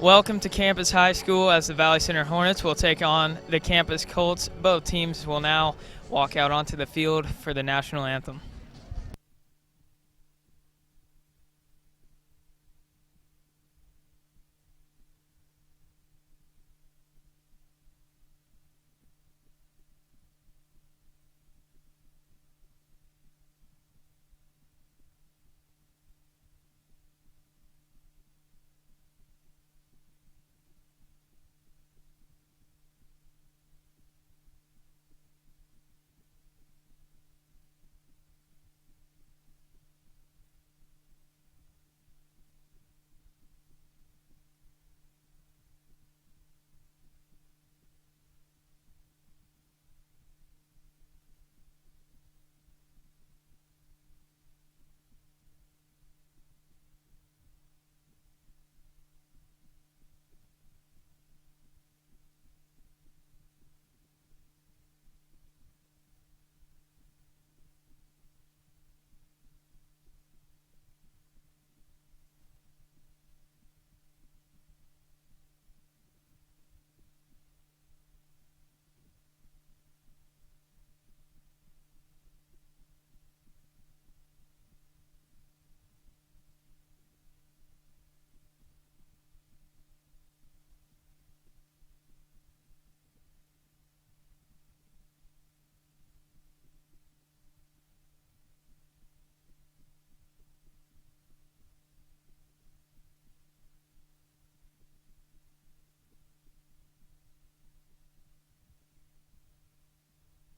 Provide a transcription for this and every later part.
Welcome to Campus High School as the Valley Center Hornets will take on the Campus Colts. Both teams will now walk out onto the field for the national anthem.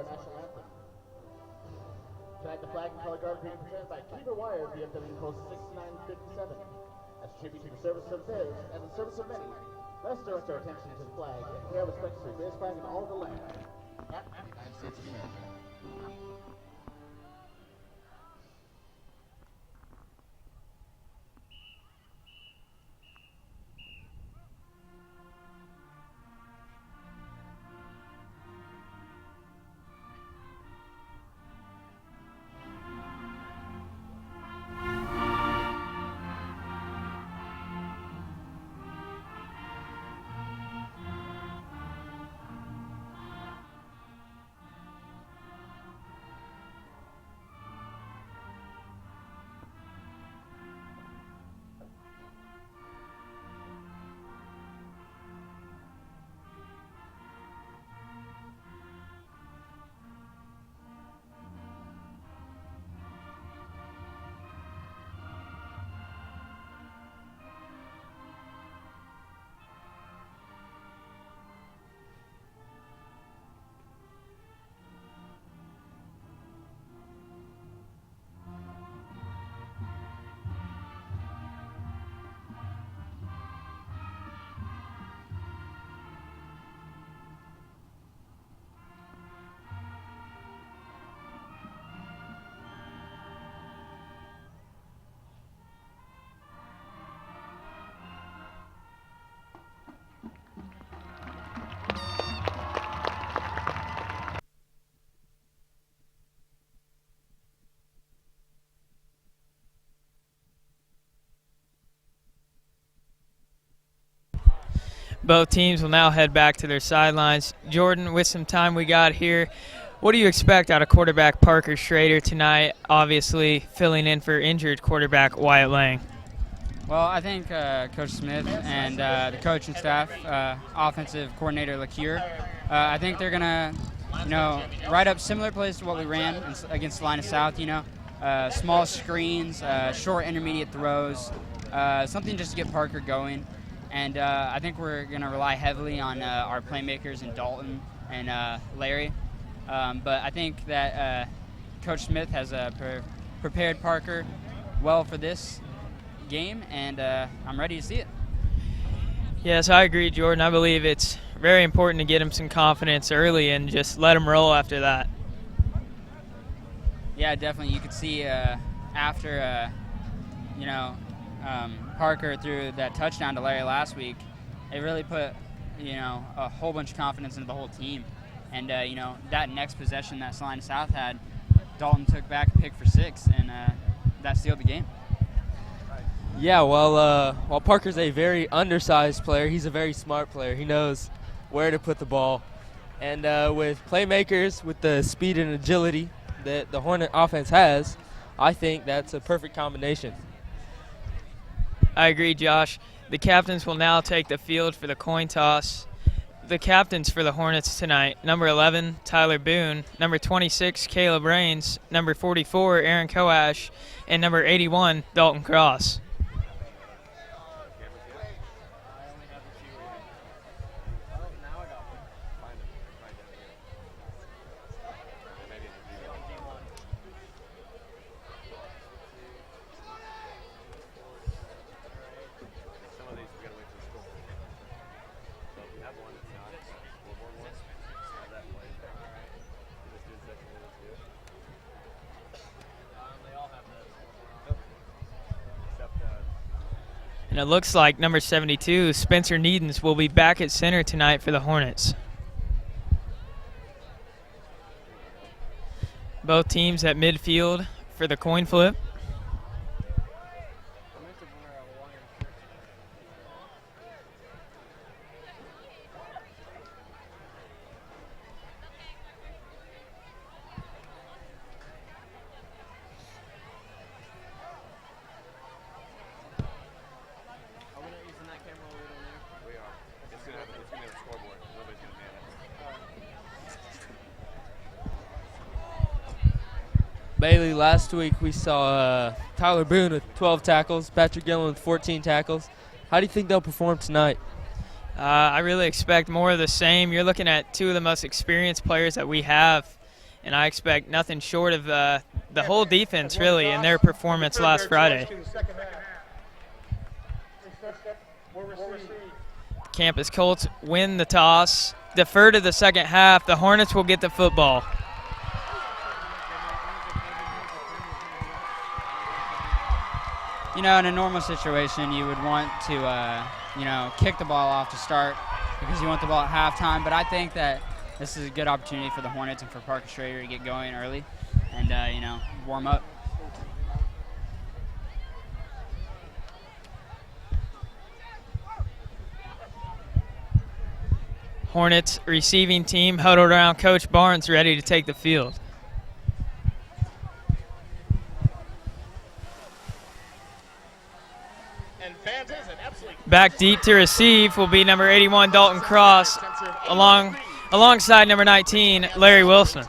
National anthem. Tonight, the flag and color guard being presented by Cleaver Wire, VFW Post 6957. As a tribute to the service of theirs and the service of many, let's direct our attention to the flag and pay our respects to the greatest flag in all the land, that of the United States of America. Both teams will now head back to their sidelines. Jordan, with some time we got here, what do you expect out of quarterback Parker Schrader tonight, obviously filling in for injured quarterback Wyatt Lang? Well, I think Coach Smith and the coaching staff, offensive coordinator LaCure, I think they're going to, write up similar plays to what we ran against Salina South, small screens, short intermediate throws, something just to get Parker going. And I think we're going to rely heavily on our playmakers in Dalton and Larry. But I think that Coach Smith has prepared Parker well for this game, and I'm ready to see it. Yes, I agree, Jordan. I believe it's very important to get him some confidence early and just let him roll after that. Yeah, definitely. You could see after, Parker threw that touchdown to Larry last week, it really put, a whole bunch of confidence into the whole team. And, that next possession that Salina South had, Dalton took back a pick for 6, and that sealed the game. Yeah, well, while Parker's a very undersized player, he's a very smart player. He knows where to put the ball. And with playmakers, with the speed and agility that the Hornet offense has, I think that's a perfect combination. I agree, Josh. The captains will now take the field for the coin toss. The captains for the Hornets tonight: number 11, Tyler Boone; number 26, Caleb Rains; number 44, Aaron Coash; and number 81, Dalton Cross. And it looks like number 72, Spencer Needens, will be back at center tonight for the Hornets. Both teams at midfield for the coin flip. Bailey, last week we saw Tyler Boone with 12 tackles, Patrick Gillen with 14 tackles. How do you think they'll perform tonight? I really expect more of the same. You're looking at two of the most experienced players that we have, and I expect nothing short of the whole defense, really, in their performance last Friday. Campus Colts win the toss, defer to the second half. The Hornets will get the football. You know, in a normal situation, you would want to, kick the ball off to start because you want the ball at halftime. But I think that this is a good opportunity for the Hornets and for Parker Schrader to get going early and, warm up. Hornets receiving team huddled around Coach Barnes, ready to take the field. Back deep to receive will be number 81, Dalton Cross, alongside number 19, Larry Wilson.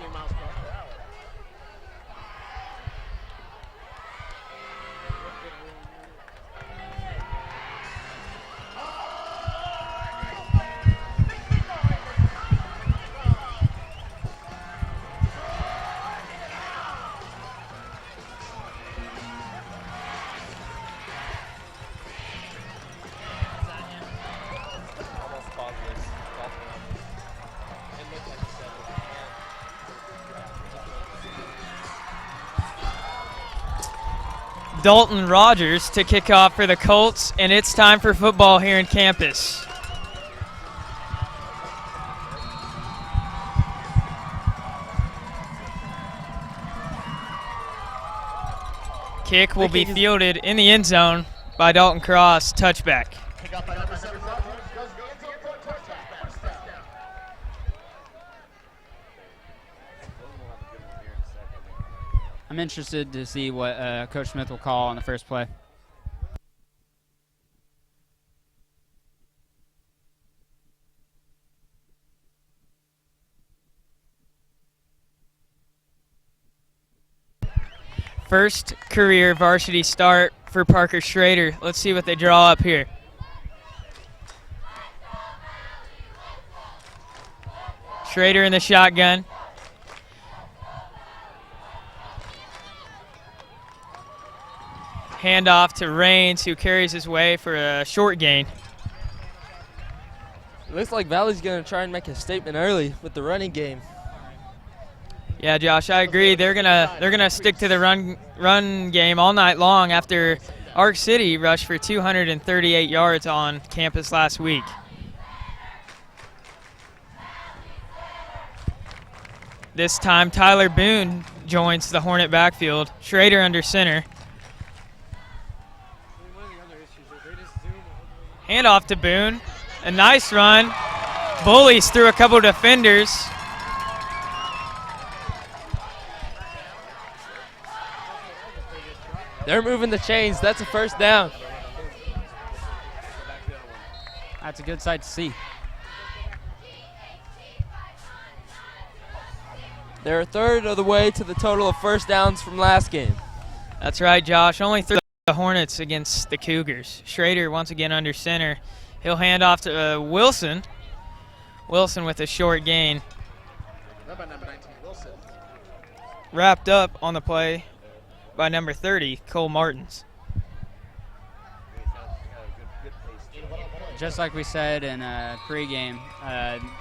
Dalton Rogers to kick off for the Colts, and it's time for football here in campus. Kick will be fielded in the end zone by Dalton Cross, touchback. I'm interested to see what Coach Smith will call on the first play. First career varsity start for Parker Schrader. Let's see what they draw up here. Schrader in the shotgun. Handoff to Rains, who carries his way for a short gain. It looks like Valley's going to try and make a statement early with the running game. Yeah, Josh, I agree. They're gonna stick to the run game all night long after Ark City rushed for 238 yards on campus last week. This time, Tyler Boone joins the Hornet backfield. Schrader under center. Hand off to Boone. A nice run. Bullies through a couple defenders. They're moving the chains. That's a first down. That's a good sight to see. They're a third of the way to the total of first downs from last game. That's right, Josh. Only 3 the Hornets against the Cougars. Schrader once again under center. He'll hand off to Wilson. Wilson with a short gain. Number 19, Wilson. Wrapped up on the play by number 30, Cole Martins. Just like we said in pregame,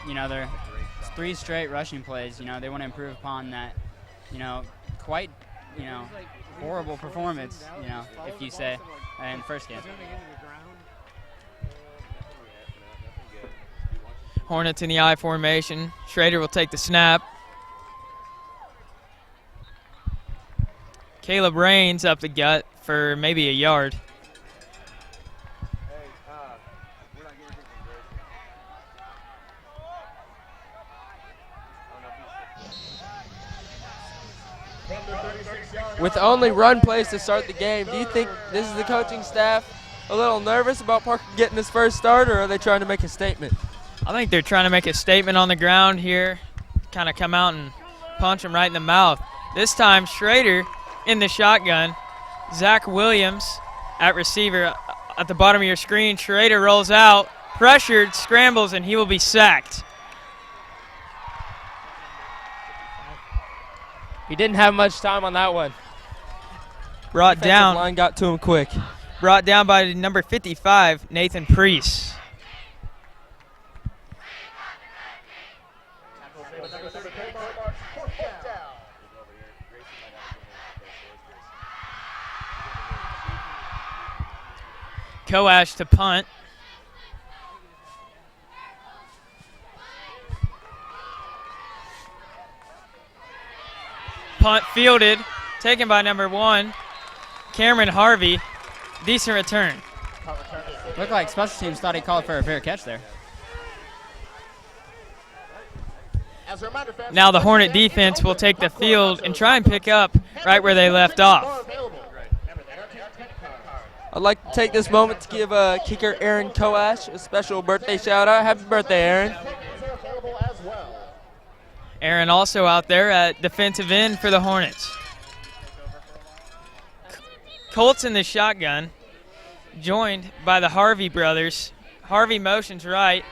they're 3 straight rushing plays. They want to improve upon that, quite, horrible performance, if you say, in first game. Hornets in the I formation. Schrader will take the snap. Caleb Rains up the gut for maybe a yard. With only run plays to start the game, do you think this is the coaching staff a little nervous about Parker getting his first start, or are they trying to make a statement? I think they're trying to make a statement on the ground here, kind of come out and punch him right in the mouth. This time, Schrader in the shotgun. Zach Williams at receiver at the bottom of your screen. Schrader rolls out, pressured, scrambles, and he will be sacked. He didn't have much time on that one. Brought Defensive down. line got to him quick. Brought down by number 55, Nathan Priest. Coash to punt. Punt fielded, taken by number 1, Cameron Harvey. Decent return. Looked like special teams thought he called for a fair catch there. Now the Hornet defense will take the field and try and pick up right where they left off. I'd like to take this moment to give kicker Aaron Coash a special birthday shout out. Happy birthday, Aaron. Aaron also out there at defensive end for the Hornets. Colts in the shotgun, joined by the Harvey brothers. Harvey motions right.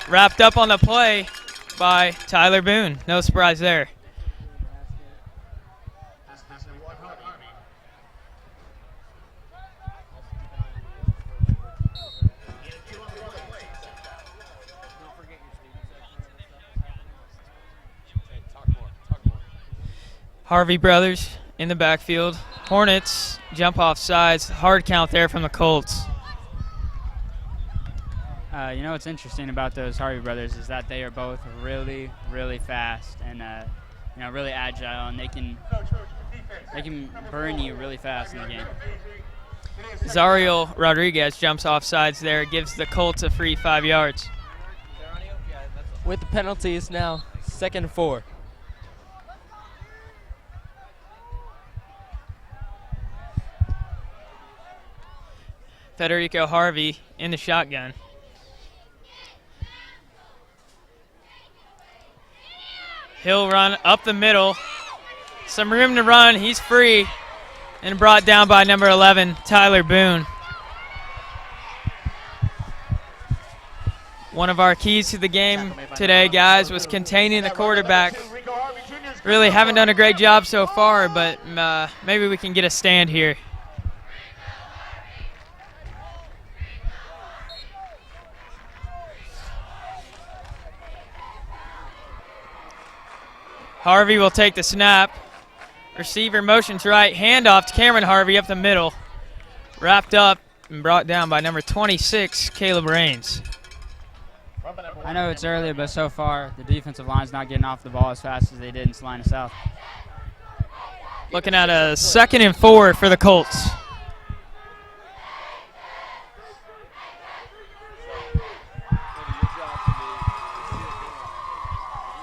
Wrapped up on the play by Tyler Boone. No surprise there. Harvey brothers in the backfield. Hornets jump off sides. Hard count there from the Colts. What's interesting about those Harvey brothers is that they are both really, really fast and really agile, and they can burn you really fast in the game. Zariel Rodriguez jumps off sides there, gives the Colts a free 5 yards. With the penalties now, 2nd and 4. Federico Harvey in the shotgun. He'll run up the middle. Some room to run. He's free and brought down by number 11, Tyler Boone. One of our keys to the game today, guys, was containing the quarterback. Really haven't done a great job so far, but maybe we can get a stand here. Harvey will take the snap. Receiver motions right. Handoff to Cameron Harvey up the middle. Wrapped up and brought down by number 26, Caleb Rains. I know it's early, but so far the defensive line's not getting off the ball as fast as they did in Salina South. Looking at a 2nd and 4 for the Colts.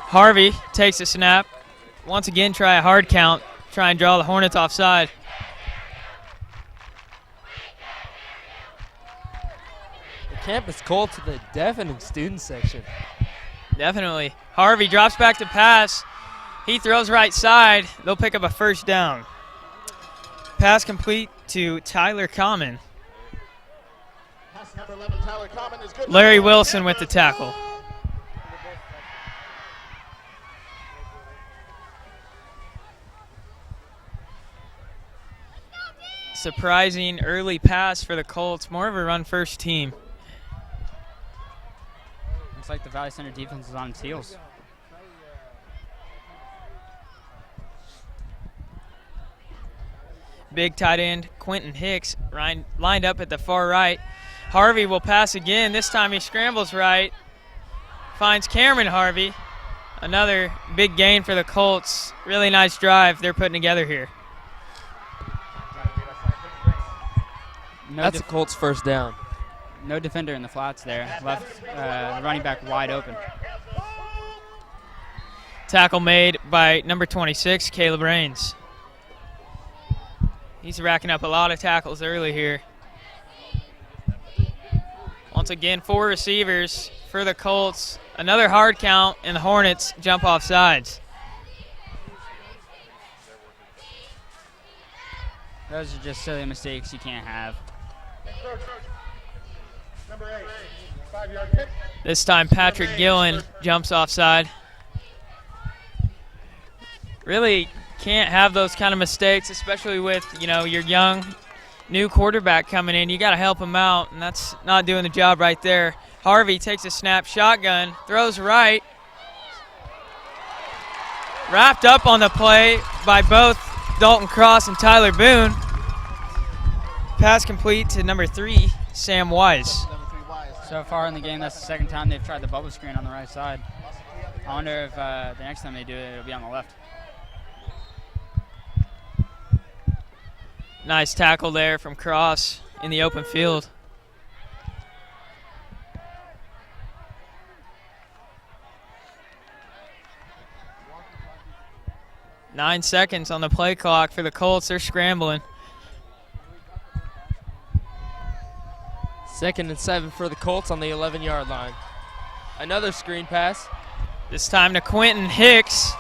Harvey takes a snap. Once again, try a hard count. Try and draw the Hornets offside. The campus Colts to the deafening student section. Definitely. Harvey drops back to pass. He throws right side. They'll pick up a first down. Pass complete to Tyler Common. Pass number 11, Tyler Common is good. Larry Wilson with the tackle. Surprising early pass for the Colts. More of a run-first team. Looks like the Valley Center defense is on its heels. Big tight end Quentin Hicks lined up at the far right. Harvey will pass again. This time he scrambles right. Finds Cameron Harvey. Another big gain for the Colts. Really nice drive they're putting together here. That's a Colts first down. No defender in the flats there. Left running back wide open. Tackle made by number 26, Caleb Raines. He's racking up a lot of tackles early here. Once again, 4 receivers for the Colts. Another hard count, and the Hornets jump off sides. Those are just silly mistakes you can't have. Number 8, 5-yard kick. This time Patrick Gillen jumps offside. Really can't have those kind of mistakes, especially with, your young new quarterback coming in. You got to help him out, and that's not doing the job right there. Harvey takes a snap, shotgun, throws right. Wrapped up on the play by both Dalton Cross and Tyler Boone. Pass complete to number 3, Sam Wise. So far in the game, that's the second time they've tried the bubble screen on the right side. I wonder if the next time they do it, it'll be on the left. Nice tackle there from Cross in the open field. Nine seconds on the play clock for the Colts. They're scrambling. 2nd and 7 for the Colts on the 11-yard line. Another screen pass. This time to Quentin Hicks.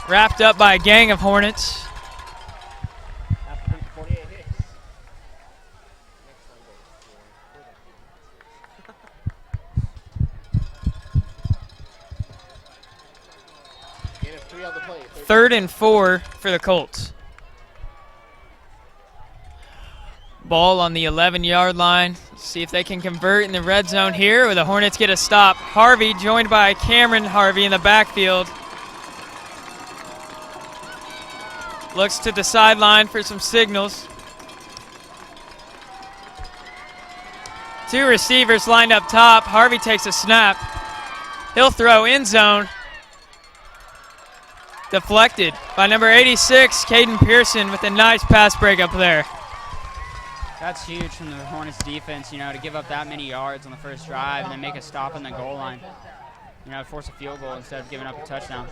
Wrapped up by a gang of Hornets. After 48 Hicks. Gain of 3 on the play. 3rd and 4 for the Colts. Ball on the 11-yard line. See if they can convert in the red zone here, or the Hornets get a stop. Harvey joined by Cameron Harvey in the backfield. Looks to the sideline for some signals. 2 receivers lined up top. Harvey takes a snap. He'll throw end zone. Deflected by number 86, Caden Pearson, with a nice pass breakup there. That's huge from the Hornets defense, to give up that many yards on the first drive and then make a stop on the goal line. Force a field goal instead of giving up a touchdown.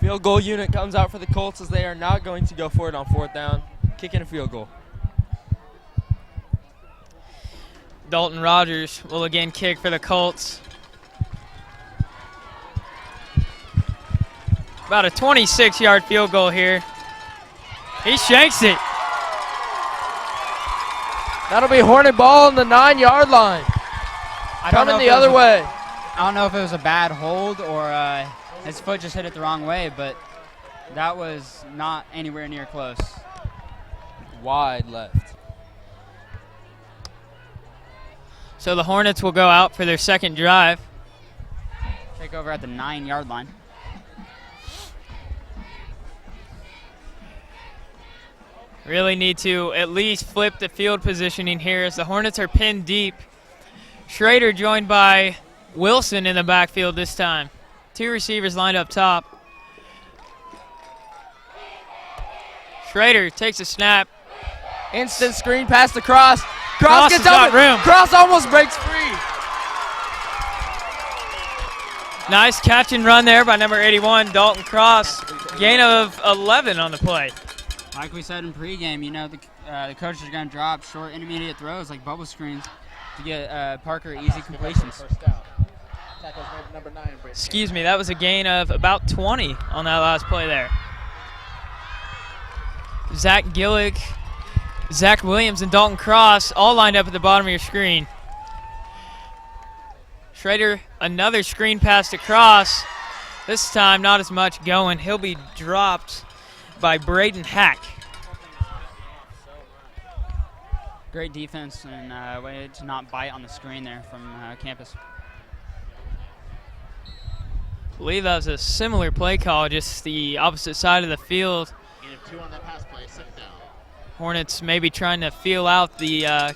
Field goal unit comes out for the Colts as they are not going to go for it on 4th down. Kicking a field goal. Dalton Rogers will again kick for the Colts. About a 26-yard field goal here. He shanks it. That'll be Hornet ball on the 9-yard line. Coming the other way. I don't know if it was a bad hold or his foot just hit it the wrong way, but that was not anywhere near close. Wide left. So the Hornets will go out for their second drive. Take over at the 9-yard line. Really need to at least flip the field positioning here as the Hornets are pinned deep. Schrader joined by Wilson in the backfield this time. 2 receivers lined up top. Schrader takes a snap. Instant screen pass to Cross. Cross Gets has got open. room. Cross almost breaks free. Nice catch and run there by number 81, Dalton Cross. Gain of 11 on the play. Like we said in pregame, you know, the coaches are going to drop short intermediate throws like bubble screens to get Parker easy completions. First down. Tackles made number 9, Brady. Excuse me, that was a gain of about 20 on that last play there. Zach Gillick, Zach Williams, and Dalton Cross all lined up at the bottom of your screen. Schrader, another screen pass to Cross. This time, not as much going. He'll be dropped by Braden Hack. Great defense and way to not bite on the screen there from campus. I believe that was a similar play call, just the opposite side of the field. Gain of 2 on that pass play, second down. Hornets maybe trying to feel out the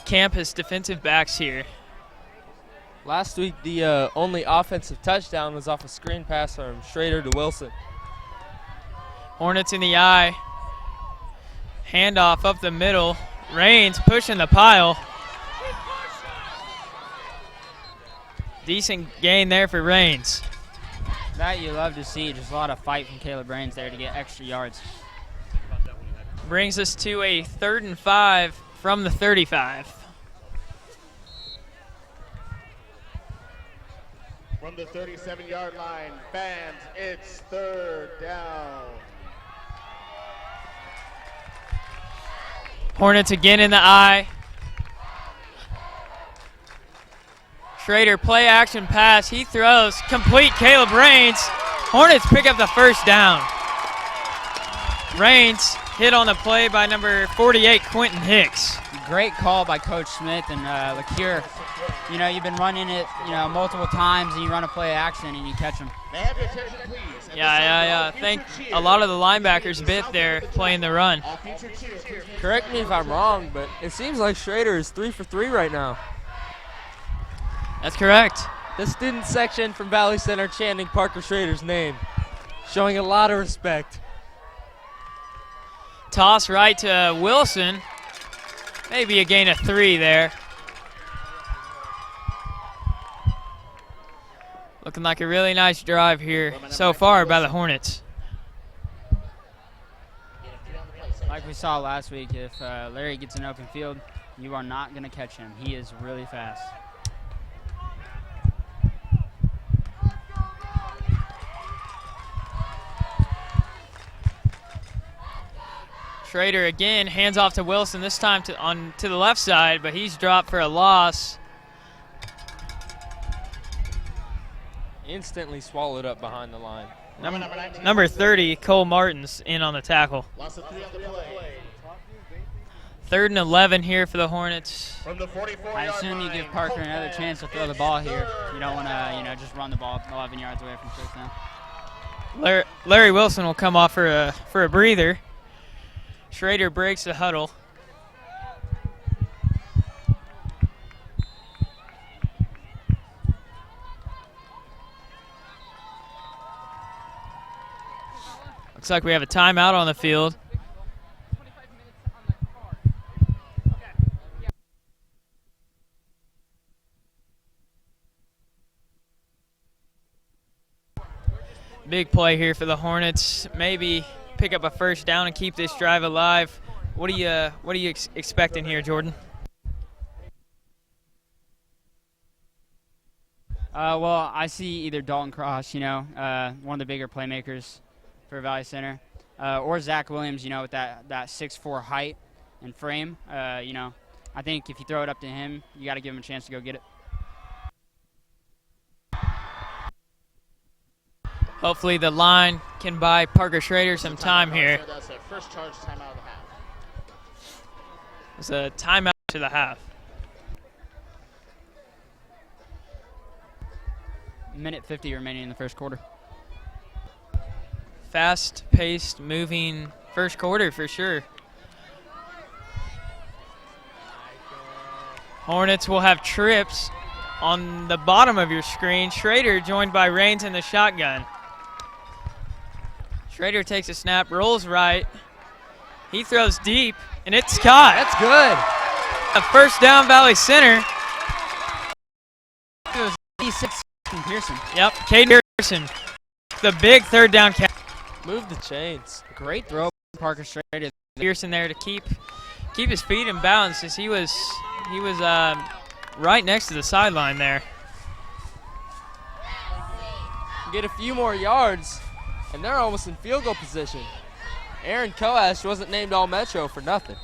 campus defensive backs here. Last week, the only offensive touchdown was off a screen pass from Schrader to Wilson. Hornets in the eye. Handoff up the middle. Raines pushing the pile. Decent gain there for Raines. That you love to see, just a lot of fight from Caleb Raines there to get extra yards. Brings us to a 3rd and 5 from the 35. From the 37-yard line, fans, it's 3rd down. Hornets again in the eye. Schrader, play action pass. He throws. Complete, Caleb Raines. Hornets pick up the first down. Raines hit on the play by number 48, Quentin Hicks. Great call by Coach Smith and LaCure. You know, you've been running it, you know, multiple times, and you run a play action and you catch them. May I have your attention, please? At Yeah. the Think future a cheers. lot of the linebackers bit there playing the run. All future cheers, please. Correct me if I'm wrong, but it seems like Schrader is 3 for 3 right now. That's correct. The student section from Valley Center chanting Parker Schrader's name, showing a lot of respect. Toss right to Wilson. Maybe a gain of 3 there. Looking like a really nice drive here so far by the Hornets. Like we saw last week, if Larry gets an open field, you are not going to catch him. He is really fast. Schrader again, hands off to Wilson, this time to the left side, but he's dropped for a loss. Instantly swallowed up behind the line. Number 30, Cole Martins, in on the tackle. Loss of 3 on the play. 3rd and 11 here for the Hornets. From the 44-yard I assume you give Parker another chance to throw the ball here. You don't want to, you know, just run the ball 11 yards away from first down. Larry Wilson will come off for a breather. Schrader breaks the huddle. Looks like we have a timeout on the field. Big play here for the Hornets. Maybe pick up a first down and keep this drive alive. What are you expecting here, Jordan? Well, I see either Dalton Cross, you know, one of the bigger playmakers for Valley Center, or Zach Williams, you know, with that 6'4" height and frame. You know, I think if you throw it up to him, you got to give him a chance to go get it. Hopefully the line can buy Parker Schrader some time here. That's their first charge timeout of the half. It's a timeout to the half. Minute 50 remaining in the first quarter. Fast-paced, moving first quarter for sure. Hornets will have trips on the bottom of your screen. Schrader joined by Raines in the shotgun. Schrader takes a snap, rolls right, He throws deep, and it's caught. That's good. A first down, Valley Center. It was D6 Pearson. Yep, Caden Pearson, the big third down catch. Move the chains. Great throw, Parker Schrader. Pearson there to keep his feet in bounds as he was right next to the sideline there. Get a few more yards, and they're almost in field goal position. Aaron Coash wasn't named All-Metro for nothing.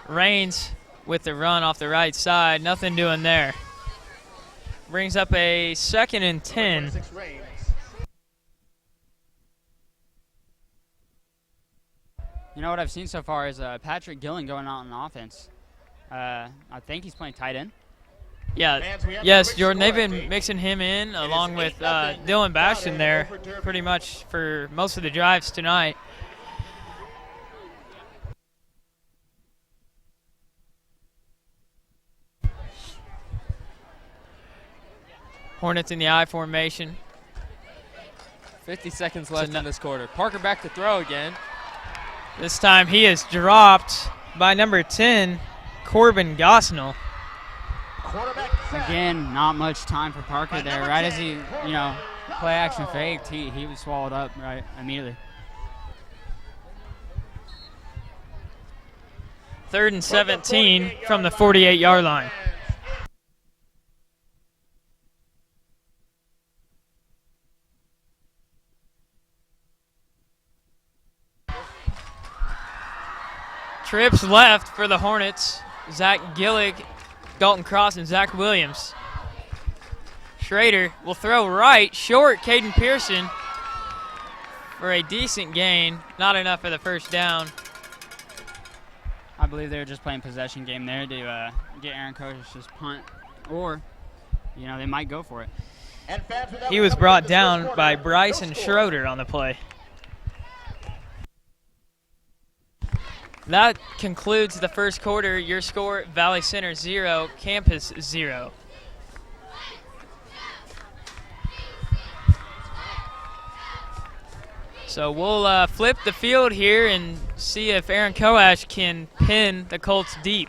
Raines with the run off the right side, nothing doing there. Brings up a 2nd and 10. 26 Reigns. You know what I've seen so far is Patrick Gillen going out on offense. I think he's playing tight end. Yeah, yes, Jordan, they've been mixing him in along with Dylan Bastion there pretty much for most of the drives tonight. Hornets in the I formation. 50 seconds left in this quarter. Parker back to throw again. This time he is dropped by number 10, Corbin Gosnell. Again, not much time for Parker there. Right as he, play action faked, he was swallowed up right immediately. 3rd and 17 from the 48-yard line. Trips left for the Hornets. Zach Gillig, Dalton Cross, and Zach Williams. Schrader will throw right, short, Caden Pearson for a decent gain. Not enough for the first down. I believe they were just playing possession game there to get Aaron Kosh's punt, or, they might go for it. He was brought down by Bryson Schroeder on the play. That concludes the first quarter. Your score, Valley Center 0, Campus 0. So we'll flip the field here and see if Aaron Coash can pin the Colts deep.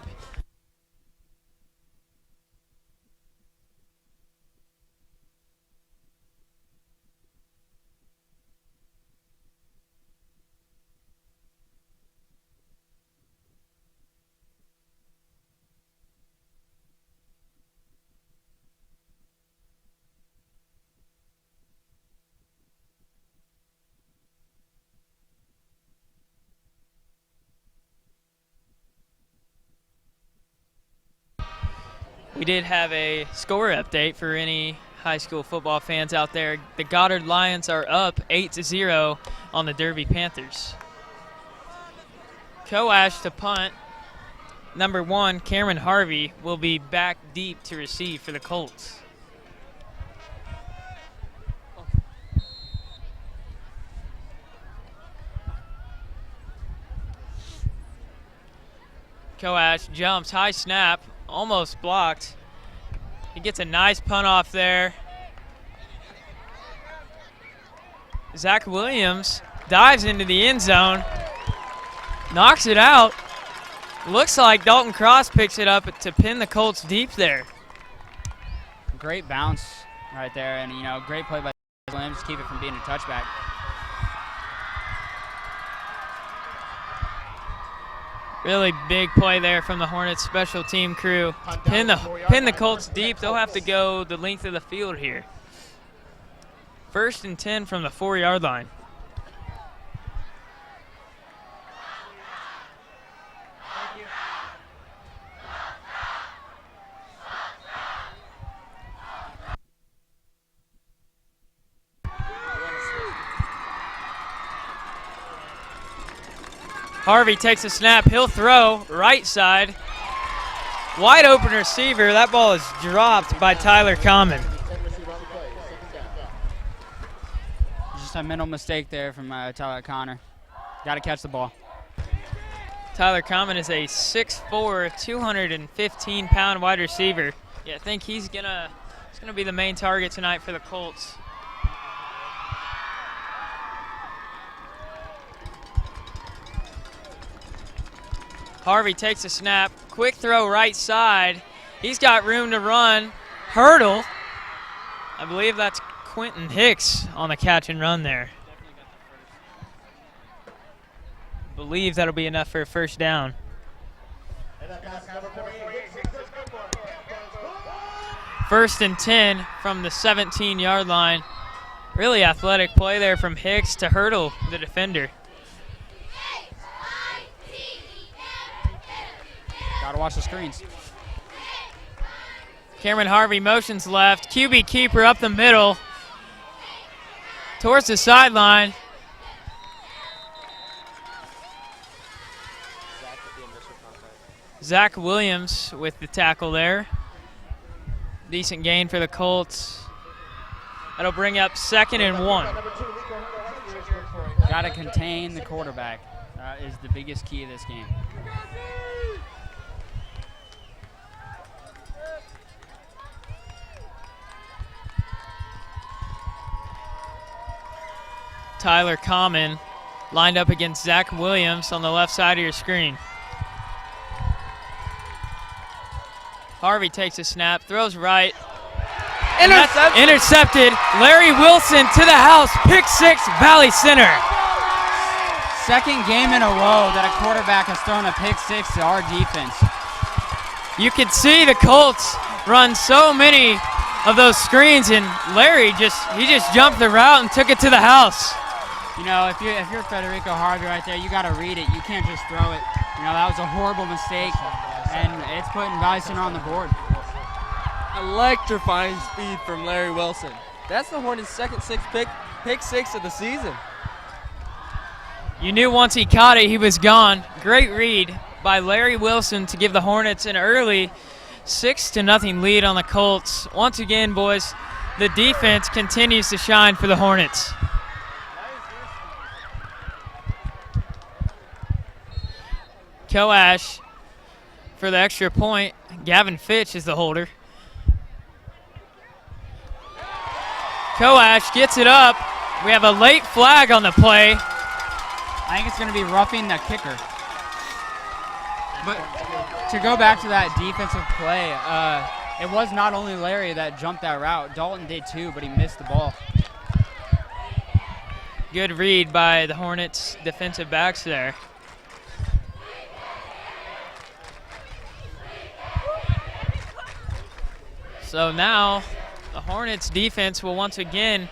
We did have a score update for any high school football fans out there. The Goddard Lions are up 8-0 on the Derby Panthers. Coash to punt. Number 1, Cameron Harvey, will be back deep to receive for the Colts. Coash jumps, high snap, almost blocked. He gets a nice punt off there. Zach Williams dives into the end zone, knocks it out. Looks like Dalton Cross picks it up to pin the Colts deep there. Great bounce right there, and great play by Williams to keep it from being a touchback. Really big play there from the Hornets special team crew. Pin the Colts deep. They'll have to go the length of the field here. 1st and 10 from the 4-yard line. Harvey takes a snap. He'll throw right side. Wide open receiver. That ball is dropped by Tyler Common. Just a mental mistake there from Tyler Connor. Got to catch the ball. Tyler Common is a 6'4", 215-pound wide receiver. Yeah, I think he's gonna be the main target tonight for the Colts. Harvey takes a snap. Quick throw right side. He's got room to run. Hurdle. I believe that's Quentin Hicks on the catch and run there. Believe that'll be enough for a first down. First and 10 from the 17-yard line. Really athletic play there from Hicks to hurdle the defender. Gotta watch the screens. Cameron Harvey motions left. QB keeper up the middle. Towards the sideline. Zach Williams with the tackle there. Decent gain for the Colts. That'll bring up 2nd and 1. Gotta contain the quarterback. Is the biggest key of this game. Tyler Common lined up against Zach Williams on the left side of your screen. Harvey takes a snap, throws right. Intercepted. Larry Wilson to the house. Pick 6, Valley Center. Second game in a row that a quarterback has thrown a pick 6 to our defense. You could see the Colts run so many of those screens, and Larry just jumped the route and took it to the house. You know, if you're Federico Harvey right there, you got to read it. You can't just throw it. You know, that was a horrible mistake, and it's putting Valley Center on the board. Electrifying speed from Larry Wilson. That's the Hornets' second pick 6 of the season. You knew once he caught it, he was gone. Great read by Larry Wilson to give the Hornets an early 6-0 lead on the Colts. Once again, boys, the defense continues to shine for the Hornets. Coash for the extra point. Gavin Fitch is the holder. Coash gets it up. We have a late flag on the play. I think it's going to be roughing the kicker. But to go back to that defensive play, it was not only Larry that jumped that route. Dalton did too, but he missed the ball. Good read by the Hornets defensive backs there. So now the Hornets defense will once again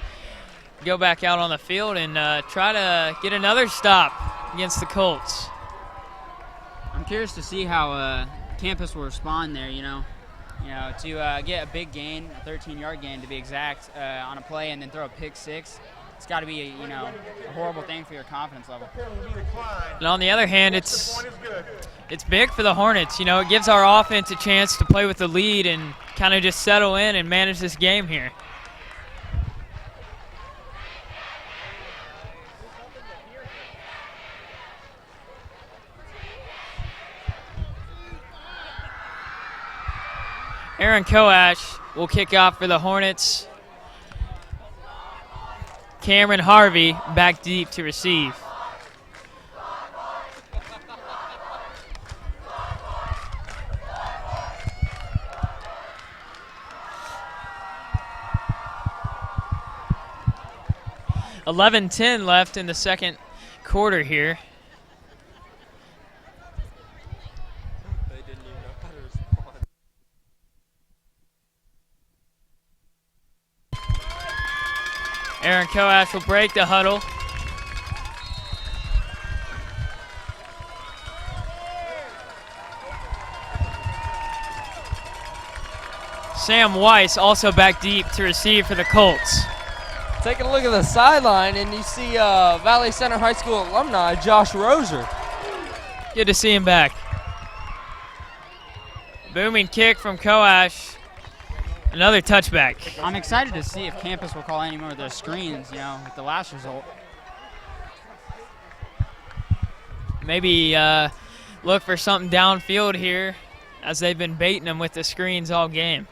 go back out on the field and try to get another stop against the Colts. I'm curious to see how Campus will respond there, to get a big gain, a 13-yard gain to be exact, on a play and then throw a pick 6. It's got to be, a horrible thing for your confidence level. And on the other hand, it's big for the Hornets. It gives our offense a chance to play with the lead and kind of just settle in and manage this game here. Aaron Coash will kick off for the Hornets. Cameron Harvey back deep to receive. $11:10 left in the second quarter here. They didn't even know how to respond. Aaron Coash will break the huddle. Sam Weiss also back deep to receive for the Colts. Taking a look at the sideline, and you see Valley Center High School alumni Josh Roser. Good to see him back. Booming kick from Coash. Another touchback. I'm excited to see if Campus will call any more of those screens, with the last result. Maybe look for something downfield here, as they've been baiting them with the screens all game.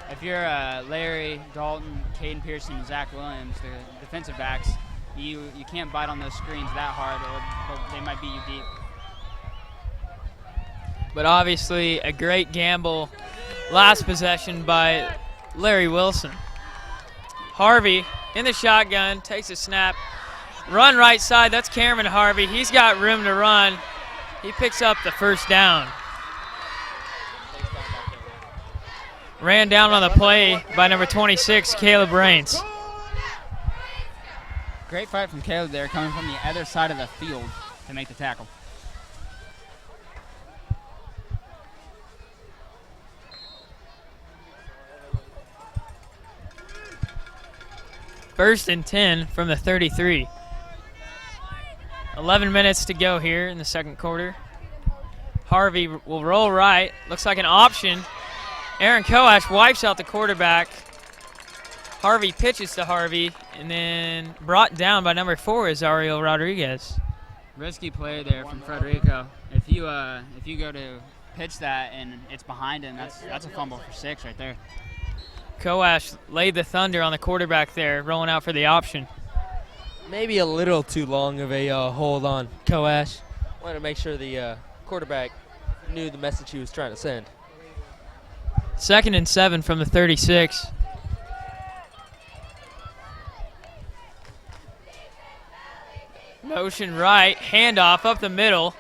If you're Larry, Dalton, Caden Pearson, and Zach Williams, the defensive backs, You can't bite on those screens that hard, or they might beat you deep. But obviously a great gamble last possession by Larry Wilson. Harvey in the shotgun, takes a snap. Run right side, that's Cameron Harvey. He's got room to run. He picks up the first down. Ran down on the play by number 26, Caleb Rains. Great fight from Caleb there, coming from the other side of the field to make the tackle. First and 10 from the 33. 11 minutes to go here in the second quarter. Harvey will roll right. Looks like an option. Aaron Koash wipes out the quarterback. Harvey pitches to Harvey, and then brought down by number 4 is Ariel Rodriguez. Risky play there from Federico. If you go to pitch that and it's behind him, that's a fumble for 6 right there. Koash laid the thunder on the quarterback there, rolling out for the option. Maybe a little too long of a hold on Koash. Wanted to make sure the quarterback knew the message he was trying to send. Second and 7 from the 36. Motion right, handoff up the middle.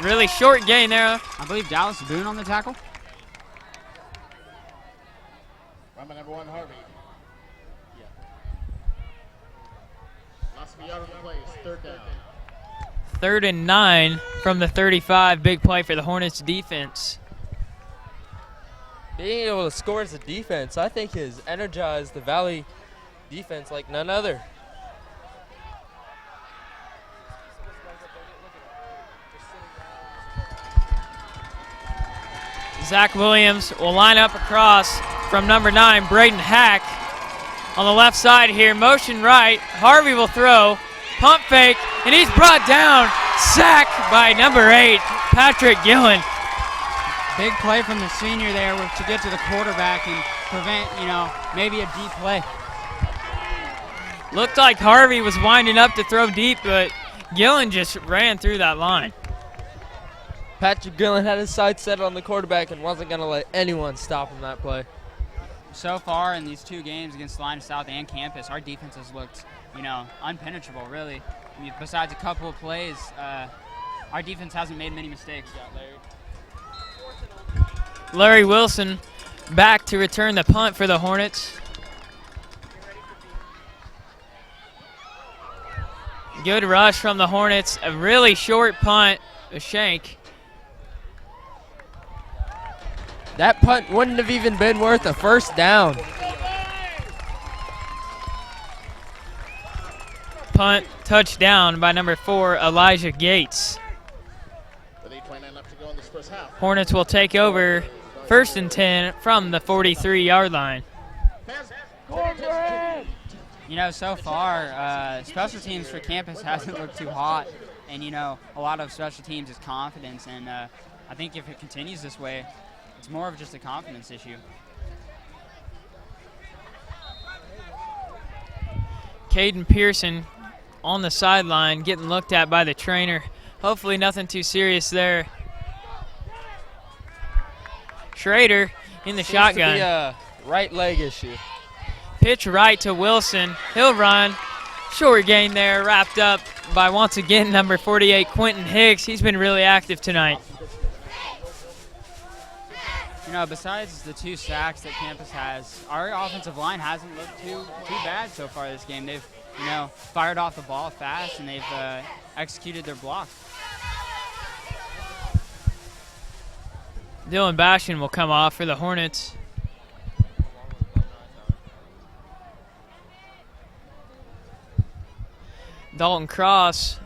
Really short gain there. I believe Dallas Boone on the tackle. Run by number 1, Harvey. Lots of yards on the play. It's third down. Third and 9 from the 35. Big play for the Hornets defense. Being able to score as a defense, I think, has energized the Valley defense like none other. Zach Williams will line up across from number 9, Braden Hack. On the left side here, motion right. Harvey will throw. Pump fake, and he's brought down. Sack by number 8, Patrick Gillen. Big play from the senior there to get to the quarterback and prevent, maybe a deep play. Looked like Harvey was winding up to throw deep, but Gillen just ran through that line. Patrick Gillen had his sights set on the quarterback and wasn't going to let anyone stop him that play. So far in these 2 games against Lyon South and Campus, our defense has looked, unpenetrable, really. I mean, besides a couple of plays, our defense hasn't made many mistakes. Larry Wilson back to return the punt for the Hornets. Good rush from the Hornets. A really short punt, a shank. That punt wouldn't have even been worth a first down. Punt, touchdown by number 4, Elijah Gates. With 8:29 left to go in this first half. Hornets will take over first and 10 from the 43-yard line. So far, special teams for Campus hasn't looked too hot. And, a lot of special teams is confidence. And I think if it continues this way, it's more of just a confidence issue. Caden Pearson on the sideline getting looked at by the trainer. Hopefully nothing too serious there. Schrader in the shotgun. Seems to be a right leg issue. Pitch right to Wilson. He'll run. Short gain there, wrapped up by once again number 48, Quentin Hicks. He's been really active tonight. Besides the 2 sacks that Campus has, our offensive line hasn't looked too bad so far this game. They've, fired off the ball fast, and they've executed their block. Dylan Bastion will come off for the Hornets. Dalton Cross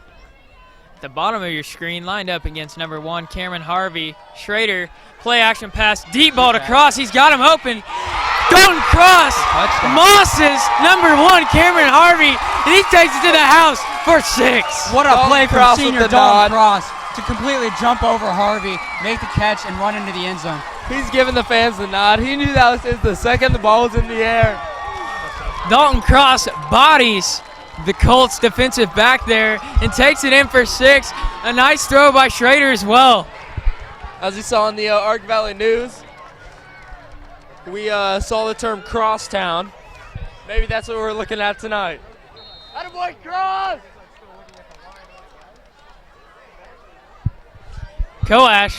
at the bottom of your screen, lined up against number 1, Cameron Harvey. Schrader, play action pass, deep ball to Cross. He's got him open. Dalton Cross mosses number 1, Cameron Harvey, and he takes it to the house for 6. What a play from Cross senior with the Dalton nod. Cross to completely jump over Harvey, make the catch, and run into the end zone. He's giving the fans the nod. He knew that was the second the ball was in the air. Dalton Cross bodies the Colts defensive back there and takes it in for 6. A nice throw by Schrader as well. As we saw in the Ark Valley News, we saw the term crosstown. Maybe that's what we're looking at tonight. Attaboy, Cross! Coash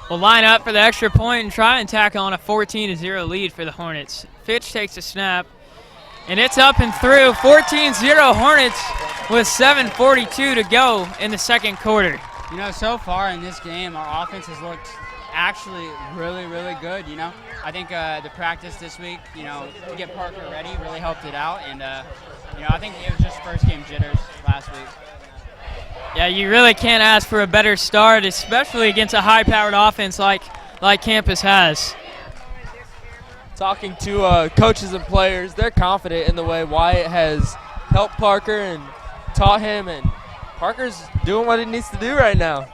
will line up for the extra point and try and tack on a 14-0 lead for the Hornets. Fitch takes a snap, and it's up and through. 14-0 Hornets with 7:42 to go in the second quarter. You know, so far in this game, our offense has looked actually really, really good, you know. I think the practice this week, you know, to get Parker ready really helped it out. And, you know, I think it was just first game jitters last week. Yeah, you really can't ask for a better start, especially against a high-powered offense like Campus has. Talking to coaches and players, they're confident in the way Wyatt has helped Parker and taught him, and Parker's doing what he needs to do right now.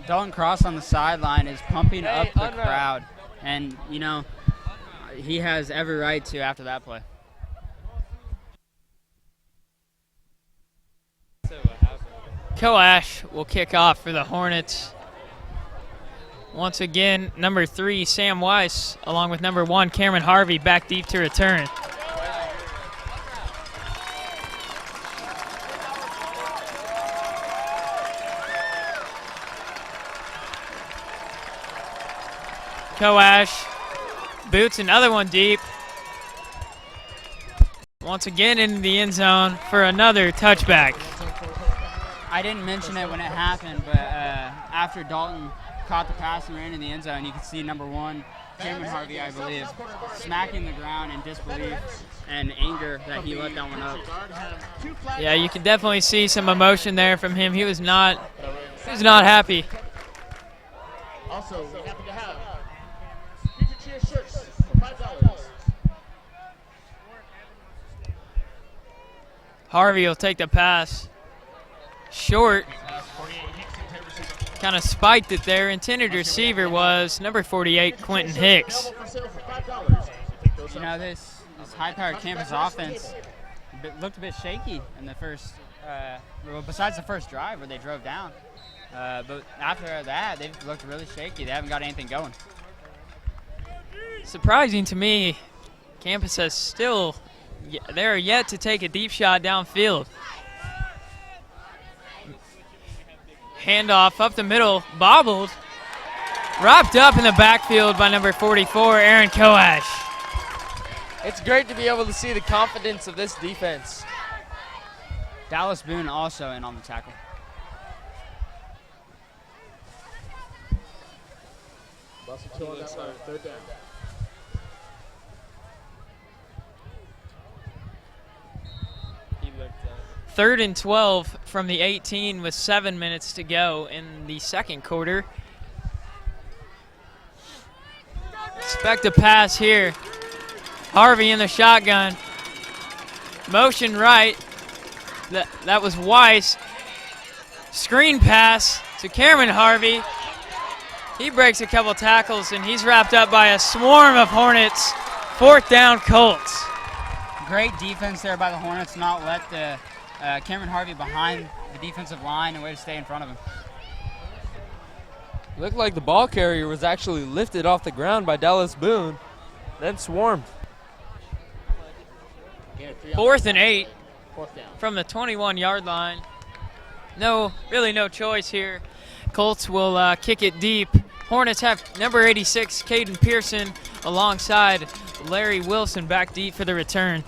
Dalton Cross on the sideline is pumping up the crowd, and, you know, he has every right to after that play. Coash will kick off for the Hornets. Once again, number 3, Sam Weiss, along with number 1, Cameron Harvey, back deep to return. Coash boots another one deep. Once again in the end zone for another touchback. I didn't mention it when it happened, but after Dalton caught the pass and ran in the end zone, you could see number 1, Cameron Harvey, I believe, smacking the ground in disbelief and anger that he let that one up. Yeah, you can definitely see some emotion there from him. He was not happy. Also, we happen to have future cheer shirts for $5. Harvey will take the pass. Short. Kind of spiked it there. Intended receiver was number 48, Quentin Hicks. You know, this high-powered campus offense looked a bit shaky in the first, well, besides the first drive where they drove down. But after that, they've looked really shaky. They haven't got anything going. Surprising to me, Campus has still, they're yet to take a deep shot downfield. Handoff up the middle, bobbled, wrapped up in the backfield by number 44, Aaron Coash. It's great to be able to see the confidence of this defense. Dallas Boone also in on the tackle. Third down. Third and 12 from the 18 with 7 minutes to go in the second quarter. Expect a pass here. Harvey in the shotgun. Motion right. That was Weiss. Screen pass to Cameron Harvey. He breaks a couple tackles, and he's wrapped up by a swarm of Hornets. Fourth down, Colts. Great defense there by the Hornets, not let the Cameron Harvey behind the defensive line and way to stay in front of him. Looked like the ball carrier was actually lifted off the ground by Dallas Boone, then swarmed. 4th and 8 Fourth down. from the 21-yard line. Really no choice here. Colts will kick it deep. Hornets have number 86, Caden Pearson, alongside Larry Wilson back deep for the return.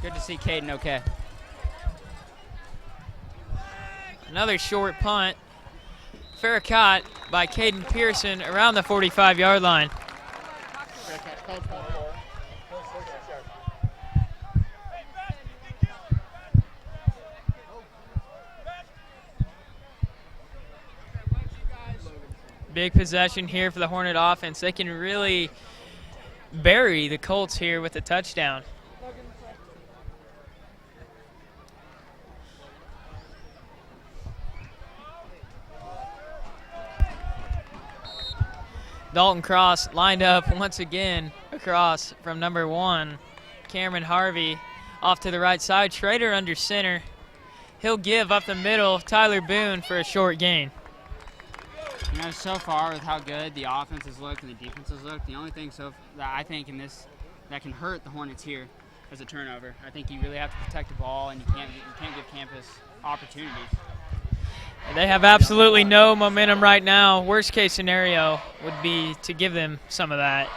Good to see Caden okay. Another short punt. Fair caught by Caden Pearson around the 45-yard line. Big possession here for the Hornet offense. They can really bury the Colts here with a touchdown. Dalton Cross lined up once again across from number 1, Cameron Harvey, off to the right side. Schrader under center. He'll give up the middle, Tyler Boone for a short gain. You know, so far with how good the offense has looked and the defense has looked, the only thing that I think in this that can hurt the Hornets here is a turnover. I think you really have to protect the ball, and you can't give campus opportunities. They have absolutely no momentum right now. Worst case scenario would be to give them some of that.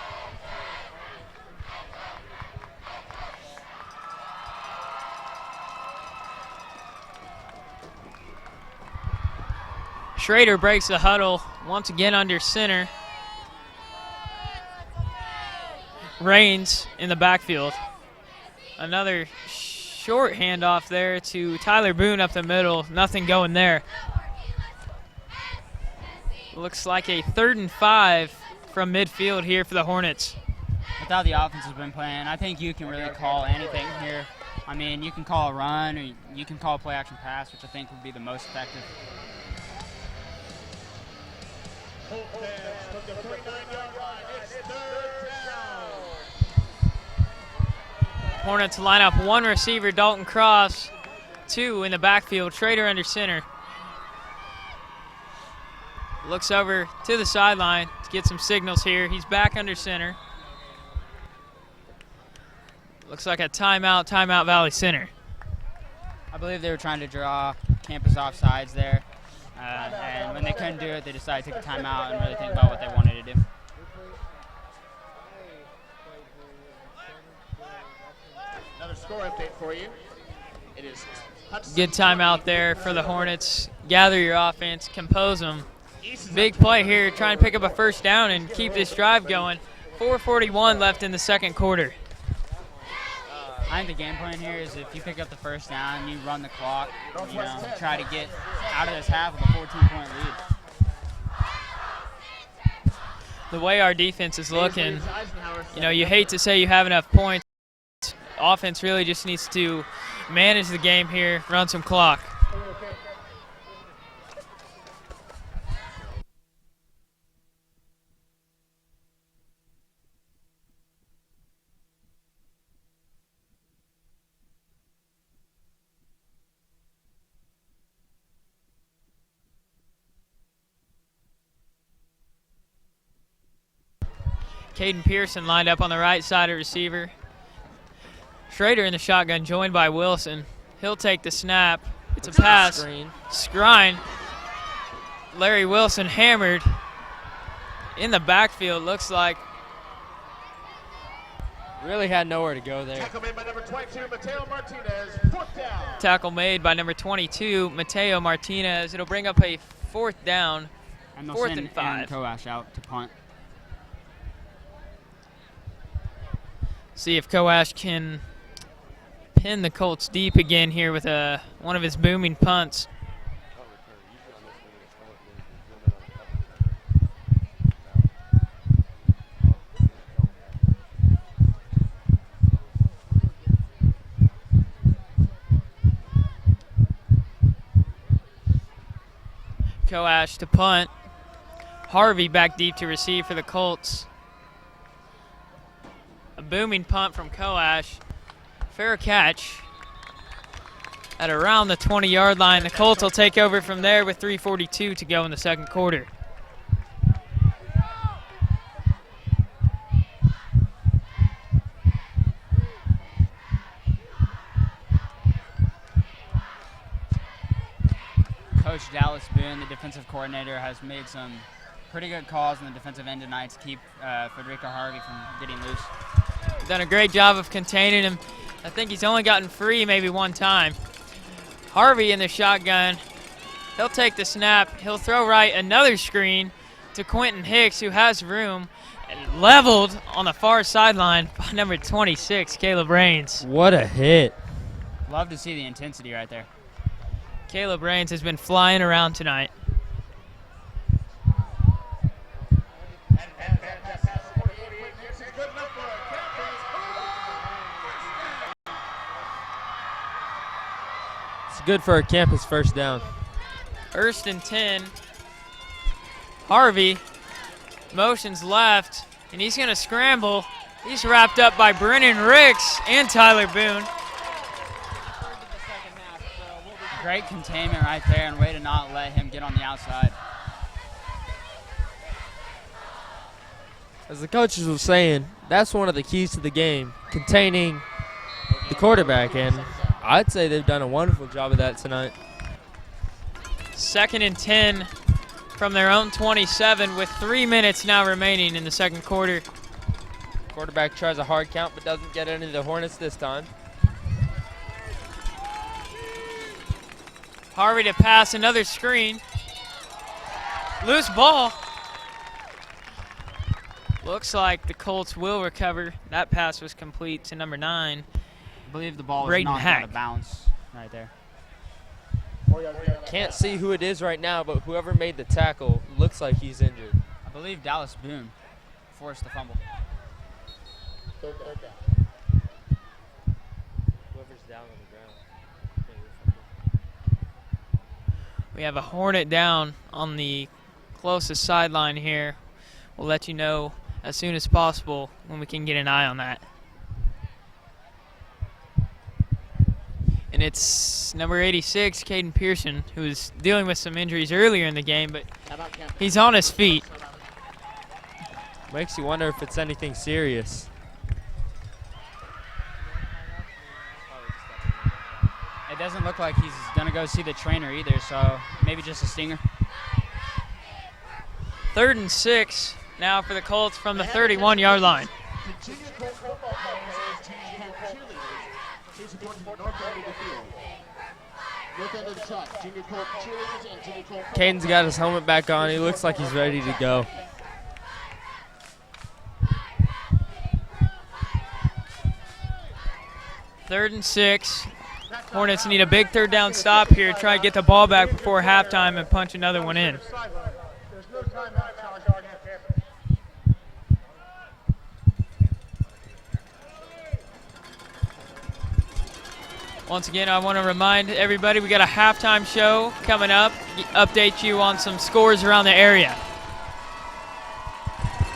Schrader breaks the huddle once again under center. Rains in the backfield. Another short handoff there to Tyler Boone up the middle. Nothing going there. Looks like a 3rd and 5 from midfield here for the Hornets. Without the offense has been playing, I think you can really call anything here. I mean, you can call a run or you can call a play action pass, which I think would be the most effective. Hornets line up 1 receiver, Dalton Cross, 2 in the backfield, Schrader under center. Looks over to the sideline to get some signals here. He's back under center. Looks like a timeout Valley Center. I believe they were trying to draw campus offsides there. And when they couldn't do it, they decided to take a timeout and really think about what they wanted to do. Another score update for you. It is Good timeout there for the Hornets. Gather your offense, compose them. Big play here, try and pick up a first down and keep this drive going. 4:41 left in the second quarter. I think the game plan here is if you pick up the first down, you run the clock, try to get out of this half with a 14-point lead. The way our defense is looking, you hate to say you have enough points. Offense really just needs to manage the game here, run some clock. Caden Pearson lined up on the right side of receiver. Schrader in the shotgun, joined by Wilson. He'll take the snap. It's a pass. Skrine. Larry Wilson hammered in the backfield, looks like. Really had nowhere to go there. Tackle made by number 22, Mateo Martinez. 4th down. Tackle made by number 22, Mateo Martinez. It'll bring up a 4th down. And they'll 4th send and 5. Aaron Koash out to punt. See if Koash can pin the Colts deep again here with one of his booming punts. Koash to punt. Harvey back deep to receive for the Colts. A booming punt from Koash. Fair catch at around the 20-yard line. The Colts will take over from there with 3:42 to go in the second quarter. Coach Dallas Boone, the defensive coordinator, has made some pretty good calls on the defensive end tonight to keep Federico Harvey from getting loose. Done a great job of containing him. I think he's only gotten free maybe one time. Harvey in the shotgun. He'll take the snap. He'll throw right, another screen to Quentin Hicks, who has room. And leveled on the far sideline by number 26, Caleb Rains. What a hit. Love to see the intensity right there. Caleb Rains has been flying around tonight. It's good for a campus first down. 1st and 10. Harvey Motions left, and he's going to scramble. He's wrapped up by Brennan Ricks and Tyler Boone. Great containment right there and way to not let him get on the outside. As the coaches were saying, that's one of the keys to the game, containing the quarterback, and I'd say they've done a wonderful job of that tonight. 2nd and 10 from their own 27 with 3 minutes now remaining in the second quarter. Quarterback tries a hard count but doesn't get any of the Hornets this time. Harvey to pass, another screen. Loose ball. Looks like the Colts will recover. That pass was complete to number 9. I believe the ball was Braden knocked Hack. out of bounds right there. Can't see who it is right now, but whoever made the tackle looks like he's injured. I believe Dallas Boone forced the fumble. Third down. Whoever's down on the ground. We have a Hornet down on the closest sideline here. We'll let you know as soon as possible when we can get an eye on that. And it's number 86, Caden Pearson, who was dealing with some injuries earlier in the game, but he's on his feet. Makes you wonder if it's anything serious. It doesn't look like he's going to go see the trainer either, so maybe just a stinger. 3rd and 6 now for the Colts from the 31-yard line. Caden's got his helmet back on. He looks like he's ready to go. Third and 6. Hornets need a big third down stop here. Try to get the ball back before halftime and punch another one in. Once again, I want to remind everybody we got a halftime show coming up. Update you on some scores around the area.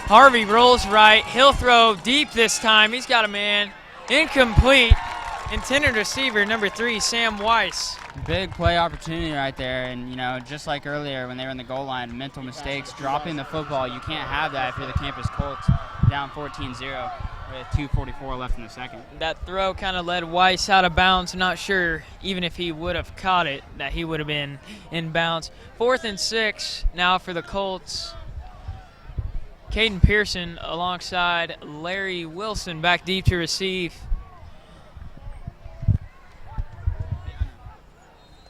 Harvey rolls right. He'll throw deep this time. He's got a man. Incomplete. Intended receiver, number 3, Sam Weiss. Big play opportunity right there, and you know, just like earlier when they were in the goal line, mental mistakes, dropping the football, you can't have that if you're the Campus Colts down 14-0 with 2:44 left in the second. That throw kind of led Weiss out of bounds. I'm not sure, even if he would have caught it, that he would have been in bounds. 4th and 6 now for the Colts. Caden Pearson alongside Larry Wilson back deep to receive.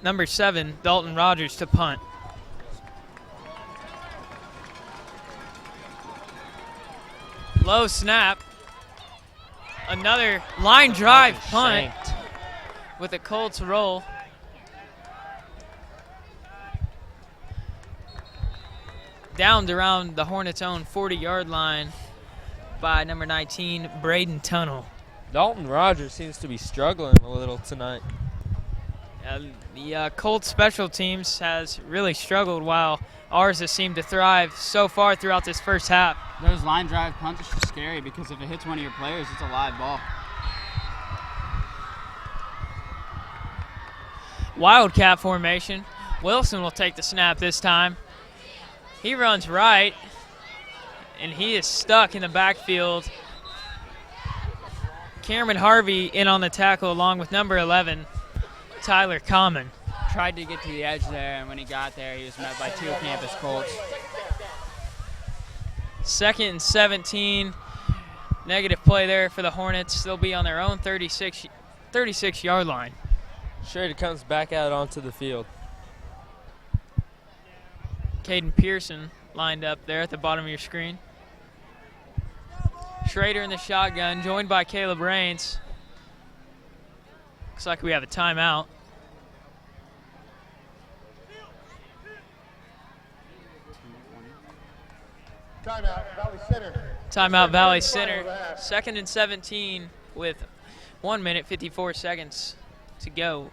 Number 7, Dalton Rogers to punt. Low snap. Another line drive punt with the Colts roll. Downed around the Hornets' own 40-yard line by number 19, Braden Tunnel. Dalton Rogers seems to be struggling a little tonight. The Colts special teams has really struggled while ours has seemed to thrive so far throughout this first half. Those line drive punts are just scary because if it hits one of your players, it's a live ball. Wildcat formation. Wilson will take the snap this time. He runs right, and he is stuck in the backfield. Cameron Harvey in on the tackle along with number 11, Tyler Common. Tried to get to the edge there, and when he got there, he was met by 2 Campus Colts. 2nd and 17. Negative play there for the Hornets. They'll be on their own 36-yard line. Schrader comes back out onto the field. Caden Pearson lined up there at the bottom of your screen. Schrader in the shotgun, joined by Caleb Raines. Looks like we have a timeout. Timeout, Valley Center. Timeout, Valley Center. 2nd and 17 with 1 minute, 54 seconds to go.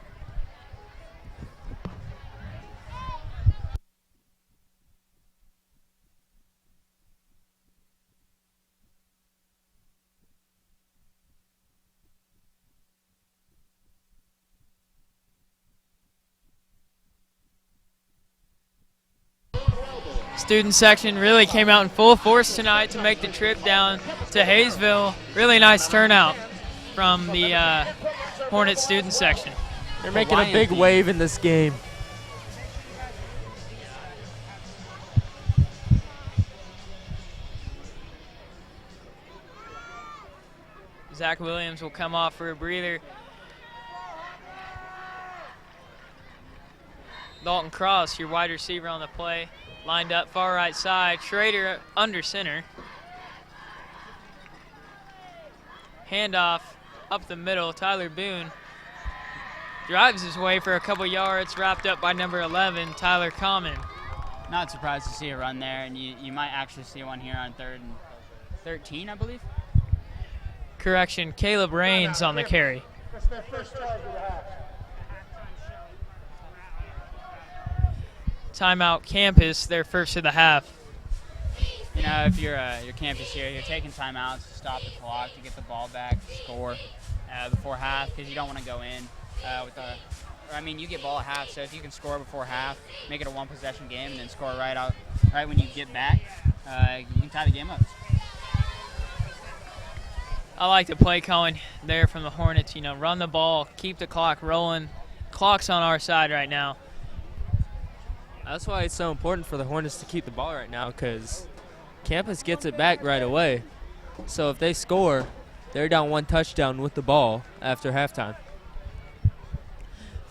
Student section really came out in full force tonight to make the trip down to Hayesville. Really nice turnout from the Hornet student section. They're making a big wave in this game. Zach Williams will come off for a breather. Dalton Cross, your wide receiver on the play, lined up far right side. Schrader under center. Handoff up the middle. Tyler Boone drives his way for a couple yards, wrapped up by number 11, Tyler Common. Not surprised to see a run there, and you might actually see one here on 3rd and 13, I believe. Correction, Caleb Rains on the carry. That's their first charge of the half. Timeout Campus, their first of the half. You know, if you're your campus here, you're taking timeouts to stop the clock, to get the ball back, to score before half, because you don't want to go in with a. I mean, you get ball at half, so if you can score before half, make it a one-possession game, and then score right when you get back, you can tie the game up. I like the play calling there from the Hornets. You know, run the ball, keep the clock rolling. Clock's on our side right now. That's why it's so important for the Hornets to keep the ball right now, because Campus gets it back right away. So if they score, they're down 1 touchdown with the ball after halftime.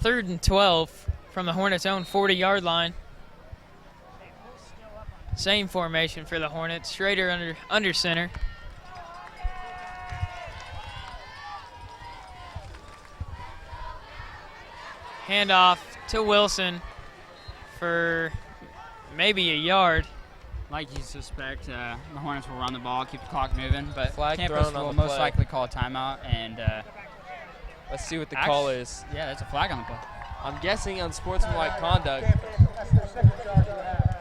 3rd and 12 from the Hornets' own 40-yard line. Same formation for the Hornets. Schrader under center. Handoff to Wilson for maybe a yard. Like you suspect, the Hornets will run the ball, keep the clock moving, but Flag Campus thrown on will the most play. likely call a timeout, and Let's see what the call is. yeah, that's a flag on the play. I'm guessing unsportsmanlike conduct. That's their second charge of the half.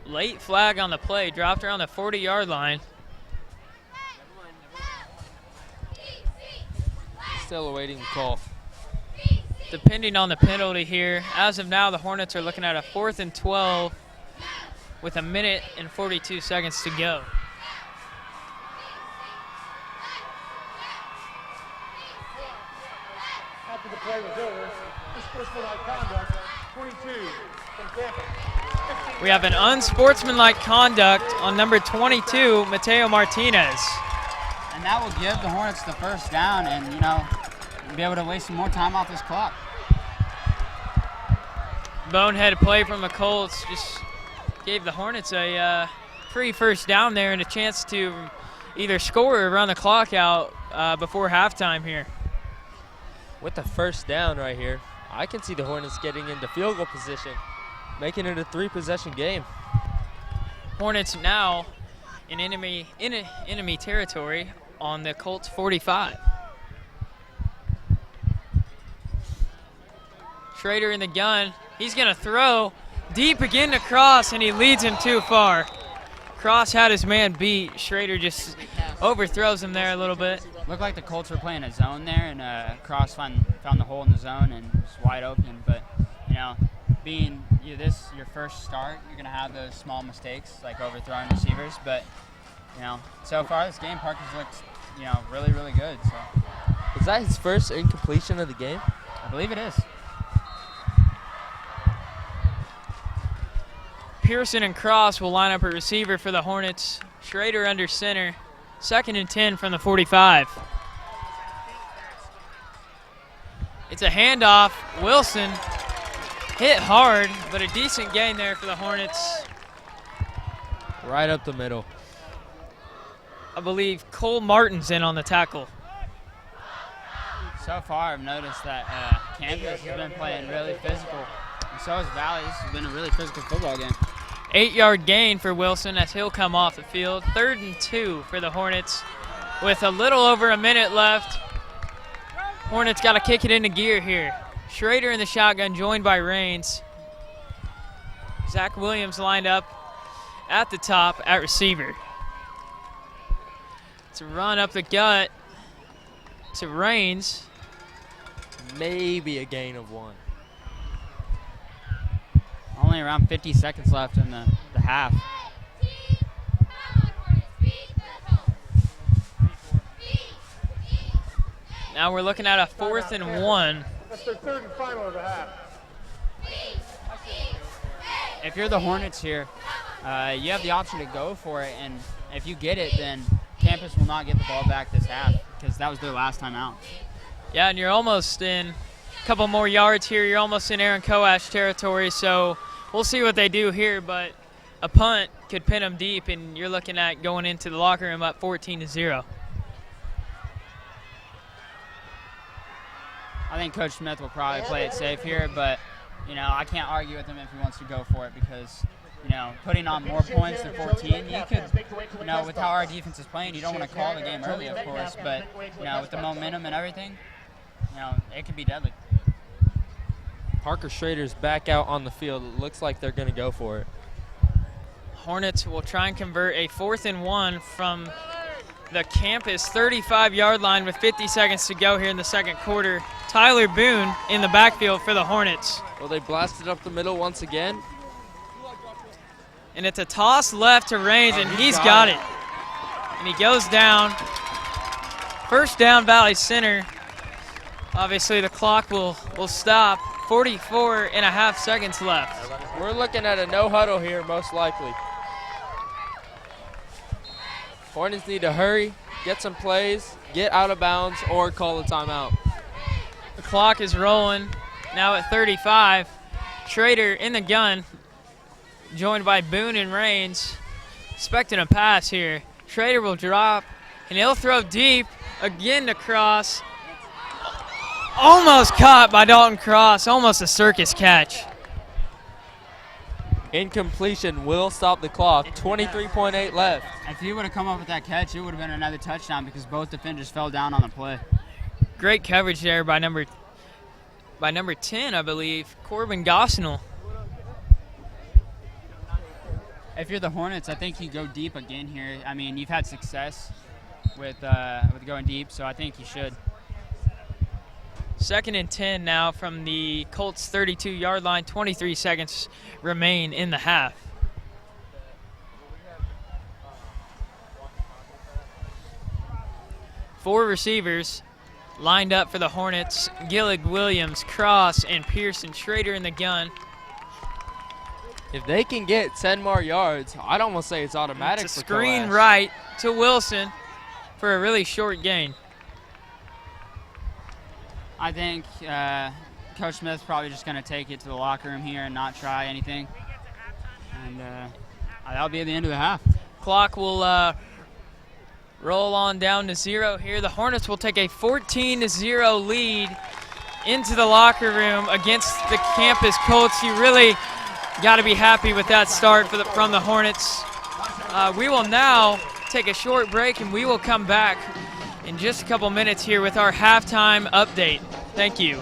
Late flag on the play, dropped around the 40-yard line. Still awaiting the call. Depending on the penalty here, as of now, the Hornets are looking at a 4th and 12 with 1 minute and 42 seconds to go. After the play was over, unsportsmanlike conduct, 22 from Campus. We have an unsportsmanlike conduct on number 22, Mateo Martinez. And that will give the Hornets the first down, and, you know, be able to waste some more time off this clock. Bonehead play from the Colts just gave the Hornets a free first down there and a chance to either score or run the clock out before halftime here. With the first down right here, I can see the Hornets getting into field goal position, making it a 3-possession game. Hornets now in enemy territory on the Colts 45. Schrader in the gun. He's going to throw deep again to Cross, and he leads him too far. Cross had his man beat. Schrader just overthrows him there a little bit. Looked like the Colts were playing a zone there, and Cross found the hole in the zone and was wide open. But, you know, being your first start, you're going to have those small mistakes like overthrowing receivers. But, you know, so far this game, Parker's looked, you know, really, really good. So Is that his first incompletion of the game? I believe it is. Pearson and Cross will line up a receiver for the Hornets. Schrader under center. 2nd and 10 from the 45. It's a handoff. Wilson hit hard, but a decent gain there for the Hornets. Right up the middle. I believe Cole Martin's in on the tackle. So far, I've noticed that Campus has been playing really physical, and so has Valley. This has been a really physical football game. 8-yard gain for Wilson as he'll come off the field. 3rd and 2 for the Hornets with a little over a minute left. Hornets got to kick it into gear here. Schrader in the shotgun, joined by Rains. Zach Williams lined up at the top at receiver. It's a run up the gut to Rains. Maybe a gain of 1. Only around 50 seconds left in the half. Now we're looking at a 4th and 1. That's their third and final of the half. If you're the Hornets here, you have the option to go for it, and if you get it, then campus will not get the ball back this half because that was their last time out. Yeah, and you're almost in a couple more yards here. You're almost in Aaron Koash territory, so we'll see what they do here, but a punt could pin them deep, and you're looking at going into the locker room up 14-0. I think Coach Smith will probably play it safe here, but, I can't argue with him if he wants to go for it because, putting on more points than 14, you could, with how our defense is playing, you don't want to call the game early, of course, but, with the momentum and everything, it could be deadly. Parker Schrader's back out on the field. It looks like they're going to go for it. Hornets will try and convert a 4th and 1 from the campus 35-yard line with 50 seconds to go here in the second quarter. Tyler Boone in the backfield for the Hornets. Well, they blasted up the middle once again. And it's a toss left to Raines, and he's got it. And he goes down. First down, Valley Center. Obviously, the clock will stop. 44 and a half seconds left. We're looking at a no huddle here, most likely. Hornets need to hurry, get some plays, get out of bounds, or call a timeout. The clock is rolling now at 35. Schrader in the gun, joined by Boone and Raines. Expecting a pass here. Schrader will drop, and he'll throw deep again to Cross. Almost caught by Dalton Cross, almost a circus catch. Incompletion will stop the clock. 23.8 left. If he would have come up with that catch, it would have been another touchdown because both defenders fell down on the play. Great coverage there by number 10, I believe, Corbin Gosnell. If you're the Hornets, I think you go deep again here. I mean, you've had success with going deep, so I think you should. 2nd and 10 now from the Colts 32-yard line. 23 seconds remain in the half. Four receivers lined up for the Hornets. Gillig, Williams, Cross, and Pearson. Schrader in the gun. If they can get 10 more yards, I'd almost say it's automatic. It's a for screen Koash. right to Wilson for a really short gain. I think Coach Smith's probably just going to take it to the locker room here and not try anything. And that'll be the end of the half. Clock will roll on down to 0 here. The Hornets will take a 14-0 lead into the locker room against the campus Colts. You really got to be happy with that start from the Hornets. We will now take a short break, and we will come back in just a couple minutes here with our halftime update. Thank you.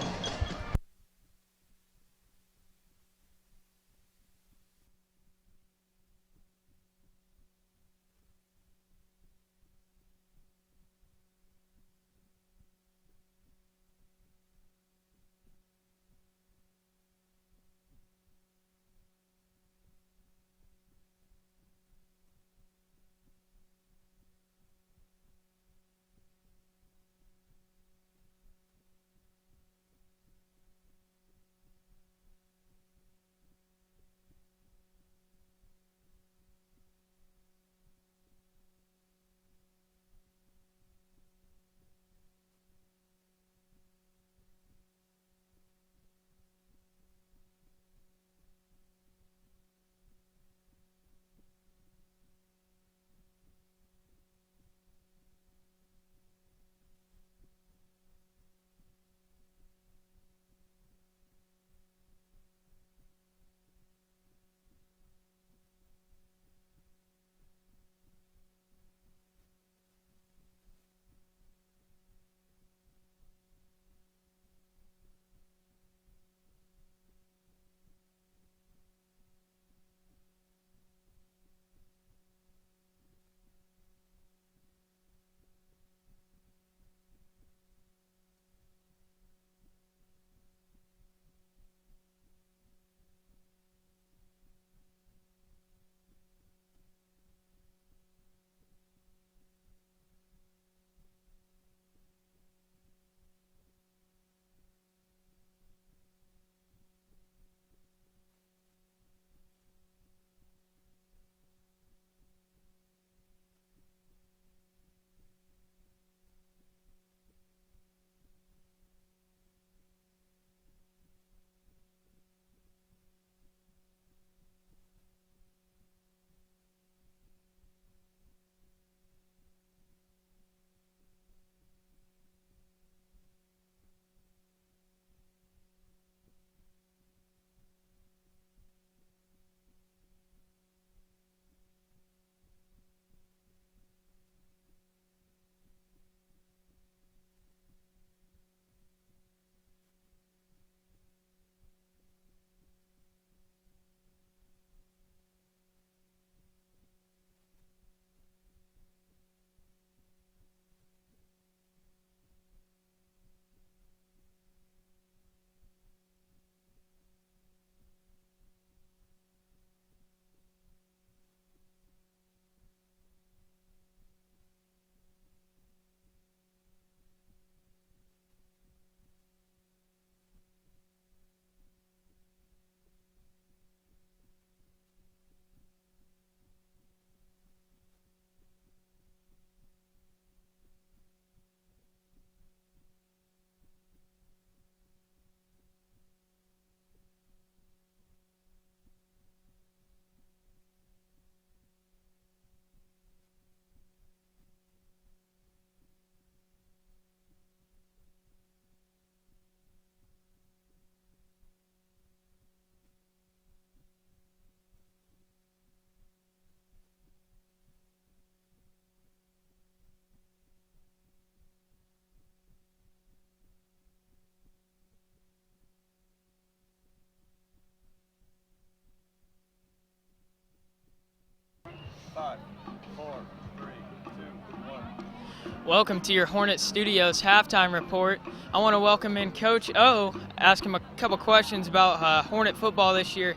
Welcome to your Hornets Studios halftime report. I want to welcome in Coach O, ask him a couple questions about Hornet football this year.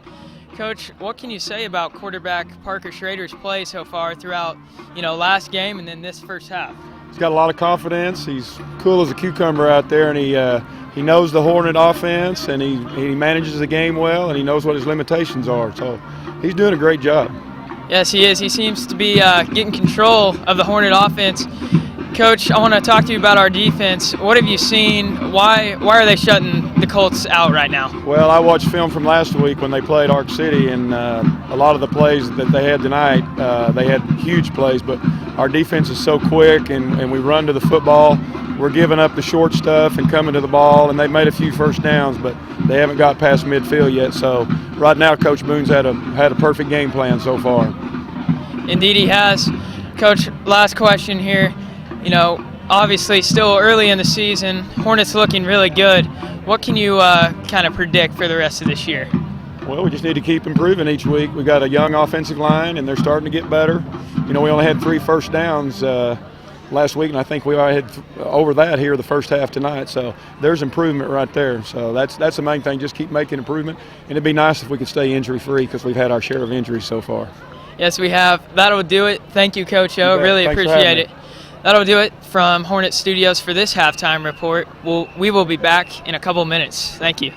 Coach, what can you say about quarterback Parker Schrader's play so far throughout, last game and then this first half? He's got a lot of confidence. He's cool as a cucumber out there, and he knows the Hornet offense, and he manages the game well, and he knows what his limitations are. So he's doing a great job. Yes, he is. He seems to be getting control of the Hornet offense. Coach, I want to talk to you about our defense. What have you seen? Why are they shutting the Colts out right now? Well, I watched film from last week when they played Ark City, and a lot of the plays that they had tonight, they had huge plays, but our defense is so quick, and we run to the football. We're giving up the short stuff and coming to the ball, and they've made a few first downs, but they haven't got past midfield yet. So right now, Coach Boone's had a perfect game plan so far. Indeed, he has. Coach, last question here. Obviously still early in the season, Hornets looking really good. What can you kind of predict for the rest of this year? Well, we just need to keep improving each week. We've got a young offensive line, and they're starting to get better. We only had 3 first downs last week, and I think we already had over that here the first half tonight. So there's improvement right there. So that's the main thing, just keep making improvement. And it'd be nice if we could stay injury-free because we've had our share of injuries so far. Yes, we have. That'll do it. Thank you, Coach O. Really appreciate it. That'll do it from Hornet Studios for this halftime report. We will be back in a couple minutes. Thank you.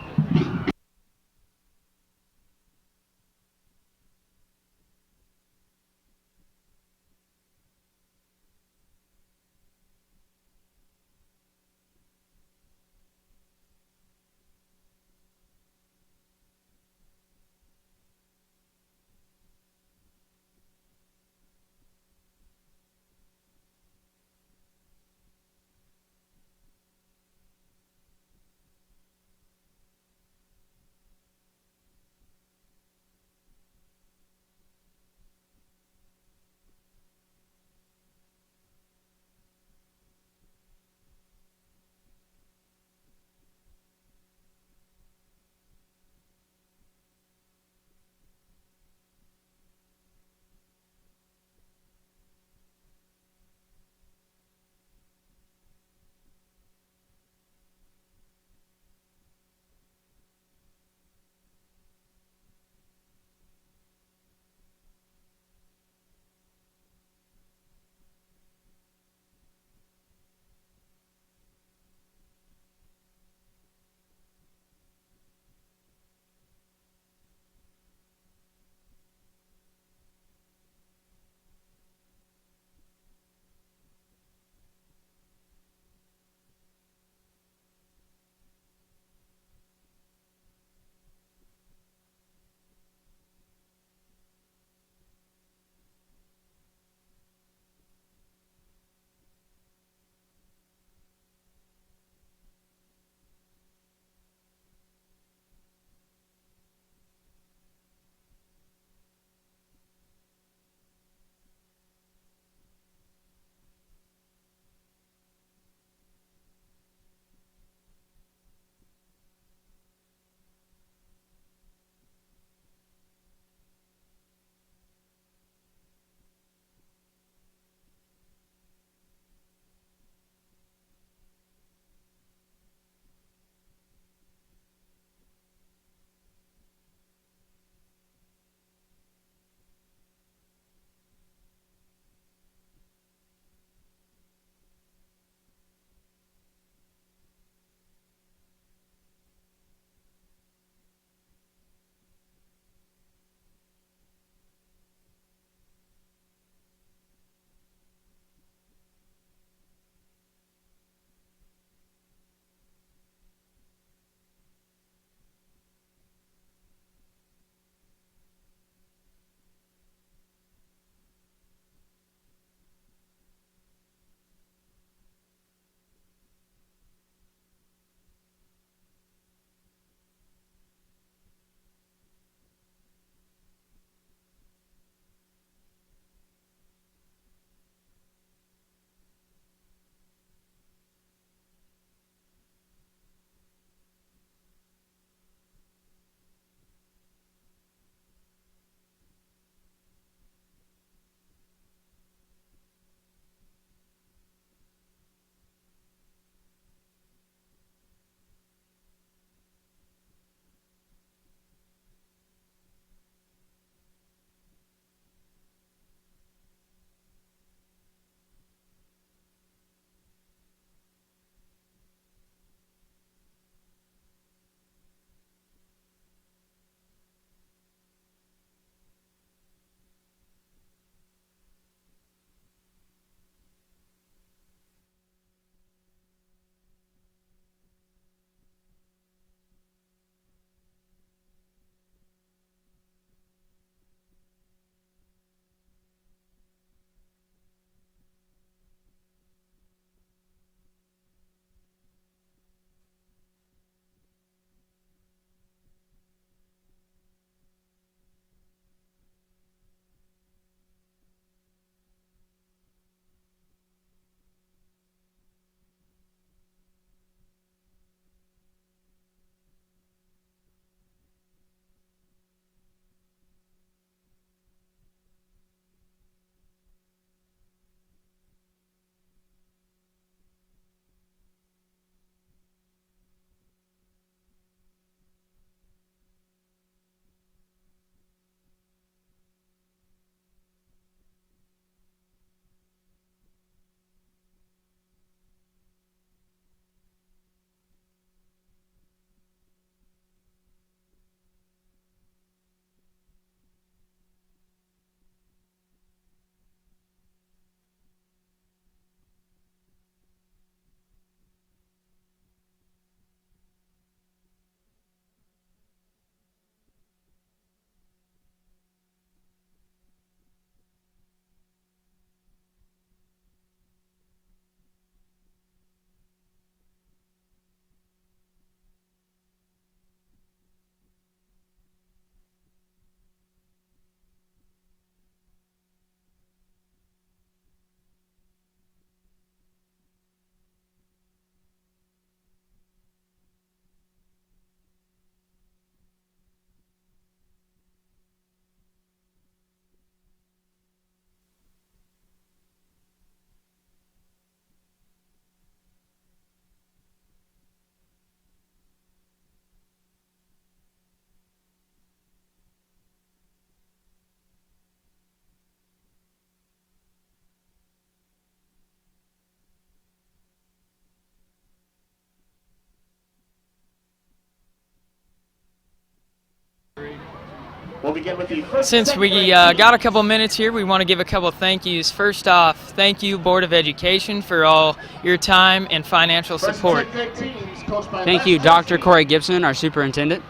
begin with the first Since second we grade got a couple minutes here, we want to give a couple thank yous. First off, thank you, Board of Education, for all your time and financial First and support. second grade teams coached by Thank you, Les Dr. Churchy. Corey Gibson, our superintendent.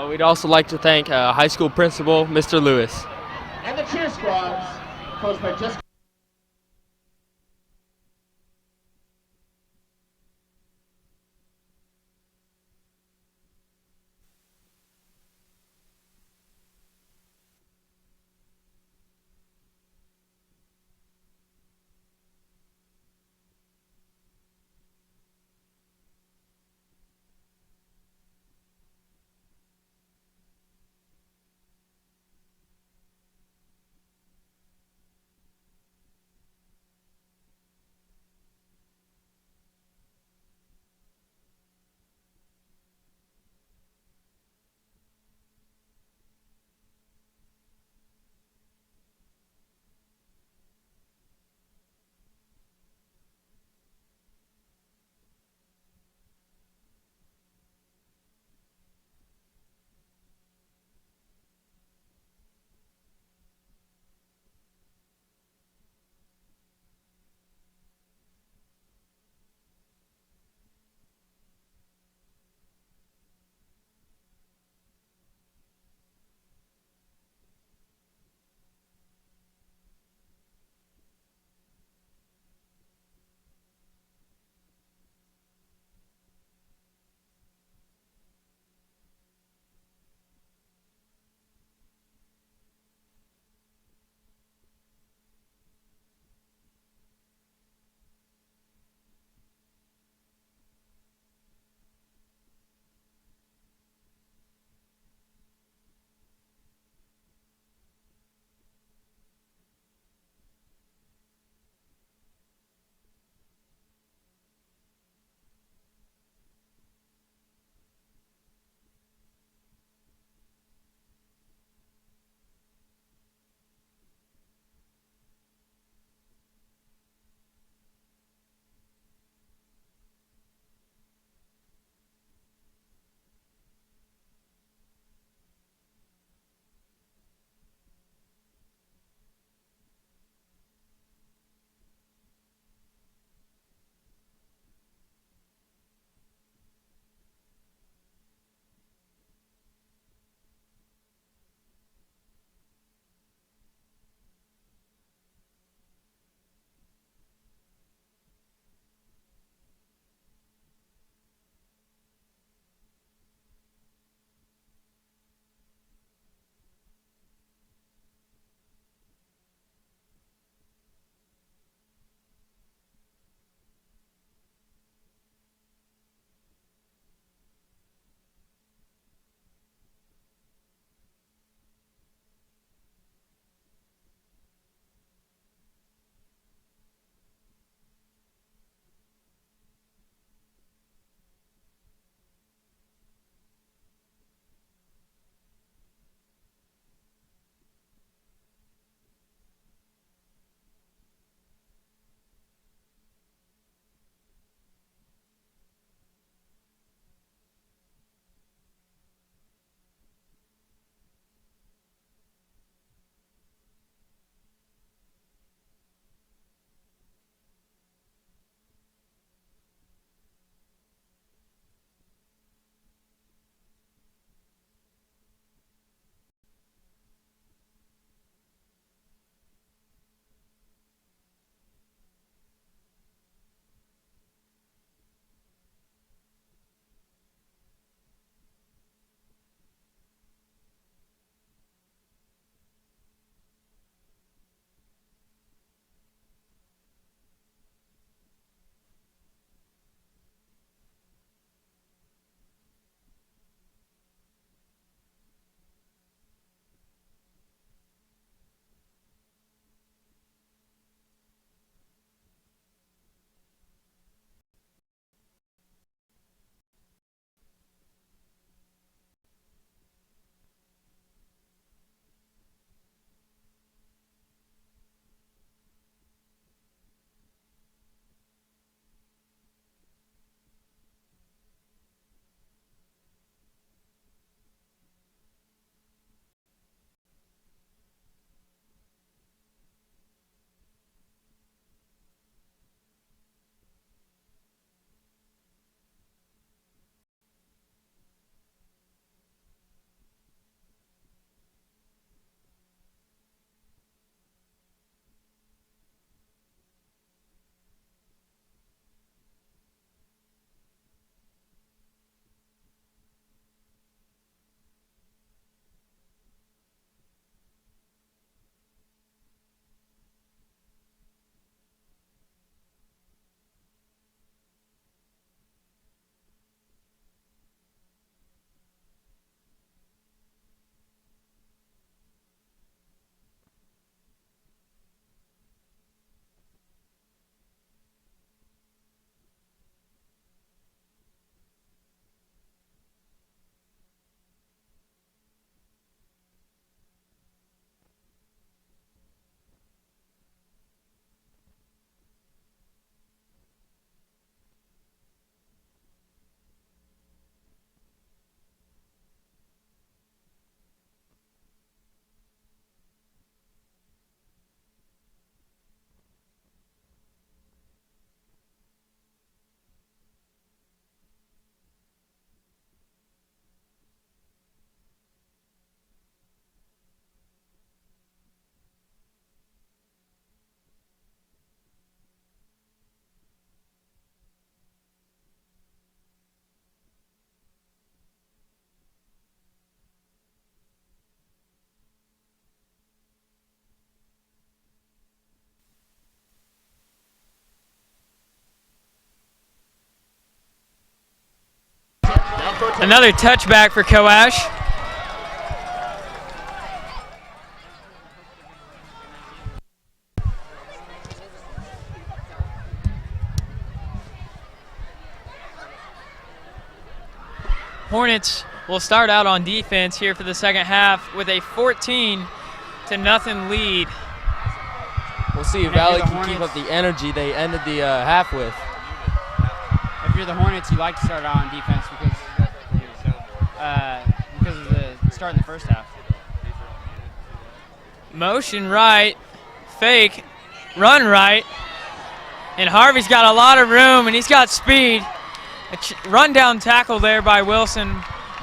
We'd also like to thank high school principal, Mr. Lewis. And the cheer squads coached by Jessica. Another touchback for Coash. Hornets will start out on defense here for the second half with a 14-0 lead. We'll see if Valley can keep up the energy they ended the half with. If you're the Hornets, you like to start out on defense because of the start in the first half. Motion right, fake, run right, and Harvey's got a lot of room and he's got speed. A run down tackle there by Wilson,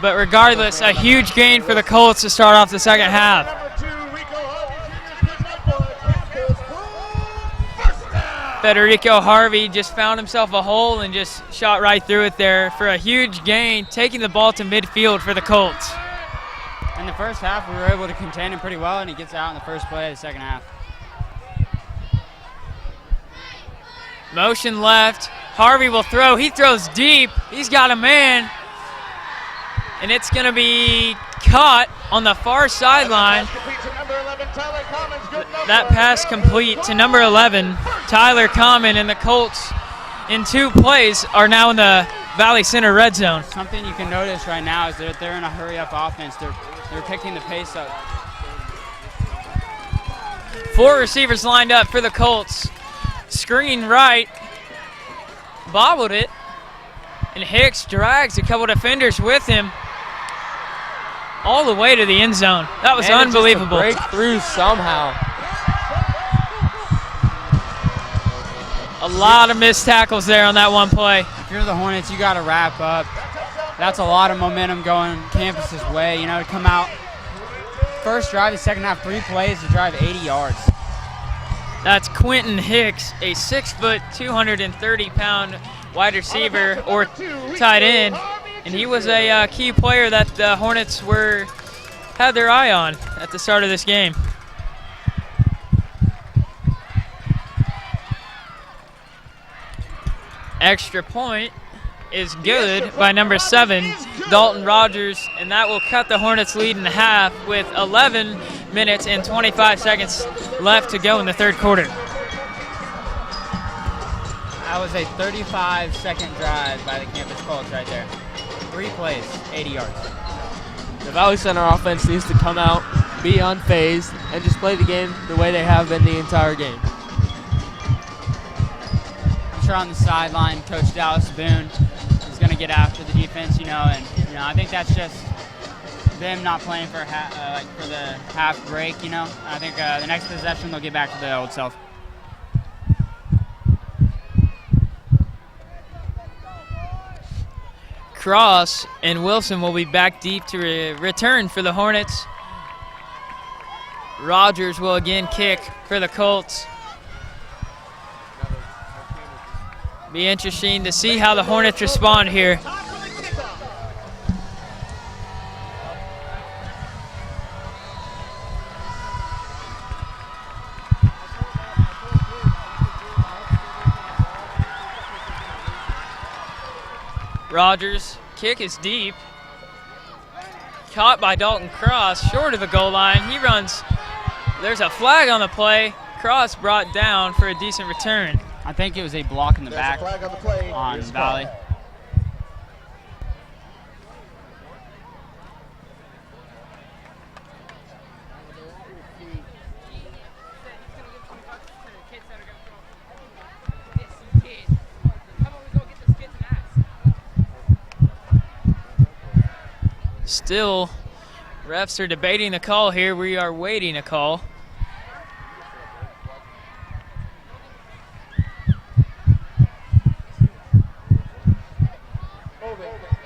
but regardless, a huge gain for the Colts to start off the second half. Federico Harvey just found himself a hole and just shot right through it there for a huge gain, taking the ball to midfield for the Colts. In the first half, we were able to contain him pretty well, and he gets out in the first play of the second half. Motion left. Harvey will throw. He throws deep. He's got a man. And it's going to be caught on the far sideline. That pass complete to number 11, Tyler Common, and the Colts in 2 plays are now in the Valley Center red zone. Something you can notice right now is that they're in a hurry-up offense. They're picking the pace up. 4 receivers lined up for the Colts. Screen right, bobbled it, and Hicks drags a couple defenders with him all the way to the end zone. That was unbelievable. Break through somehow. A lot of missed tackles there on that one play. If you're the Hornets, you got to wrap up. That's a lot of momentum going campus's way, you know, to come out. First drive, the second half, 3 plays to drive 80 yards. That's Quentin Hicks, a 6', 230-pound wide receiver or tight end, and he was a key player that the Hornets had their eye on at the start of this game. Extra point is good by number 7, Dalton Rogers, and that will cut the Hornets' lead in half with 11 minutes and 25 seconds left to go in the third quarter. That was a 35-second drive by the campus Colts right there. 3 plays, 80 yards. The Valley Center offense needs to come out, be unfazed, and just play the game the way they have been the entire game. I'm sure on the sideline, Coach Dallas Boone is going to get after the defense, and I think that's just them not playing for for the half break. I think the next possession they'll get back to the old self. Cross and Wilson will be back deep to return for the Hornets. Rogers will again kick for the Colts. Be interesting to see how the Hornets respond here. Rogers, kick is deep. Caught by Dalton Cross, short of the goal line. He runs. There's a flag on the play. Cross brought down for a decent return. I think it was a block in the back on Valley. Still, refs are debating the call here. We are waiting a call.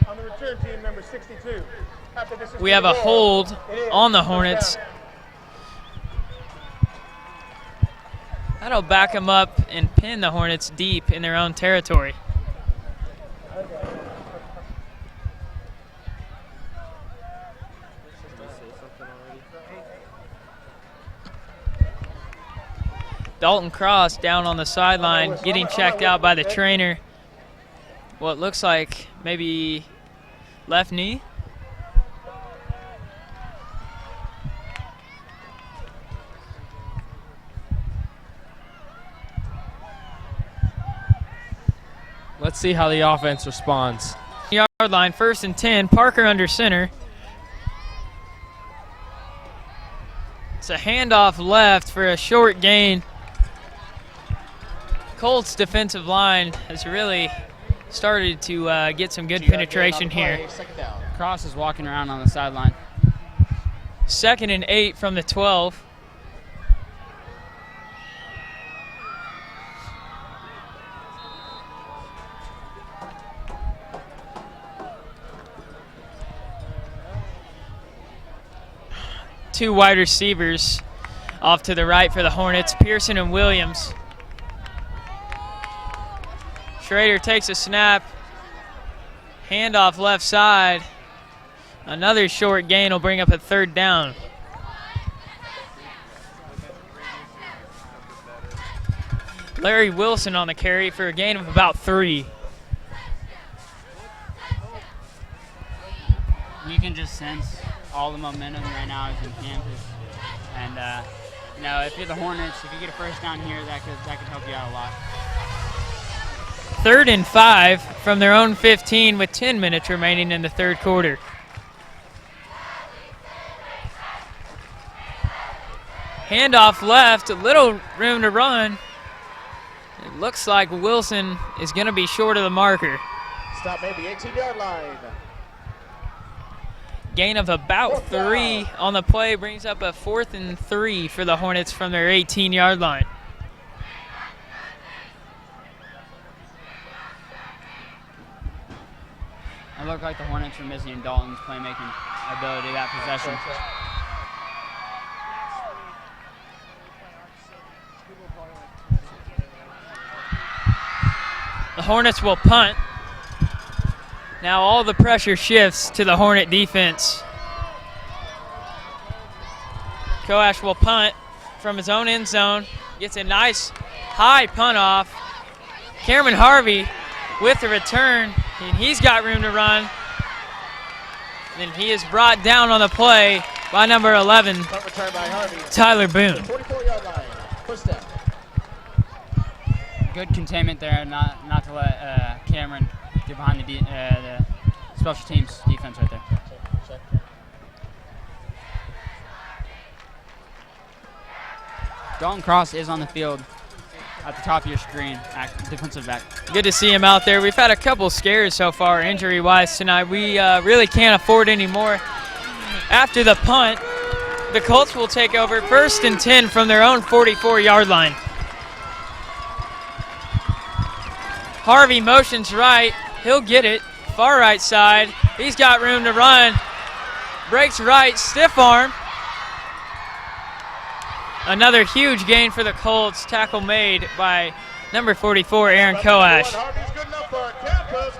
On the return team, number 62. We have a hold on the Hornets. That'll back them up and pin the Hornets deep in their own territory. Dalton Cross down on the sideline, getting checked out by the trainer. What looks like maybe Left knee. Let's see how the offense responds. Yard line, 1st and 10. Parker under center. It's a handoff left for a short gain. Colts defensive line has really started to get some good penetration here. Second down. Cross is walking around on the sideline. 2nd and 8 from the 12. Two wide receivers off to the right for the Hornets, Pearson and Williams. Schrader takes a snap. Handoff left side. Another short gain will bring up a 3rd down. Larry Wilson on the carry for a gain of about 3. You can just sense all the momentum right now is in campus. And, you know, if you're the Hornets, if you get a first down here, that could help you out a lot. 3rd and 5 from their own 15 with 10 minutes remaining in the 3rd quarter. Handoff left, a little room to run. It looks like Wilson is going to be short of the marker. Stop maybe 18-yard line. Gain of about 3 on the play brings up a 4th and 3 for the Hornets from their 18-yard line. It looked like the Hornets were missing Dalton's playmaking ability that possession. The Hornets will punt. Now all the pressure shifts to the Hornet defense. Koash will punt from his own end zone. Gets a nice high punt off. Cameron Harvey with the return, and he's got room to run. And he is brought down on the play by number 11, Punt return by Harvey. Tyler Boone. 44-yard line. First down. Good containment there, not to let Cameron get behind the special teams defense right there. Check. Dalton Cross is on the field at the top of your screen, defensive back. Good to see him out there. We've had a couple scares so far injury-wise tonight. We really can't afford any more. After the punt, the Colts will take over 1st and 10 from their own 44-yard line. Harvey motions right. He'll get it. Far right side. He's got room to run. Breaks right. Stiff arm. Another huge gain for the Colts. Tackle made by number 44, Aaron Koash. Harvey's good enough for campus.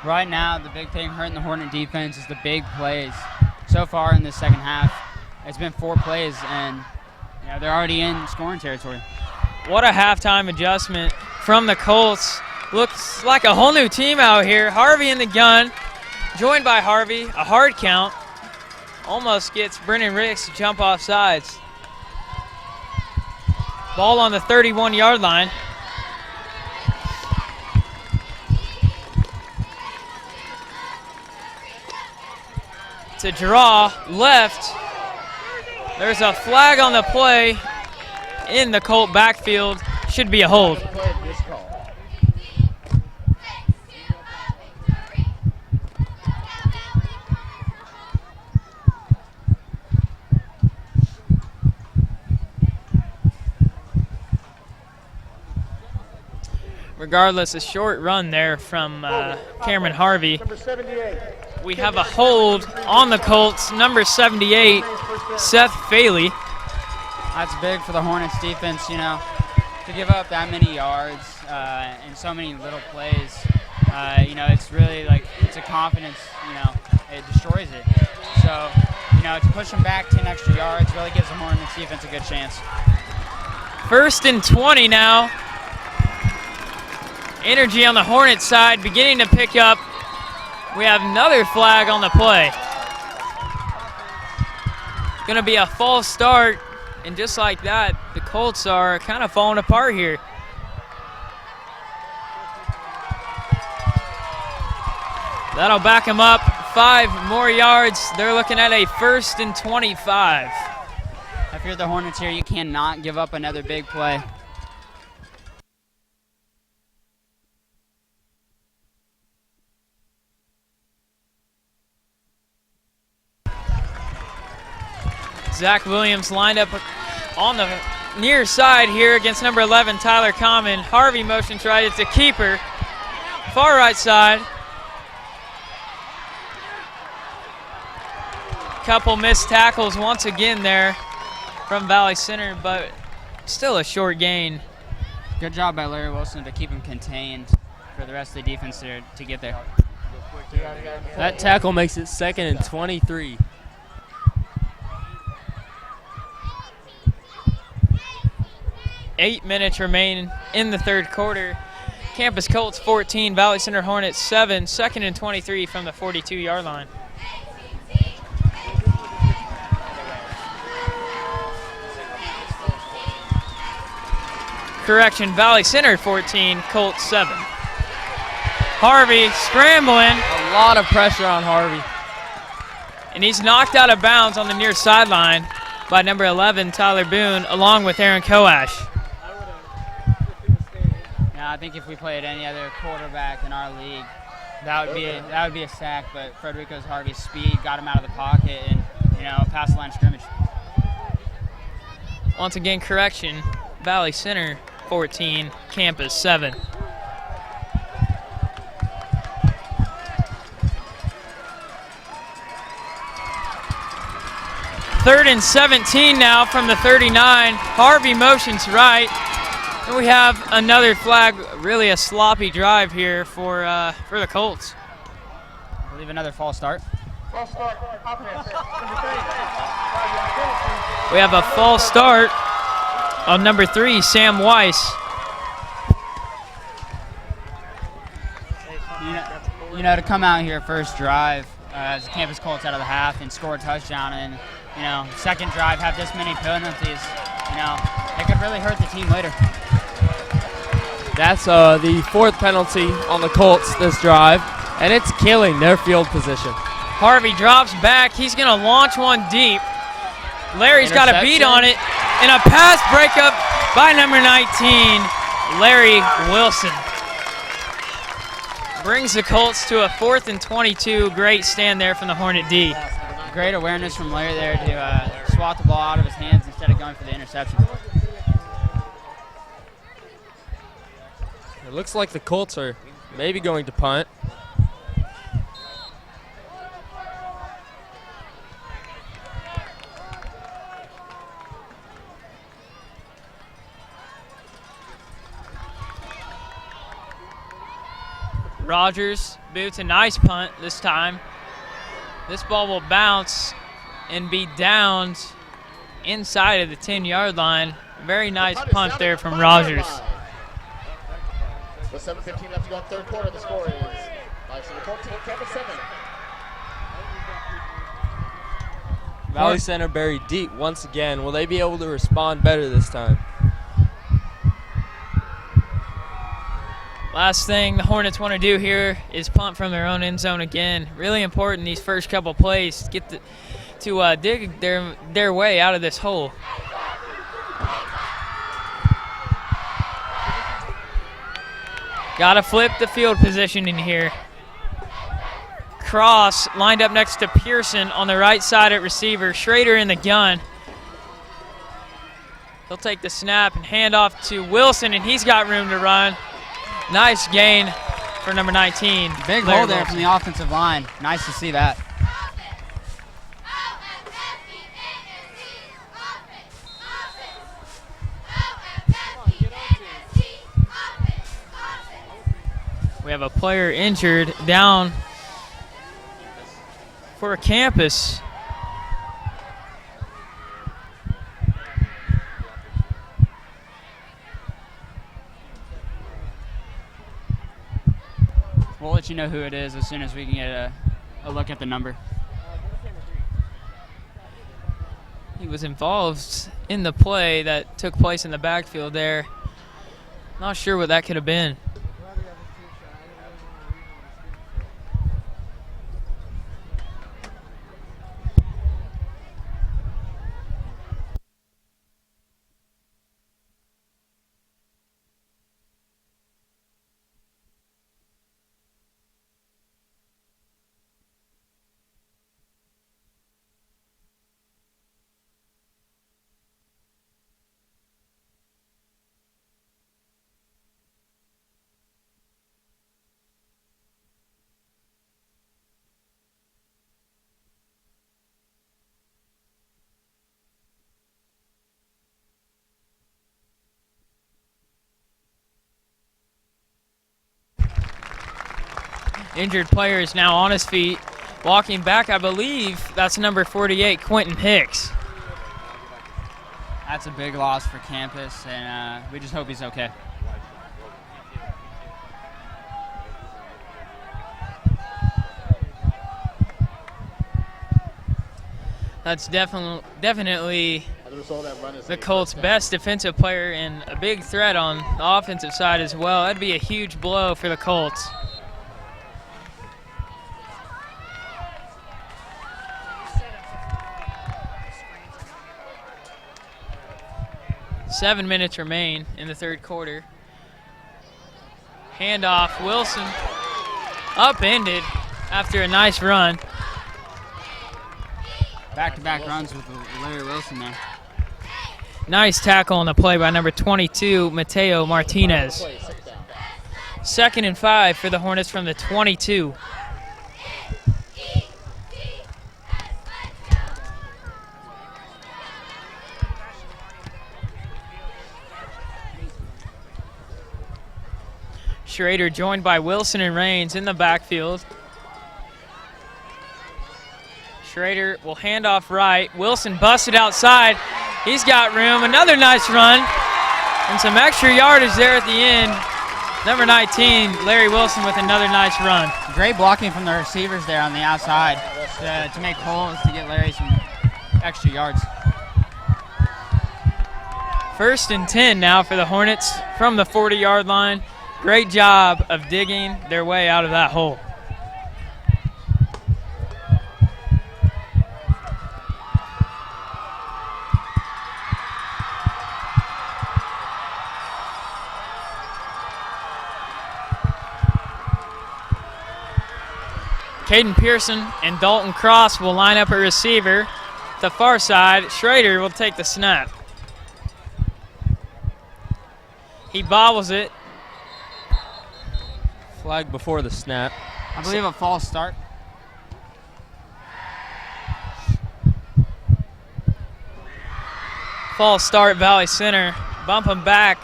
Right now, the big thing hurting the Hornet defense is the big plays. So far in the second half, it's been 4 plays, and they're already in scoring territory. What a halftime adjustment from the Colts. Looks like a whole new team out here. Harvey in the gun, joined by Harvey, a hard count. Almost gets Brennan Ricks to jump off sides. Ball on the 31-yard line. To draw left. There's a flag on the play in the Colt backfield. Should be a hold. Regardless, a short run there from Cameron Harvey. Number 78. We have a hold on the Colts, number 78, Seth Faley. That's big for the Hornets defense, to give up that many yards and so many little plays. It's really it's a confidence, it destroys it. So, to push them back 10 extra yards really gives the Hornets defense a good chance. 1st and 20 now. Energy on the Hornets side beginning to pick up We have another flag on the play. Going to be a false start, and just like that, the Colts are kind of falling apart here. That'll back them up 5 more yards. They're looking at a 1st and 25. If you're the Hornets here, you cannot give up another big play. Zach Williams lined up on the near side here against number 11, Tyler Common. Harvey motions right. It's a keeper. Far right side. Couple missed tackles once again there from Valley Center, but still a short gain. Good job by Larry Wilson to keep him contained for the rest of the defense to get there. That tackle makes it 2nd and 23. Eight minutes remain in the third quarter. Campus Colts 14, Valley Center Hornets 7, 2nd and 23 from the 42-yard line. Correction, Valley Center 14, Colts 7. Harvey scrambling. A lot of pressure on Harvey. And he's knocked out of bounds on the near sideline by number 11, Tyler Boone, along with Aaron Koash. Yeah, I think if we played any other quarterback in our league, that would be a sack. But Frederico's Harvey's speed got him out of the pocket and past the line of scrimmage. Once again, correction, Valley Center 14, Campus 7. Third and 17 now from the 39. Harvey motions right. And we have another flag, really a sloppy drive here for the Colts. I believe another false start. False start. Offense. We have a false start on number 3, Sam Weiss. To come out here first drive as the Campus Colts out of the half and score a touchdown, and second drive have this many penalties, it could really hurt the team later. That's the 4th penalty on the Colts this drive, and it's killing their field position. Harvey drops back. He's going to launch one deep. Larry's got a beat on it, and a pass breakup by number 19, Larry Wilson. Brings the Colts to a 4th and 22. Great stand there from the Hornet D. Great awareness from Larry there to swat the ball out of his hands instead of going for the interception. It looks like the Colts are maybe going to punt. Rogers boots a nice punt this time. This ball will bounce and be downed inside of the 10-yard line. Very nice punt there from Rogers. With 7:15 left to go in third quarter, the score is Valley Center 14, Campus 7. Valley Center buried deep once again. Will they be able to respond better this time? Last thing the Hornets want to do here is punt from their own end zone again. Really important these first couple plays to dig their way out of this hole. Got to flip the field position in here. Cross lined up next to Pearson on the right side at receiver. Schrader in the gun. He'll take the snap and hand off to Wilson, and he's got room to run. Nice gain for number 19. Big Larry hole there Wilson. from the offensive line. Nice to see that. We have a player injured down for Campus. we'll let you know who it is as soon as we can get a look at the number. He was involved in the play that took place in the backfield there. Not sure what that could have been. Injured player is now on his feet. Walking back, I believe that's number 48, Quentin Hicks. That's a big loss for campus, and we just hope he's okay. That's definitely As a result, that run is the Colts' best defensive player and a big threat on the offensive side as well. That'd be a huge blow for the Colts. Seven minutes remain in the third quarter. Handoff, Wilson upended after a nice run. Back-to-back runs with Larry Wilson there. Nice tackle on the play by number 22, Mateo Martinez. 2nd and 5 for the Hornets from the 22. Schrader joined by Wilson and Raines in the backfield. Schrader will hand off right. Wilson busted outside. He's got room. Another nice run. And some extra yardage there at the end. Number 19, Larry Wilson with another nice run. Great blocking from the receivers there on the outside to make holes to get Larry some extra yards. 1st and 10 now for the Hornets from the 40-yard line. Great job of digging their way out of that hole. Caden Pearson and Dalton Cross will line up a receiver. The far side, Schrader will take the snap. He bobbles it. Flag before the snap. I believe a false start. False start, Valley Center. Bump him back.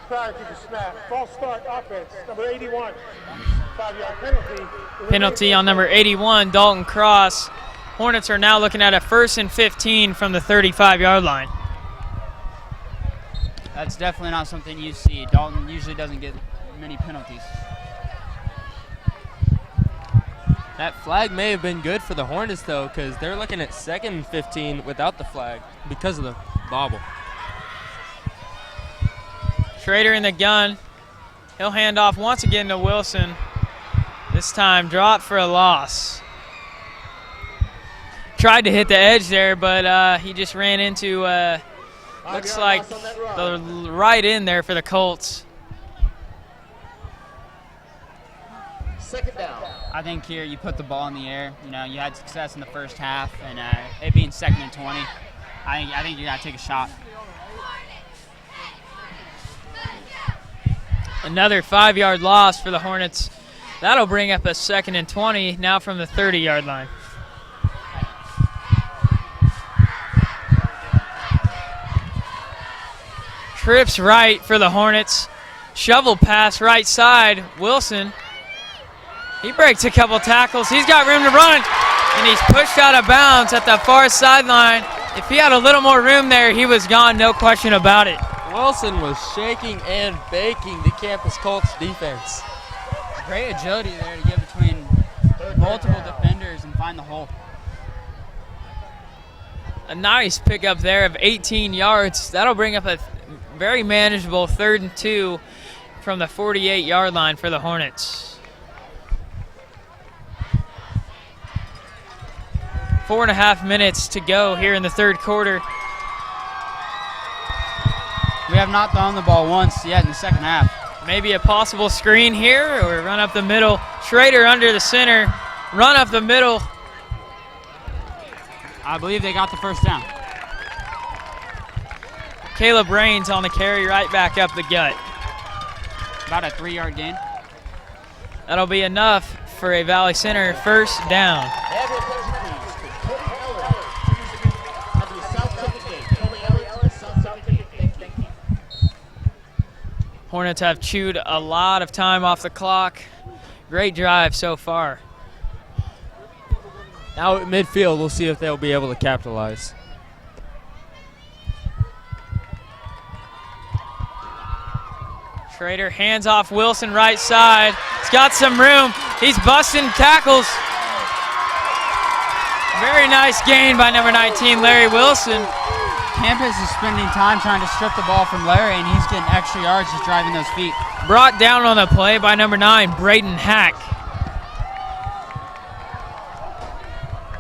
Prior to the snap, false start offense, number 81. 5-yard penalty. Penalty on number 81, Dalton Cross. Hornets are now looking at a 1st and 15 from the 35-yard line. That's definitely not something you see. Dalton usually doesn't get many penalties. That flag may have been good for the Hornets, though, because they're looking at 2nd and 15 without the flag because of the bobble. Schrader in the gun. He'll hand off once again to Wilson. This time dropped for a loss. Tried to hit the edge there, but he just ran into, looks like the right end there for the Colts. 2nd down. I think here you put the ball in the air. You know, you had success in the first half, and it being 2nd and 20, I think you got to take a shot. Another 5-yard loss for the Hornets. That'll bring up a 2nd and 20 now from the 30-yard line. Trips right for the Hornets. Shovel pass right side. Wilson. He breaks a couple tackles. He's got room to run. And he's pushed out of bounds at the far sideline. If he had a little more room there, he was gone, no question about it. Wilson was shaking and baking the Campus Colts defense. Great agility there to get between multiple defenders and find the hole. A nice pickup there of 18 yards. That'll bring up a very manageable 3rd and 2 from the 48-yard line for the Hornets. 4.5 minutes to go here in the 3rd quarter. We have not thrown the ball once yet in the second half. Maybe a possible screen here or run up the middle. Schrader under the center, run up the middle. I believe they got the first down. Caleb Raines on the carry right back up the gut. About a 3-yard gain. That'll be enough for a Valley Center first down. Have your attention, please. Cody Elliott at the south ticket gate. Cody Elliott, south ticket gate. Thank you. Hornets have chewed a lot of time off the clock. Great drive so far. Now at midfield, we'll see if they'll be able to capitalize. Schrader hands off Wilson right side. He's got some room. He's busting tackles. Very nice gain by number 19, Larry Wilson. Campus is spending time trying to strip the ball from Larry, and he's getting extra yards just driving those feet. Brought down on the play by number 9, Braden Hack.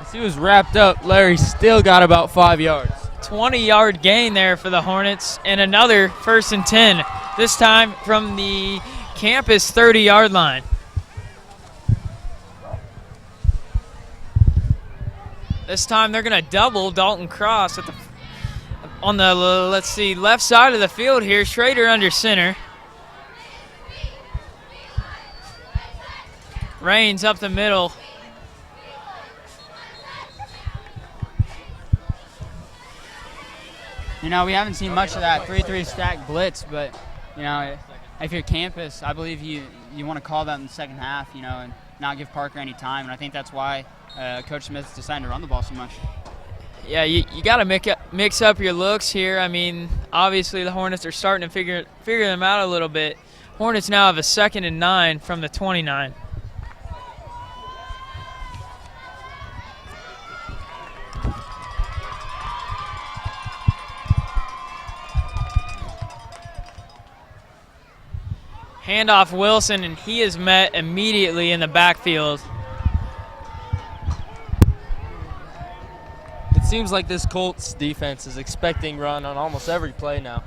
As he was wrapped up, Larry still got about 5 yards. 20-yard gain there for the Hornets, and another 1st and 10, this time from the campus 30-yard line. This time they're going to double Dalton Cross at on the, let's see, left side of the field here. Schrader under center. Raines up the middle. You know, we haven't seen much of that 3-3 stack blitz, but, you know, if you're campus, I believe you want to call that in the second half, you know, and not give Parker any time. And I think that's why Coach Smith decided to run the ball so much. Yeah, you got to mix up your looks here. I mean, obviously the Hornets are starting to figure them out a little bit. Hornets now have a 2nd and 9 from the 29. Handoff Wilson, and he is met immediately in the backfield. It seems like this Colts defense is expecting run on almost every play now.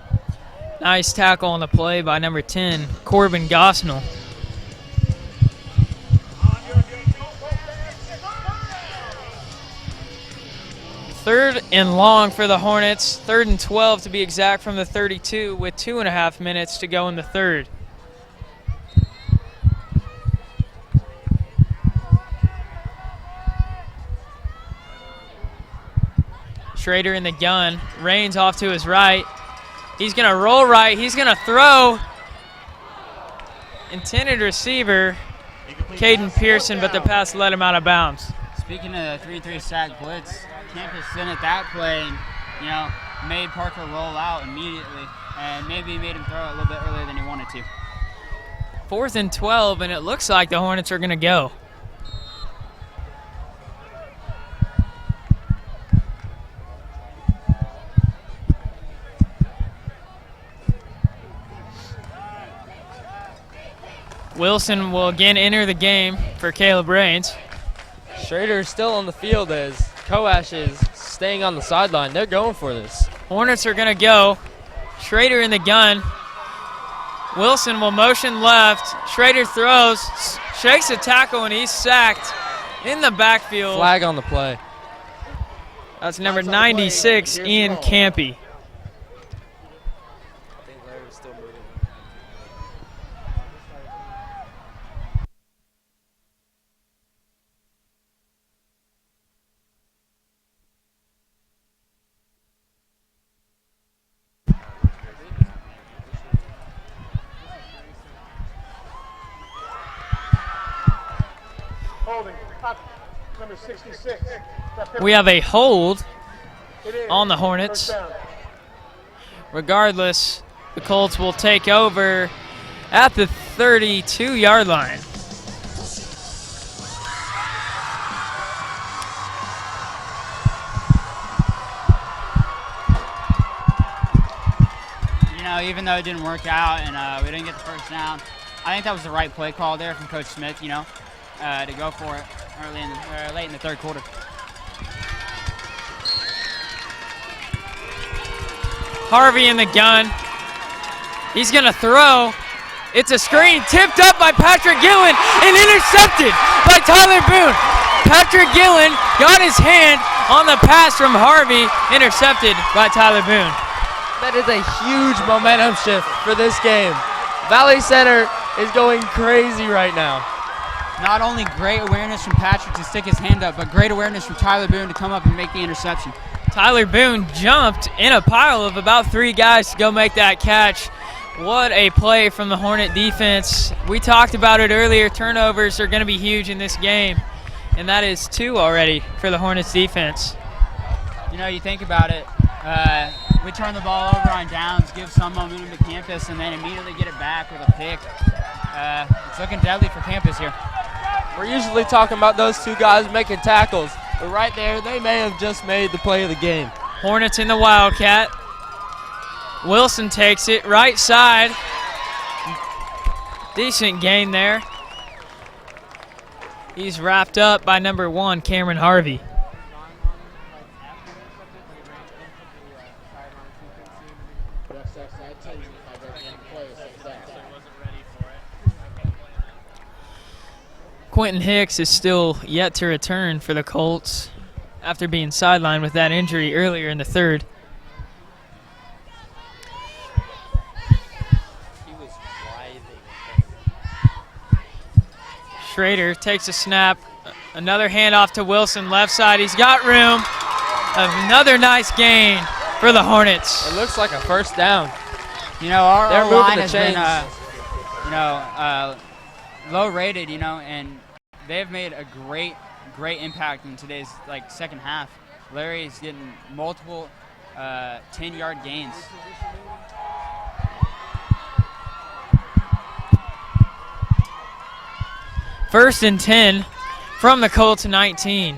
Nice tackle on the play by number 10, Corbin Gosnell. Third and long for the Hornets. 3rd and 12 to be exact from the 32 with 2.5 minutes to go in the 3rd. Schrader in the gun. Raines off to his right. He's going to roll right. He's going to throw. Intended receiver, Caden Pearson, but the pass led him out of bounds. Speaking of the 3-3 stack blitz, Campus sent at that play and, you know, made Parker roll out immediately and maybe made him throw it a little bit earlier than he wanted to. 4th and 12, and it looks like the Hornets are going to go. Wilson will again enter the game for Caleb Raines. Schrader is still on the field as Coash is staying on the sideline. They're going for this. Hornets are going to go. Schrader in the gun. Wilson will motion left. Schrader throws, shakes a tackle, and he's sacked in the backfield. Flag on the play. That's number 96, Ian Campy. Holding. Up. Number 66. We have a hold It is. on the Hornets. First down. Regardless, the Colts will take over at the 32-yard line. know, even though it didn't work out and we didn't get the first down, I think that was the right play call there from Coach Smith, you know, to go for it late in the third quarter. Harvey in the gun. He's going to throw. It's a screen tipped up by Patrick Gillen and intercepted by Tyler Boone. Patrick Gillen got his hand on the pass from Harvey, intercepted by Tyler Boone. That is a huge momentum shift for this game. Valley Center is going crazy right now. Not only great awareness from Patrick to stick his hand up, but great awareness from Tyler Boone to come up and make the interception. Tyler Boone jumped in a pile of about 3 guys to go make that catch. What a play from the Hornet defense. We talked about it earlier. Turnovers are going to be huge in this game, and that is 2 already for the Hornets defense. You know, you think about it, we turn the ball over on downs, give some momentum to campus, and then immediately get it back with a pick. It's looking deadly for campus here. We're usually talking about those 2 guys making tackles, but right there, they may have just made the play of the game. Hornets in the Wildcat. Wilson takes it right side. Decent gain there. He's wrapped up by number 1, Cameron Harvey. Quentin Hicks is still yet to return for the Colts after being sidelined with that injury earlier in the third. Schrader takes a snap. Another handoff to Wilson, left side. He's got room. Another nice gain for the Hornets. It looks like a first down. You know, our They're line moving the has chains. been, low rated, you know, and they've made a great impact in today's second half. Larry's getting multiple 10-yard gains. First and 10 from the Colts 19.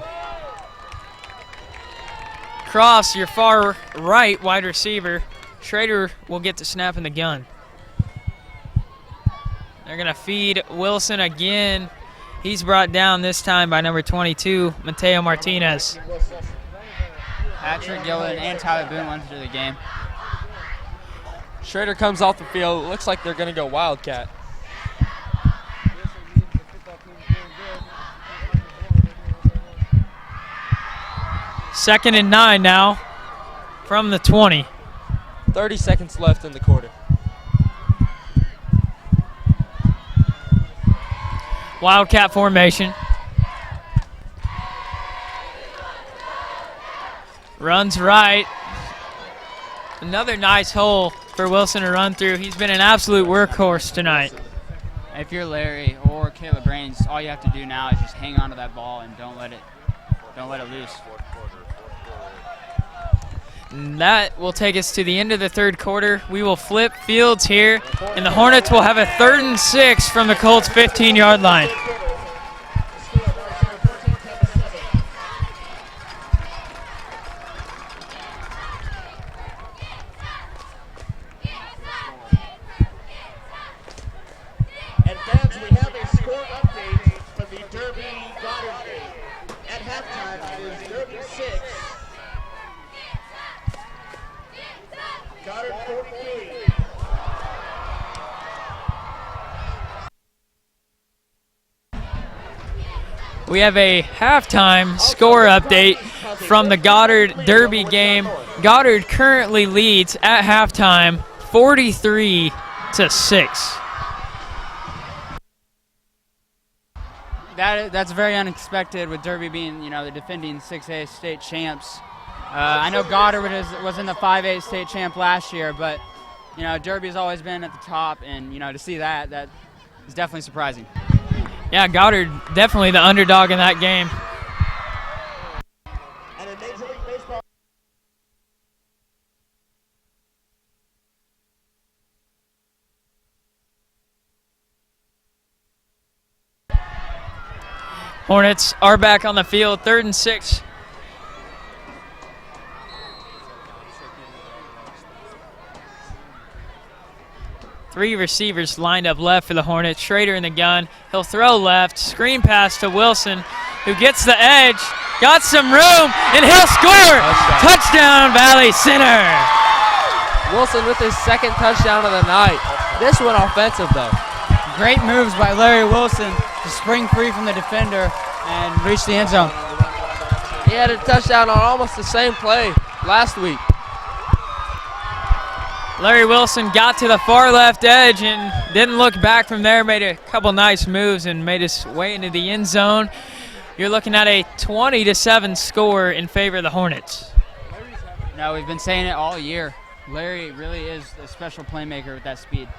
Cross, your far right wide receiver. Schrader will get the snap in the gun. They're going to feed Wilson again. He's brought down this time by number 22, Mateo Martinez. Patrick Gillen and Tyler Boone went through the game. Schrader comes off the field. Looks like they're going to go Wildcat. Second and 9 now from the 20. 30 seconds left in the quarter. Wildcat formation. Runs right. Another nice hole for Wilson to run through. He's been an absolute workhorse tonight. If you're Larry or Caleb Rains, all you have to do now is just hang on to that ball and don't let it loose. And that will take us to the end of the third quarter. We will flip fields here, and the Hornets will have a 3rd and 6 from the Colts' 15-yard line. And fans, we have a score update from the Derby-Goddard game. At halftime, it is Derby 6, Goddard 43. We have a halftime score update from the Goddard Derby game. Goddard currently leads at halftime 43-6. That's very unexpected with Derby being, you know, the defending 6A state champs. I know Goddard was in the 5A state champ last year, but, you know, Derby's always been at the top, and, you know, to see that is definitely surprising. Yeah, Goddard definitely the underdog in that game. And in Major League Baseball, Hornets are back on the field, 3rd and 6. 3 receivers lined up left for the Hornets. Schrader in the gun. He'll throw left. Screen pass to Wilson, who gets the edge. Got some room, and he'll score. Touchdown, Valley Center. Wilson with his second touchdown of the night. This one offensive, though. Great moves by Larry Wilson to spring free from the defender and reach the end zone. He had a touchdown on almost the same play last week. Larry Wilson got to the far left edge and didn't look back from there, made a couple nice moves and made his way into the end zone. You're looking at a 20-7 score in favor of the Hornets. No, we've been saying it all year. Larry really is a special playmaker with that speed.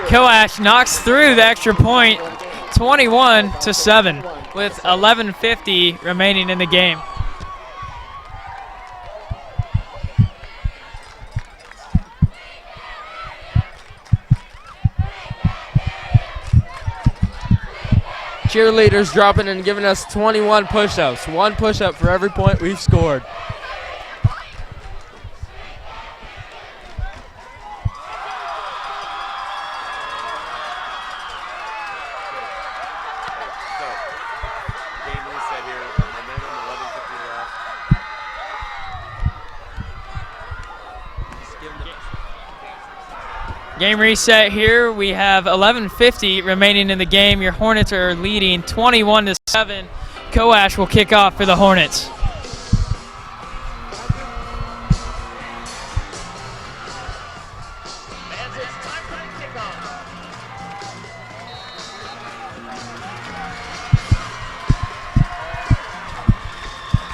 Coash knocks through the extra point, 21-7, with 11:50 remaining in the game. Cheerleaders dropping and giving us 21 push-ups. 1 push-up for every point we've scored. Game reset here. We have 11:50 remaining in the game. Your Hornets are leading 21-7. Coash will kick off for the Hornets.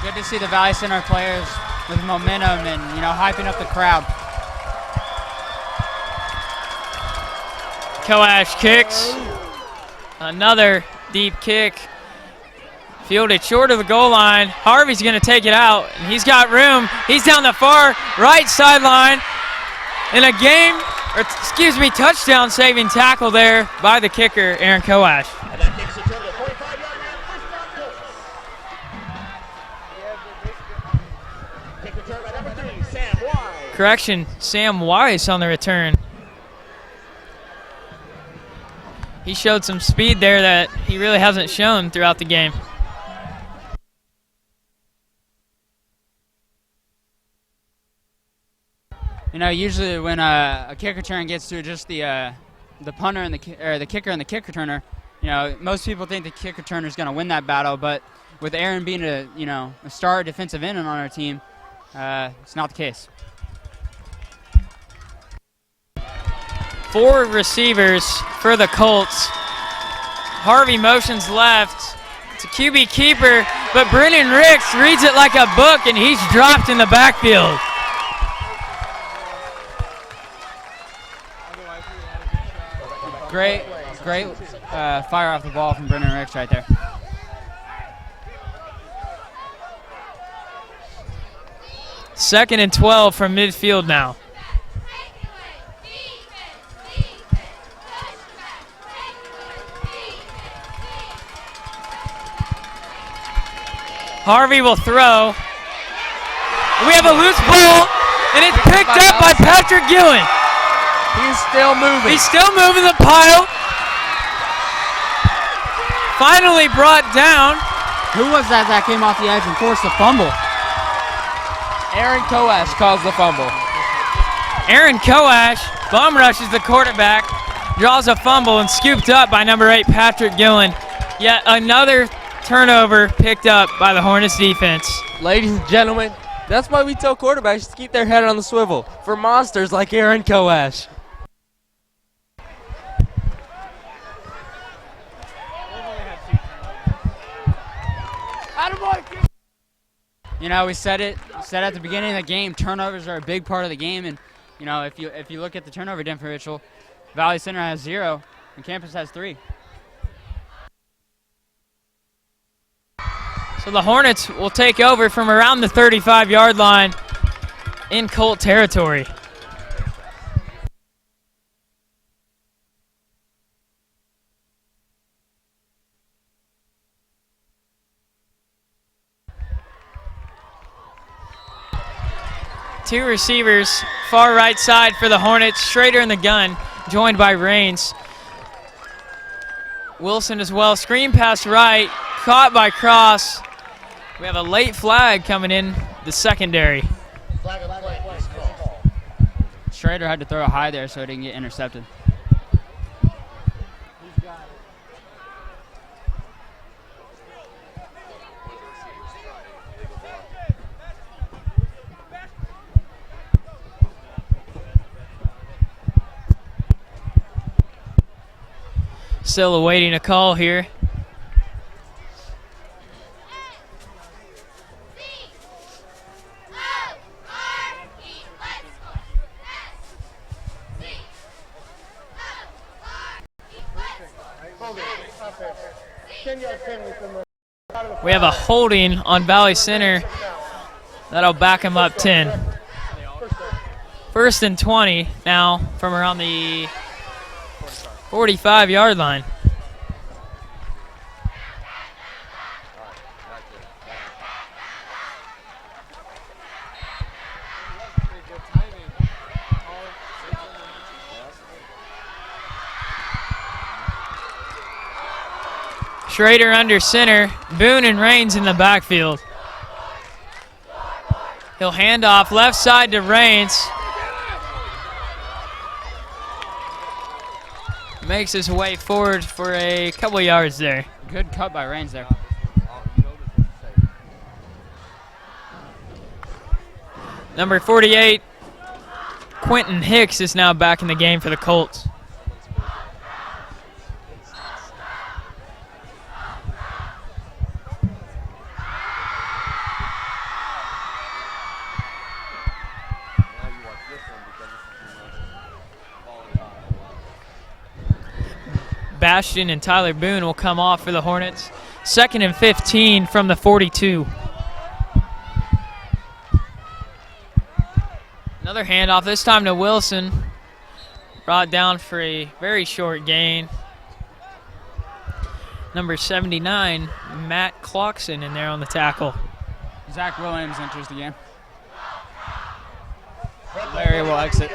Good to see the Valley Center players with momentum and, hyping up the crowd. Coash kicks. Another deep kick. Fielded short of the goal line. Harvey's going to take it out, and he's got room. He's down the far right sideline. In a touchdown saving tackle there by the kicker, Aaron Coash. And that takes it to the 45-yard line. Kick return by number 3, Sam Wise. Correction, Sam Wise on the return. He showed some speed there that he really hasn't shown throughout the game. Usually when a kick return gets to just the punter and the kicker and the kick returner, most people think the kick returner is going to win that battle. But with Aaron being a star defensive end on our team, it's not the case. 4 receivers for the Colts. Harvey motions left. It's a QB keeper, but Brennan Ricks reads it like a book, and he's dropped in the backfield. Great fire off the ball from Brennan Ricks right there. Second and 12 from midfield now. Harvey will throw. We have a loose ball, and it's picked up by Patrick Gillen. He's still moving. He's still moving the pile. Finally brought down. Who was that came off the edge and forced the fumble? Aaron Coash caused the fumble. Aaron Coash bum rushes the quarterback, draws a fumble, and scooped up by number 8, Patrick Gillen. Yet another turnover picked up by the Hornets defense. Ladies and gentlemen, that's why we tell quarterbacks to keep their head on the swivel for monsters like Aaron Coash. We said at the beginning of the game, turnovers are a big part of the game, and if you look at the turnover differential, Valley Center has 0 and Campus has 3. So the Hornets will take over from around the 35-yard line in Colt territory. two receivers, far right side for the Hornets. Schrader in the gun, joined by Rains. Wilson as well. Screen pass right, caught by Cross. We have a late flag coming in the secondary. Flag on the play is called. Schrader had to throw a high there so it didn't get intercepted. Still awaiting a call here. We have a holding on Valley Center. That'll back him up 10. First and 20 now from around the 45-yard line. Schrader under center, Boone and Rains in the backfield. He'll hand off left side to Rains. Makes his way forward for a couple yards there. Good cut by Rains there. Number 48, Quentin Hicks is now back in the game for the Colts. Bastion and Tyler Boone will come off for the Hornets. 2nd and 15 from the 42. Another handoff, this time to Wilson. Brought down for a very short gain. Number 79, Matt Clarkson in there on the tackle. Zach Williams enters the game. Larry will exit.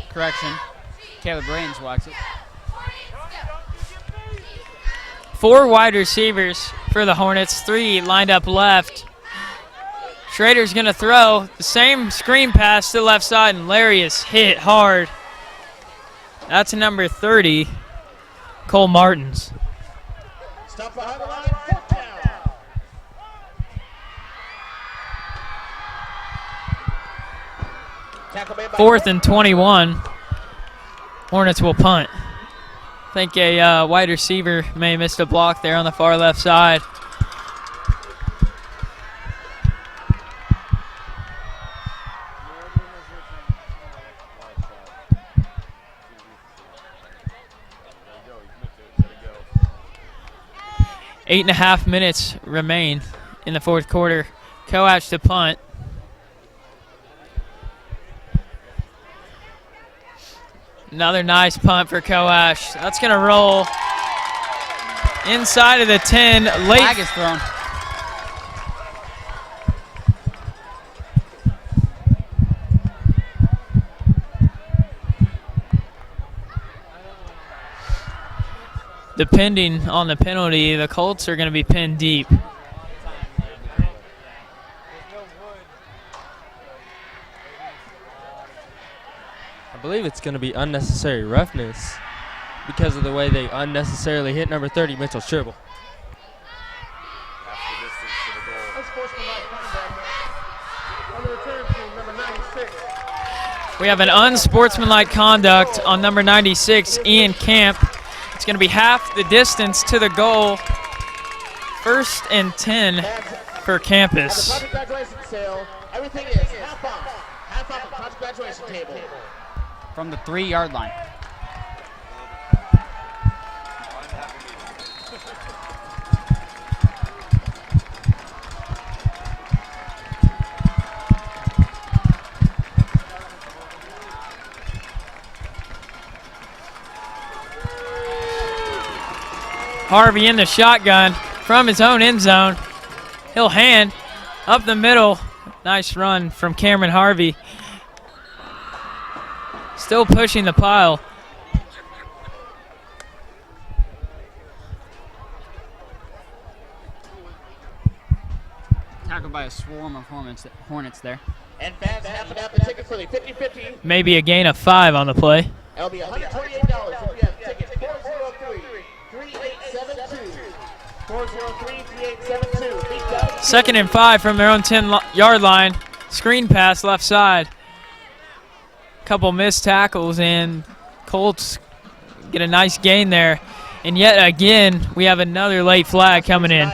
Correction, Caleb Rains will exit. 4 wide receivers for the Hornets, 3 lined up left. Schrader's going to throw the same screen pass to the left side, and Larry is hit hard. That's number 30, Cole Martins. Stop behind the line, 4th down. Tackle made by 4th and 21. Hornets will punt. I think a wide receiver may have missed a block there on the far left side. Eight and a half minutes remain in the 4th quarter. Coach to punt. Another nice punt for Coash. That's going to roll inside of the 10. Late. Flag is thrown. Depending on the penalty, the Colts are going to be pinned deep. I believe it's going to be unnecessary roughness because of the way they unnecessarily hit number 30, Mitchell Sherbill. We have an unsportsmanlike conduct on number 96, Ian Camp. It's going to be half the distance to the goal. 1st and 10 for Campus. At the project graduation sale, everything is half off. Half off the project graduation table. From the 3-yard line. Harvey in the shotgun from his own end zone. He'll hand up the middle. Nice run from Cameron Harvey. Still pushing the pile. Tackled by a swarm of Hornets there. And fans have to have the tickets for the 50-50. Maybe a gain of 5 on the play. That'll be $128 if you have tickets. 403-3872. 403-3872. 2nd and 5 from their own 10-yard line. Screen pass left side. Couple missed tackles, and Colts get a nice gain there. And yet again, we have another late flag coming in.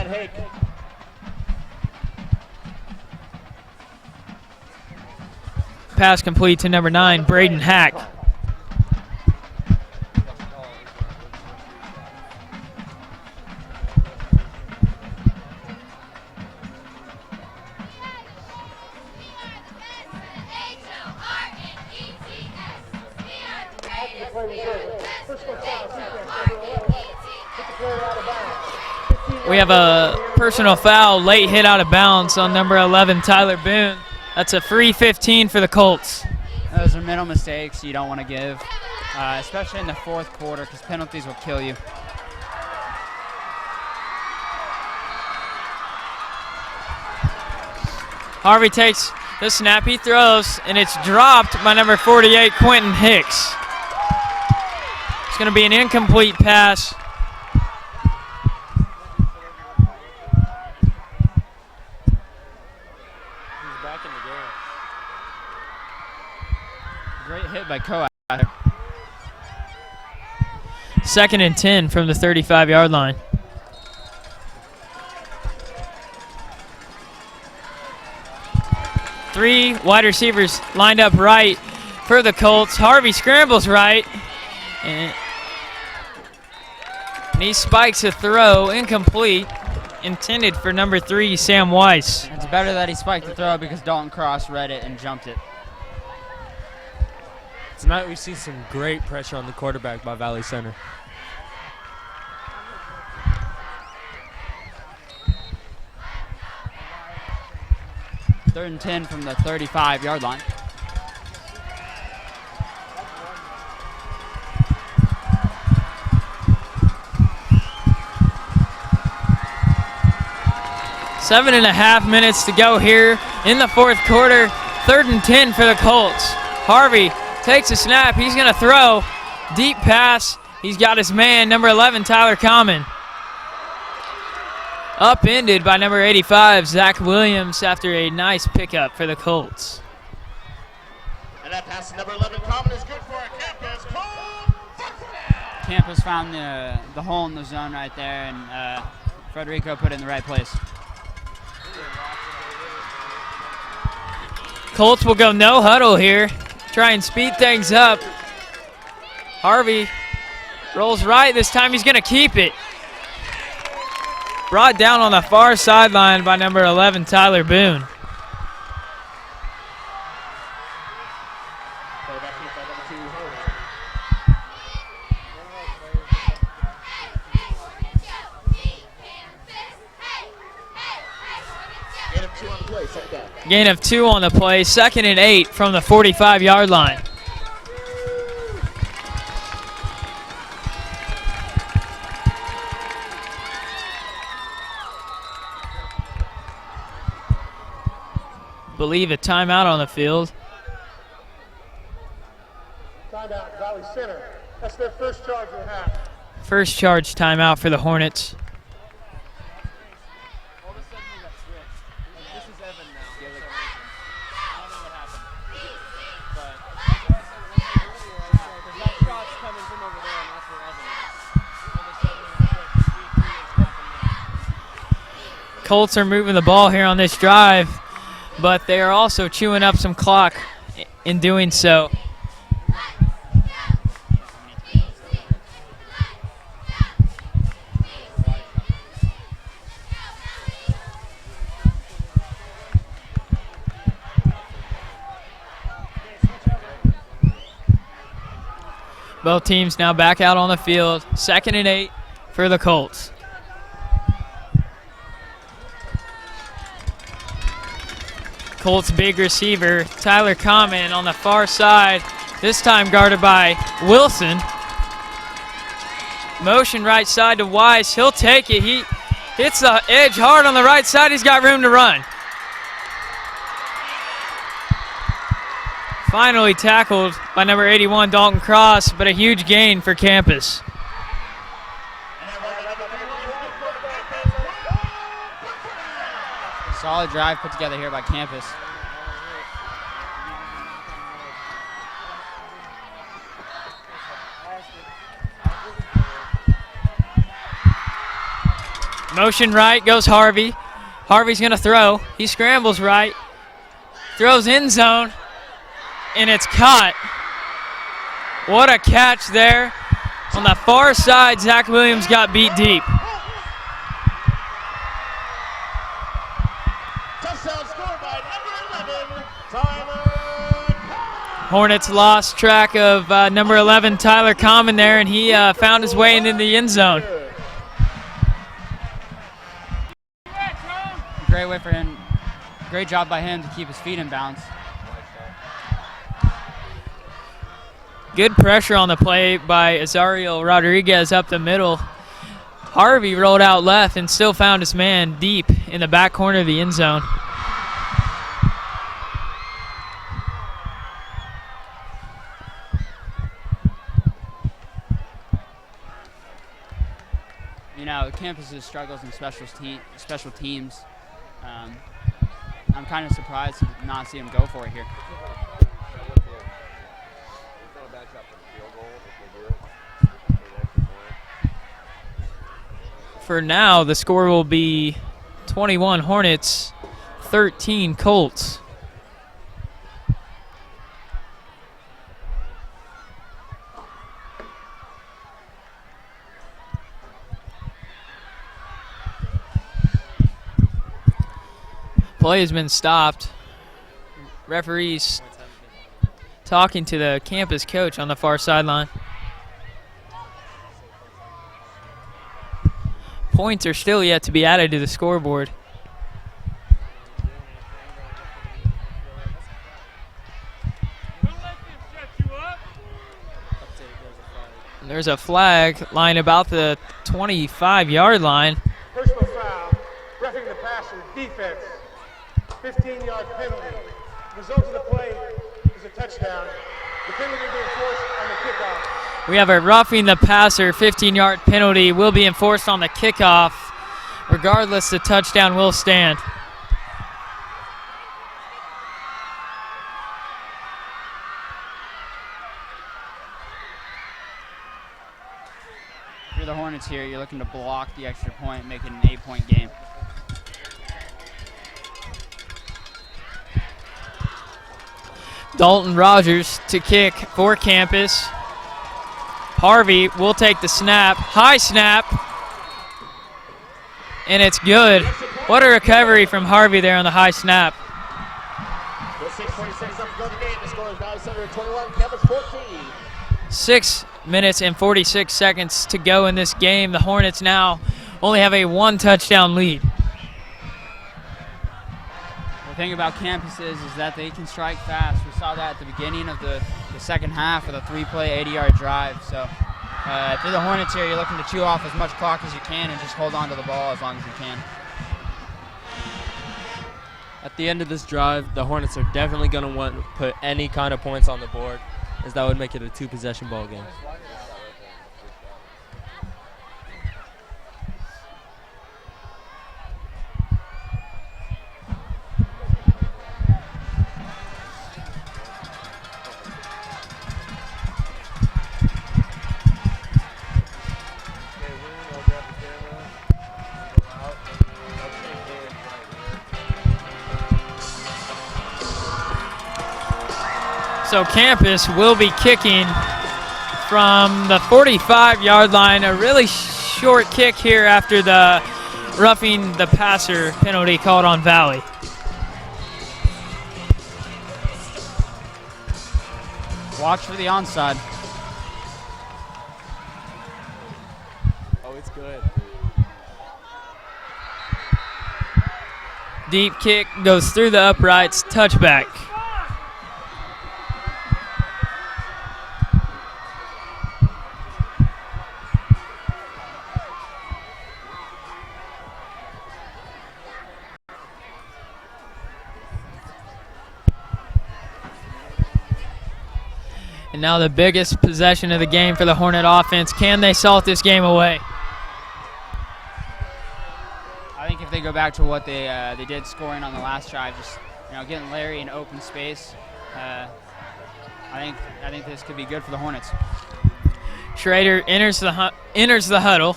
Pass complete to number 9, Braden Hack. We have a personal foul, late hit out of bounds on number 11, Tyler Boone. That's a free 15 for the Colts. Those are mental mistakes you don't want to give, especially in the fourth quarter, because penalties will kill you. Harvey takes the snap, he throws, and it's dropped by number 48, Quentin Hicks. It's going to be an incomplete pass. Great hit by Coax. 2nd and 10 from the 35-yard line. Three wide receivers lined up right for the Colts. Harvey scrambles right, and he spikes a throw, incomplete, intended for number 3, Sam Weiss. It's better that he spiked the throw because Dalton Cross read it and jumped it. Tonight we see some great pressure on the quarterback by Valley Center. Third and 10 from the 35-yard line. Seven and a half minutes to go here in the fourth quarter. 3rd and 10 for the Colts. Harvey takes a snap. He's going to throw. Deep pass. He's got his man, number 11, Tyler Common. Upended by number 85, Zach Williams, after a nice pickup for the Colts. And that pass to number 11, Common, is good for our Campus. Campus found the hole in the zone right there, and Federico put it in the right place. Colts will go no huddle here. Try and speed things up. Harvey rolls right. This time he's going to keep it. Brought down on the far sideline by number 11, Tyler Boone. Gain of 2 on the play. 2nd and 8 from the 45-yard line. Believe a timeout on the field. Timeout, Valley Center. That's their first charge of the half. First charge timeout for the Hornets. Colts are moving the ball here on this drive, but they are also chewing up some clock in doing so. Both teams now back out on the field. 2nd and 8 for the Colts. Colts big receiver, Tyler Common on the far side, this time guarded by Wilson. Motion right side to Weiss, he'll take it. He hits the edge hard on the right side, he's got room to run. Finally tackled by number 81, Dalton Cross, but a huge gain for campus. Solid drive put together here by campus. Motion right, goes Harvey. Harvey's gonna throw. He scrambles right, throws end zone, and it's caught. What a catch there. On the far side, Zach Williams got beat deep. Touchdown scored by number 11, Tyler. Hornets lost track of number 11, Tyler Common there, and he found his way into the end zone. Great way for him. Great job by him to keep his feet in bounds. Good pressure on the play by Azario Rodriguez up the middle. Harvey rolled out left and still found his man deep in the back corner of the end zone. You know, campus's struggles in special teams. I'm kind of surprised to not see him go for it here. For now, the score will be 21 Hornets, 13 Colts. Play has been stopped. Referees talking to the campus coach on the far sideline. Points are still yet to be added to the scoreboard. There's a flag lying about the 25-yard line. Personal foul. Roughing the passer. Defense. 15-yard penalty. Result of the play is a touchdown. The penalty being enforced on the kickoff. We have a roughing the passer 15-yard penalty will be enforced on the kickoff. Regardless, the touchdown will stand. If you're the Hornets here, you're looking to block the extra point, make it an 8-point game. Dalton Rogers to kick for campus. Harvey will take the snap. High snap. And it's good. What a recovery from Harvey there on the high snap. With 6:46 left to go in the game, the score is now Senator 21, Campus 14. 6 minutes and 46 seconds to go in this game. The Hornets now only have a 1-touchdown lead. The thing about campuses is that they can strike fast. We saw that at the beginning of the second half with a 3-play, 80-yard drive. So if you're the Hornets here, you're looking to chew off as much clock as you can and just hold on to the ball as long as you can. At the end of this drive, the Hornets are definitely going to want to put any kind of points on the board, as that would make it a 2-possession ball game. So campus will be kicking from the 45-yard line. A really short kick here after the roughing the passer penalty called on Valley. Watch for the onside. Oh, it's good. Deep kick goes through the uprights, touchback. And now the biggest possession of the game for the Hornet offense. Can they salt this game away? I think if they go back to what they did scoring on the last drive, just getting Larry in open space, I think this could be good for the Hornets. Schrader enters the huddle.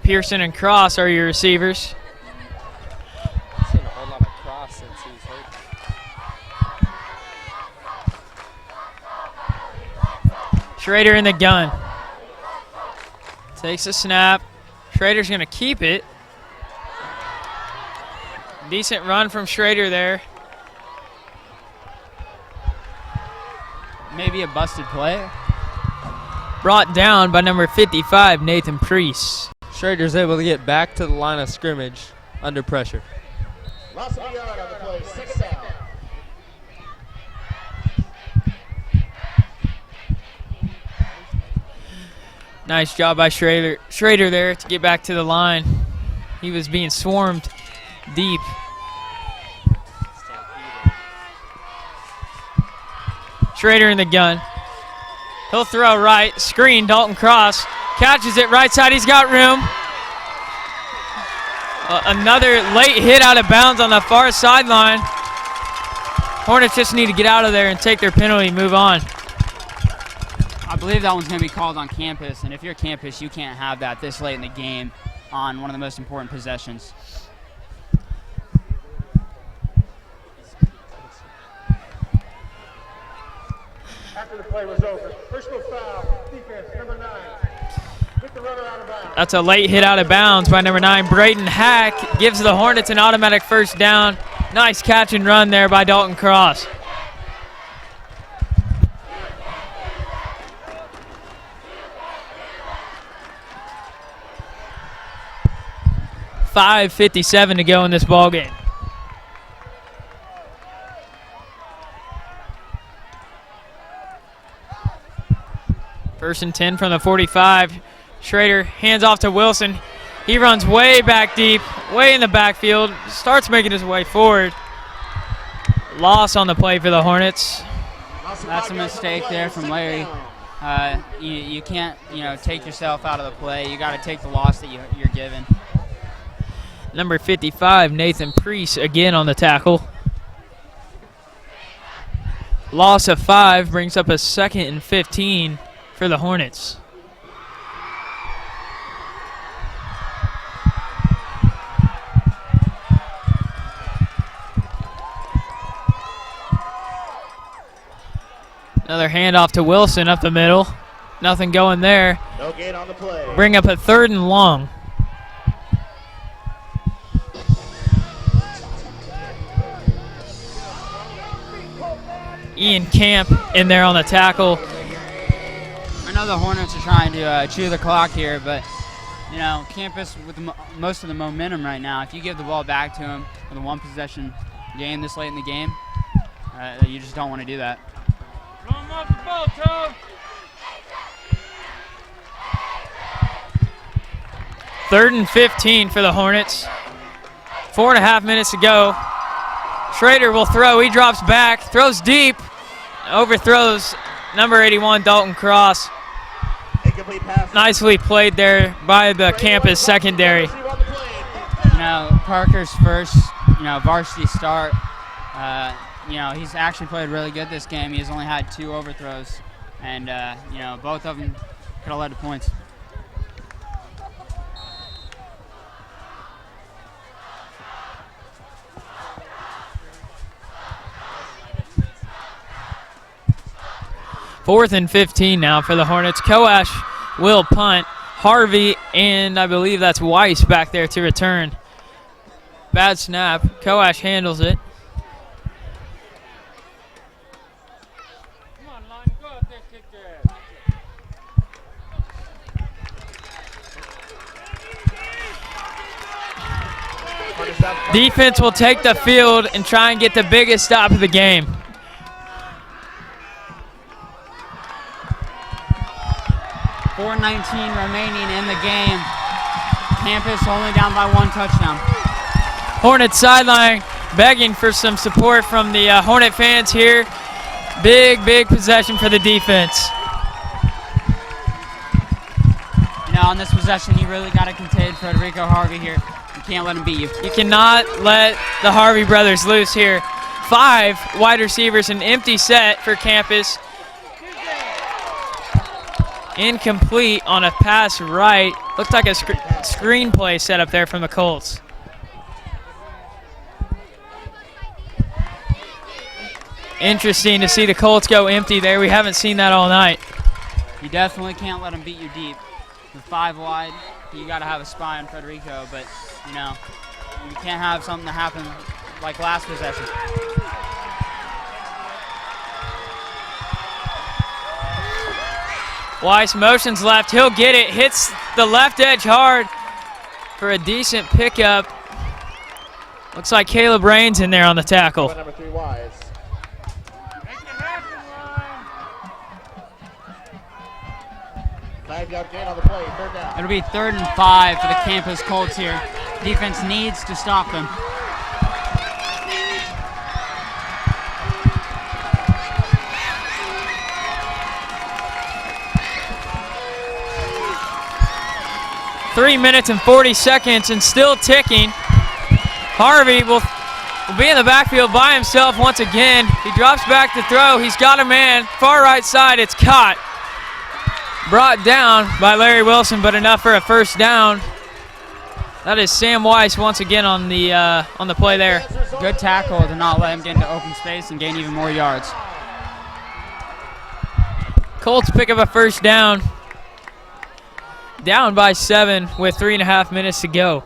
Pearson and Cross are your receivers. I've seen a whole lot of Cross since he's hurt. Schrader in the gun. Takes a snap. Schrader's going to keep it. Decent run from Schrader there. Maybe a busted play. Brought down by number 55, Nathan Priest. Schrader's able to get back to the line of scrimmage under pressure. Loss of a yard on the play, 6th down. Nice job by Schrader there to get back to the line. He was being swarmed deep. Schrader in the gun. He'll throw right, screen, Dalton Cross. Catches it right side, he's got room. Another late hit out of bounds on the far sideline. Hornets just need to get out of there and take their penalty, move on. I believe that one's going to be called on campus, and if you're campus, you can't have that this late in the game on one of the most important possessions. After the play was over, personal foul, defense, number 9. Hit the runner out of bounds. That's a late hit out of bounds by number 9, Braden Hack. Gives the Hornets an automatic first down. Nice catch and run there by Dalton Cross. .5:57 to go in this ball game. First and 10 from the 45. Schrader hands off to Wilson. He runs way back deep, way in the backfield, starts making his way forward. Loss on the play for the Hornets. That's a mistake there from Larry. You can't, take yourself out of the play. You got to take the loss that you're given. Number 55, Nathan Priest, again on the tackle. Loss of 5 brings up a 2nd and 15 for the Hornets. Another handoff to Wilson up the middle. Nothing going there. No gain on the play. Bring up a 3rd and long. Ian Camp in there on the tackle. I know the Hornets are trying to chew the clock here, but campus with most of the momentum right now. If you give the ball back to him with a 1-possession game this late in the game, you just don't want to do that. Run off the ball, Tom. 3rd and 15 for the Hornets. 4.5 minutes to go. Schrader will throw. He drops back, throws deep, overthrows number 81, Dalton Cross. Incomplete pass. Nicely played there by the campus secondary. Parker's first, varsity start. He's actually played really good this game. He's only had 2 overthrows, and both of them could have led to points. Fourth and 15 now for the Hornets. Koash will punt. Harvey and I believe that's Weiss back there to return. Bad snap. Koash handles it. Come on, line, go out there, kick their ass. Defense will take the field and try and get the biggest stop of the game. .4:19 remaining in the game. Campus only down by 1 touchdown. Hornets sideline begging for some support from the Hornet fans here. Big possession for the defense. You know, on this possession, you really got to contain Federico Harvey here. You can't let him beat you. You cannot let the Harvey brothers loose here. 5 wide receivers, an empty set for Campus. Incomplete on a pass right. Looked like a screenplay set up there from the Colts. Interesting to see the Colts go empty there. We haven't seen that all night. You definitely can't let them beat you deep. With 5 wide, you got to have a spy on Federico, but, you know, you can't have something that happened like last possession. Weiss motions left. He'll get it. Hits the left edge hard for a decent pickup. Looks like Caleb Raines in there on the tackle. Number 3 Wise. 5-yard gain on the play, 3rd down. It'll be 3rd and 5 for the Campus Colts here. Defense needs to stop them. Three minutes and 40 seconds and still ticking. Harvey will be in the backfield by himself once again. He drops back to throw. He's got a man. Far right side, it's caught. Brought down by Larry Wilson, but enough for a 1st down. That is Sam Weiss once again on the play there. Good tackle to not let him get into open space and gain even more yards. Colts pick up a 1st down. Down by 7 with 3.5 minutes to go.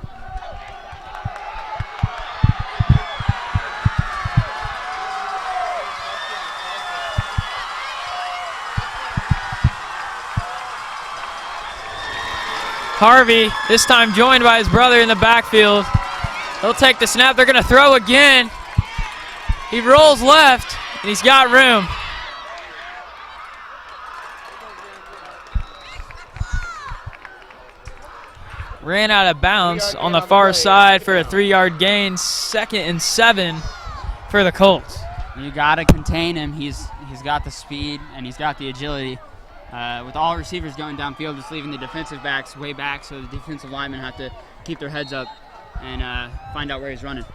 Harvey, this time joined by his brother in the backfield. He'll take the snap. They're going to throw again. He rolls left, and he's got room. Ran out of bounds on the far side for a 3-yard gain. 2nd and 7 for the Colts. You got to contain him. He's got the speed and he's got the agility. With all receivers going downfield, just leaving the defensive backs way back, so the defensive linemen have to keep their heads up and find out where he's running.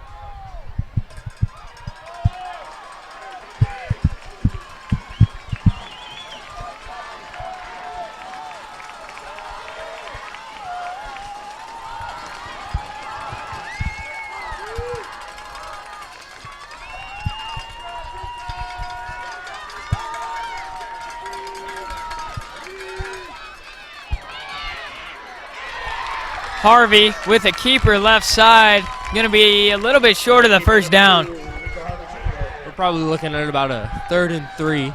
Harvey with a keeper left side. Going to be a little bit short of the 1st down. We're probably looking at about a 3rd and 3.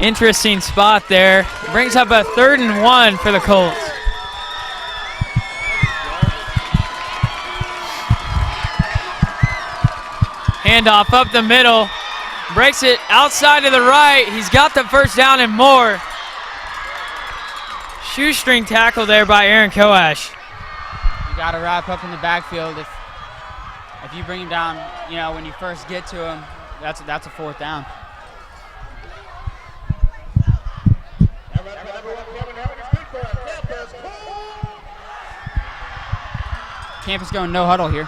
Interesting spot there. Brings up a 3rd and 1 for the Colts. Handoff up the middle. Breaks it outside to the right. He's got the 1st down and more. Shoestring tackle there by Aaron Coash. You got to wrap up in the backfield. If you bring him down, you know, when you first get to him, that's a 4th down. Campus going no huddle here.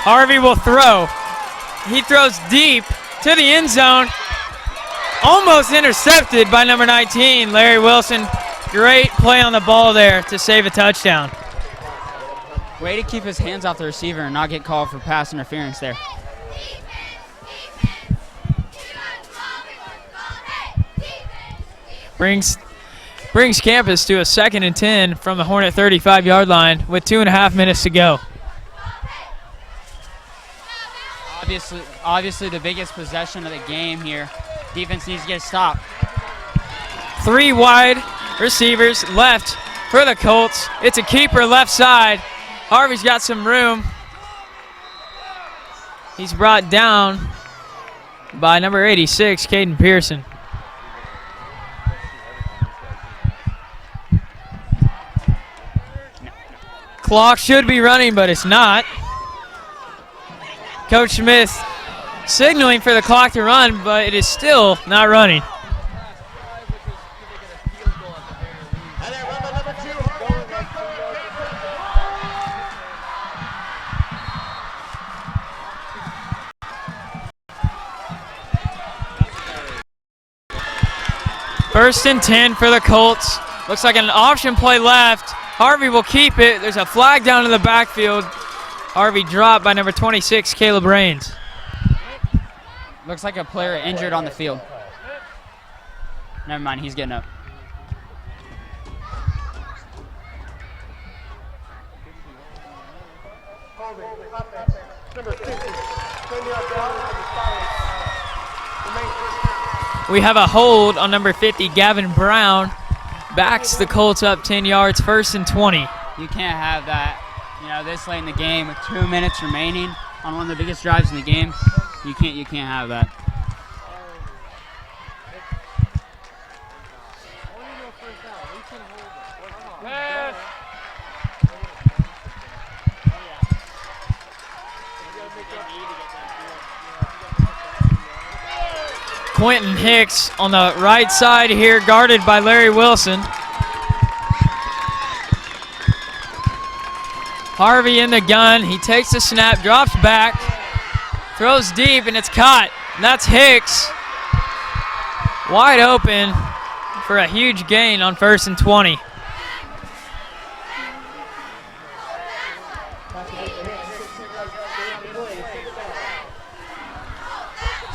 Harvey will throw. He throws deep to the end zone. Almost intercepted by number 19, Larry Wilson. Great play on the ball there to save a touchdown. Way to keep his hands off the receiver and not get called for pass interference there. Brings Brings Campus to a 2nd and 10 from the Hornet 35-yard line with 2.5 minutes to go. Obviously the biggest possession of the game here. Defense needs to get a stop. 3 wide receivers left for the Colts. It's a keeper left side. Harvey's got some room. He's brought down by number 86, Caden Pearson. Clock should be running, but it's not. Coach Smith signaling for the clock to run, but it is still not running. First and 10 for the Colts. Looks like an option play left. Harvey will keep it. There's a flag down in the backfield. Harvey dropped by number 26, Caleb Rains. Looks like a player injured on the field. Never mind, he's getting up. Holding, offense, number 50. 10-yard penalty for the foul. Remain first. We have a hold on number 50, Gavin Brown. Backs the Colts up 10 yards, 1st and 20. You can't have that, this late in the game with 2 minutes remaining on one of the biggest drives in the game. You can't have that. Quentin Hicks on the right side here, guarded by Larry Wilson. Harvey in the gun. He takes the snap, drops back, throws deep, and it's caught. And that's Hicks. Wide open for a huge gain on 1st and 20.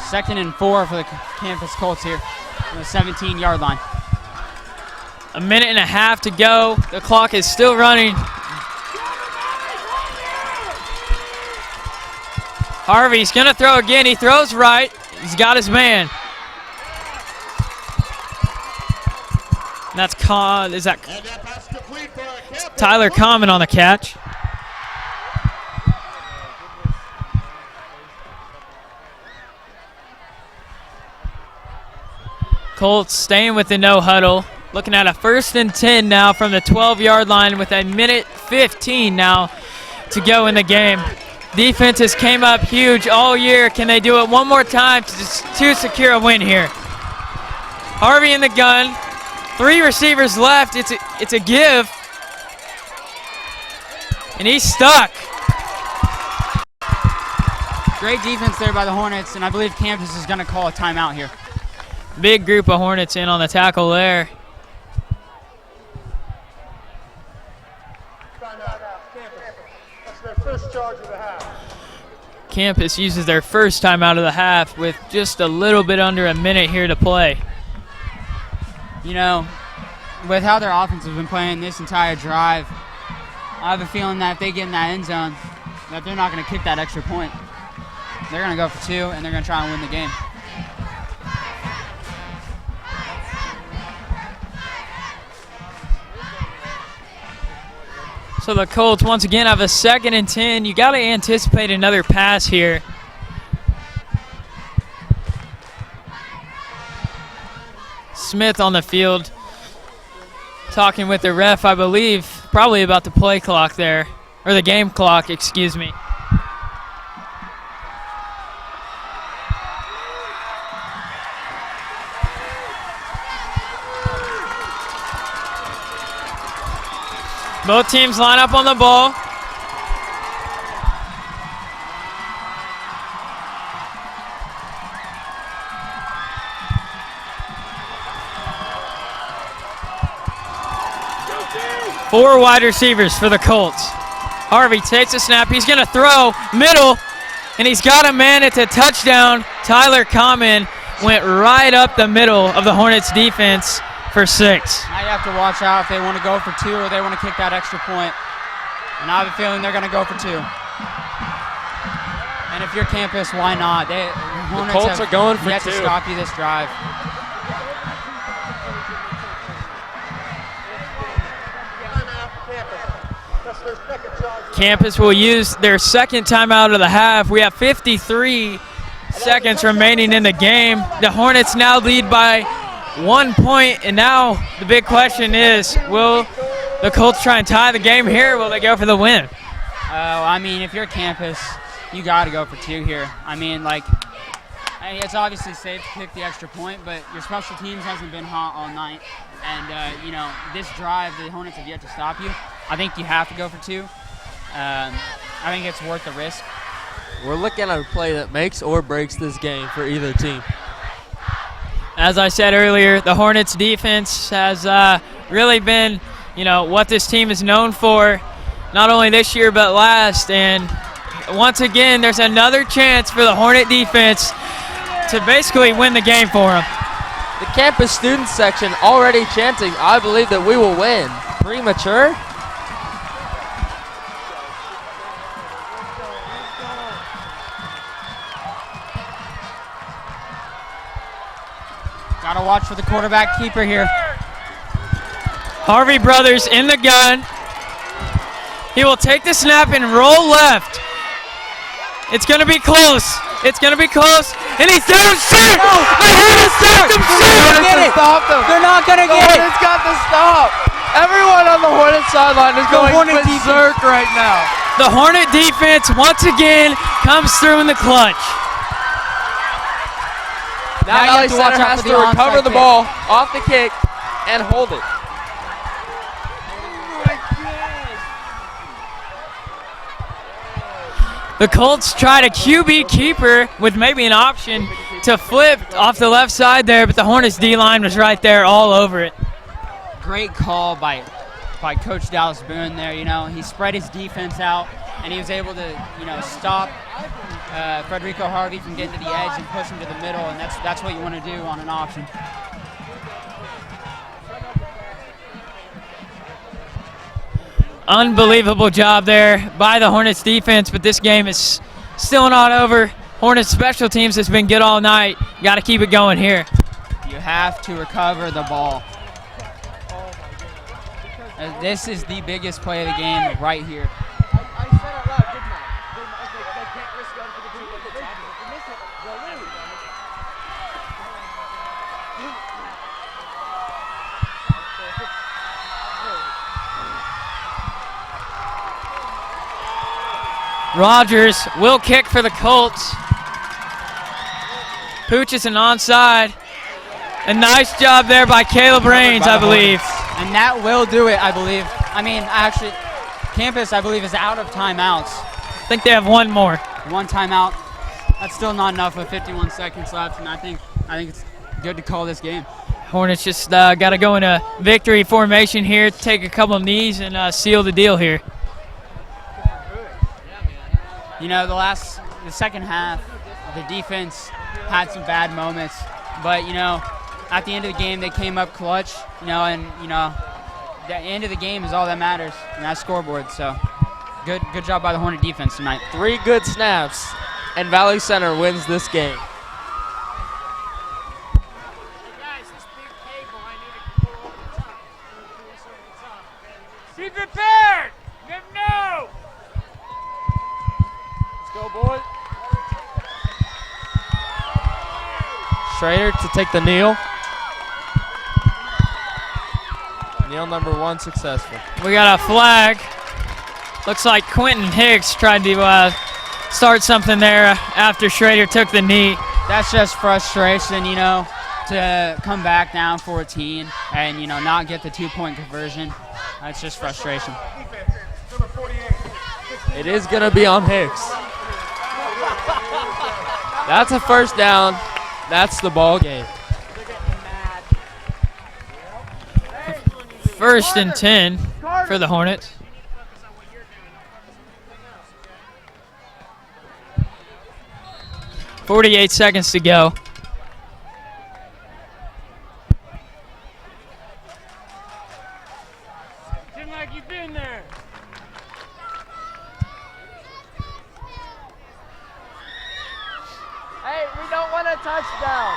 Second and 4 for the Campus Colts here on the 17-yard line. A minute and a half to go. The clock is still running. Harvey's going to throw again. He throws right. He's got his man. And that's Tyler Common on the catch. Colts staying with the no huddle. Looking at a 1st and 10 now from the 12-yard line with a minute 15 now to go in the game. Defense has came up huge all year. Can they do it one more time to secure a win here? Harvey in the gun. 3 receivers left. It's a give. And he's stuck. Great defense there by the Hornets, and I believe Campus is going to call a timeout here. Big group of Hornets in on the tackle there. That's their first charge of the half. Campus uses their first time out of the half with just a little bit under a minute here to play. With how their offense has been playing this entire drive, I have a feeling that if they get in that end zone, that they're not going to kick that extra point. They're going to go for 2, and they're going to try and win the game. So the Colts once again have a 2nd and 10. You got to anticipate another pass here. Smith on the field talking with the ref, I believe, probably about the play clock there, or the game clock, excuse me. Both teams line up on the ball. Four wide receivers for the Colts. Harvey takes a snap. He's going to throw middle, and he's got a man. It's a touchdown. Tyler Common went right up the middle of the Hornets defense for 6. Now you have to watch out if they want to go for 2 or they want to kick that extra point. And I have a feeling they're going to go for 2. And if you're campus, why not? The Colts are going for yet 2. to stop you this drive. Campus will use their second timeout of the half. We have 53 seconds remaining in the game. The Hornets now lead by 1 point, and now the big question is, will the Colts try and tie the game here, or will they go for the win? I mean, if you're campus, you got to go for 2 here. I mean, it's obviously safe to kick the extra point, but your special teams hasn't been hot all night. And, this drive, the Hornets have yet to stop you. I think you have to go for 2. I think it's worth the risk. We're looking at a play that makes or breaks this game for either team. As I said earlier, the Hornets defense has really been, what this team is known for, not only this year but last. And once again, there's another chance for the Hornet defense to basically win the game for them. The campus student section already chanting, "I believe that we will win." Premature? Got to watch for the quarterback keeper here. Harvey Brothers in the gun. He will take the snap and roll left. It's going to be close. It's going to be close. And he's down short. The Hornets stopped him short. They're not going to get it. Hornets got the stop. Everyone on the Hornets sideline is going berserk right now. The Hornet defense once again comes through in the clutch. Now you Valley have to watch Center out has for to the recover onside the kick. ball off the kick and hold it. The Colts tried a QB keeper with maybe an option to flip off the left side there, but the Hornets D-line was right there all over it. Great call by Coach Dallas Boone there. He spread his defense out, and he was able to, stop Federico Harvey from getting to the edge and push him to the middle, and that's what you want to do on an option. Unbelievable job there by the Hornets defense, but this game is still not over. Hornets special teams has been good all night. Got to keep it going here. You have to recover the ball. This is the biggest play of the game right here. Rogers will kick for the Colts. Pooch is an onside. A nice job there by Caleb Raines, I believe. And that will do it, I believe. I mean, actually, campus, I believe, is out of timeouts. I think they have one more. 1 timeout. That's still not enough with 51 seconds left, and I think it's good to call this game. Hornets just got to go in a victory formation here, take a couple of knees, and seal the deal here. The second half, the defense had some bad moments, but at the end of the game they came up clutch, and the end of the game is all that matters, and that scoreboard. So good job by the Hornet defense tonight. 3 good snaps, and Valley Center wins this game. Be prepared! Let them know! Let's go, boys. Schrader to take the kneel. Kneel number 1 successful. We got a flag. Looks like Quentin Hicks tried to start something there after Schrader took the knee. That's just frustration, to come back down 14 and, not get the 2-point conversion. That's just frustration. It is going to be on Hicks. That's a first down. That's the ball game. 1st and 10 for the Hornets. .48 seconds to go. You've been there. Hey, we don't want a touchdown.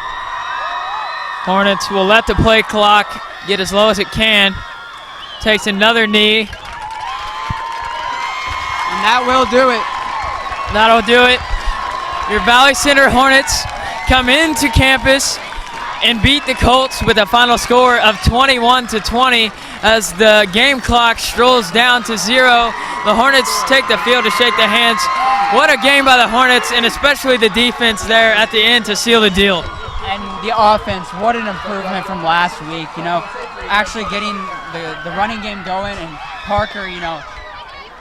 Hornets will let the play clock get as low as it can. Takes another knee. And that will do it. That'll do it. Your Valley Center Hornets come into campus and beat the Colts with a final score of 21-20 as the game clock strolls down to 0. The Hornets take the field to shake the hands. What a game by the Hornets, and especially the defense there at the end to seal the deal. And the offense, what an improvement from last week. Actually getting the running game going, and Parker,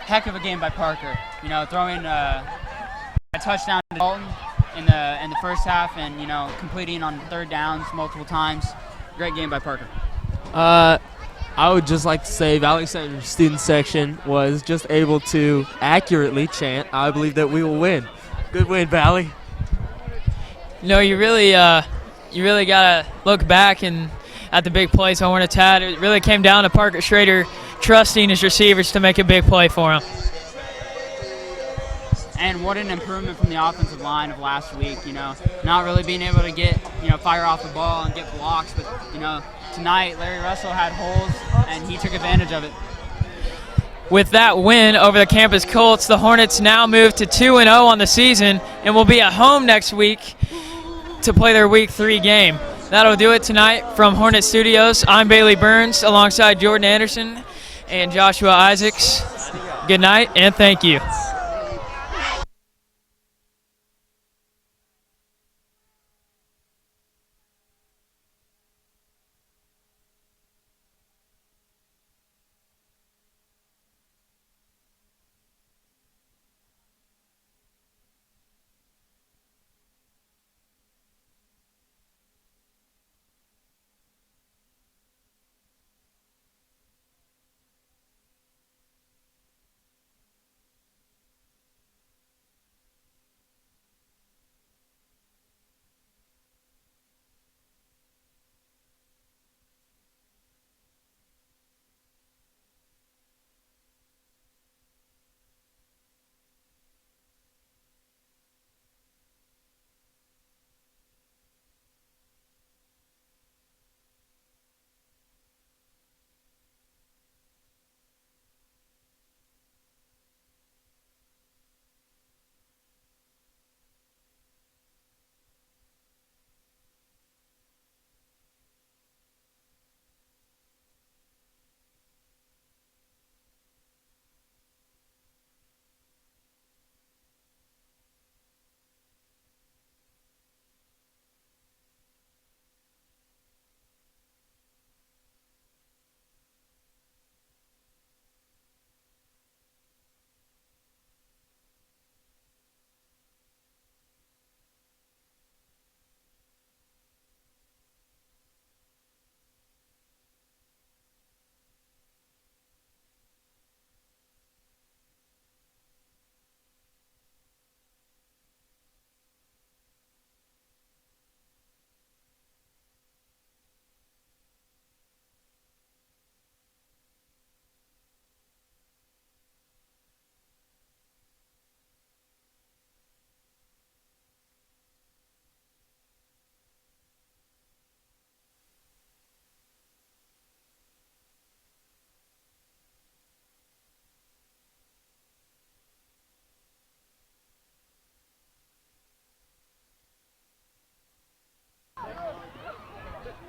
heck of a game by Parker. Throwing a touchdown to Dalton in the first half, and completing on third downs multiple times. Great game by Parker. I would just like to say Valley Center student section was just able to accurately chant, "I believe that we will win." Good win, Valley. You really gotta look back and at the big plays Hornets had. It really came down to Parker Schrader trusting his receivers to make a big play for him. And what an improvement from the offensive line of last week. Not really being able to get fire off the ball and get blocks, but tonight Larry Russell had holes and he took advantage of it. With that win over the campus Colts, the Hornets now move to 2-0 on the season and will be at home next week to play their Week 3 game. That'll do it tonight from Hornet Studios. I'm Bailey Burns alongside Jordan Anderson and Joshua Isaacs. Good night and thank you.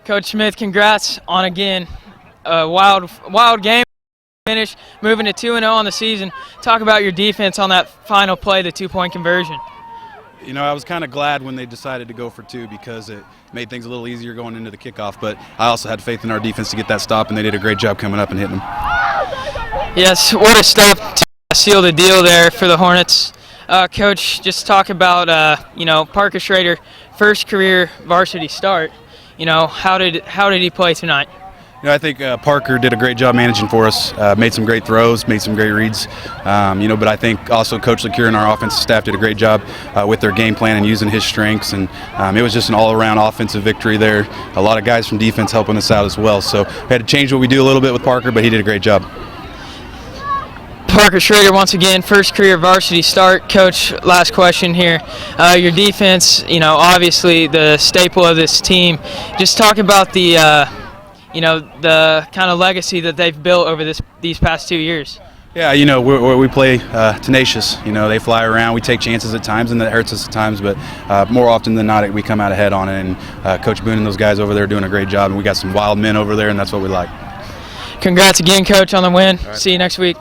Coach Smith, congrats on again a wild game finish, moving to 2-0 on the season. Talk about your defense on that final play, the 2-point conversion. I was kind of glad when they decided to go for 2 because it made things a little easier going into the kickoff, but I also had faith in our defense to get that stop, and they did a great job coming up and hitting them. Yes, what a stop to seal the deal there for the Hornets. Coach, just talk about, Parker Schrader, first career varsity start. How did he play tonight? I think Parker did a great job managing for us, made some great throws, made some great reads, but I think also Coach LeCure and our offensive staff did a great job with their game plan and using his strengths, and it was just an all-around offensive victory there. A lot of guys from defense helping us out as well, so we had to change what we do a little bit with Parker, but he did a great job. Parker Schrader once again, first career varsity start. Coach, last question here. Your defense, obviously the staple of this team. Just talk about the, the kind of legacy that they've built over these past 2 years. Yeah, we play tenacious. They fly around. We take chances at times, and that hurts us at times. But more often than not, we come out ahead on it. And Coach Boone and those guys over there are doing a great job. And we got some wild men over there, and that's what we like. Congrats again, Coach, on the win. Right. See you next week.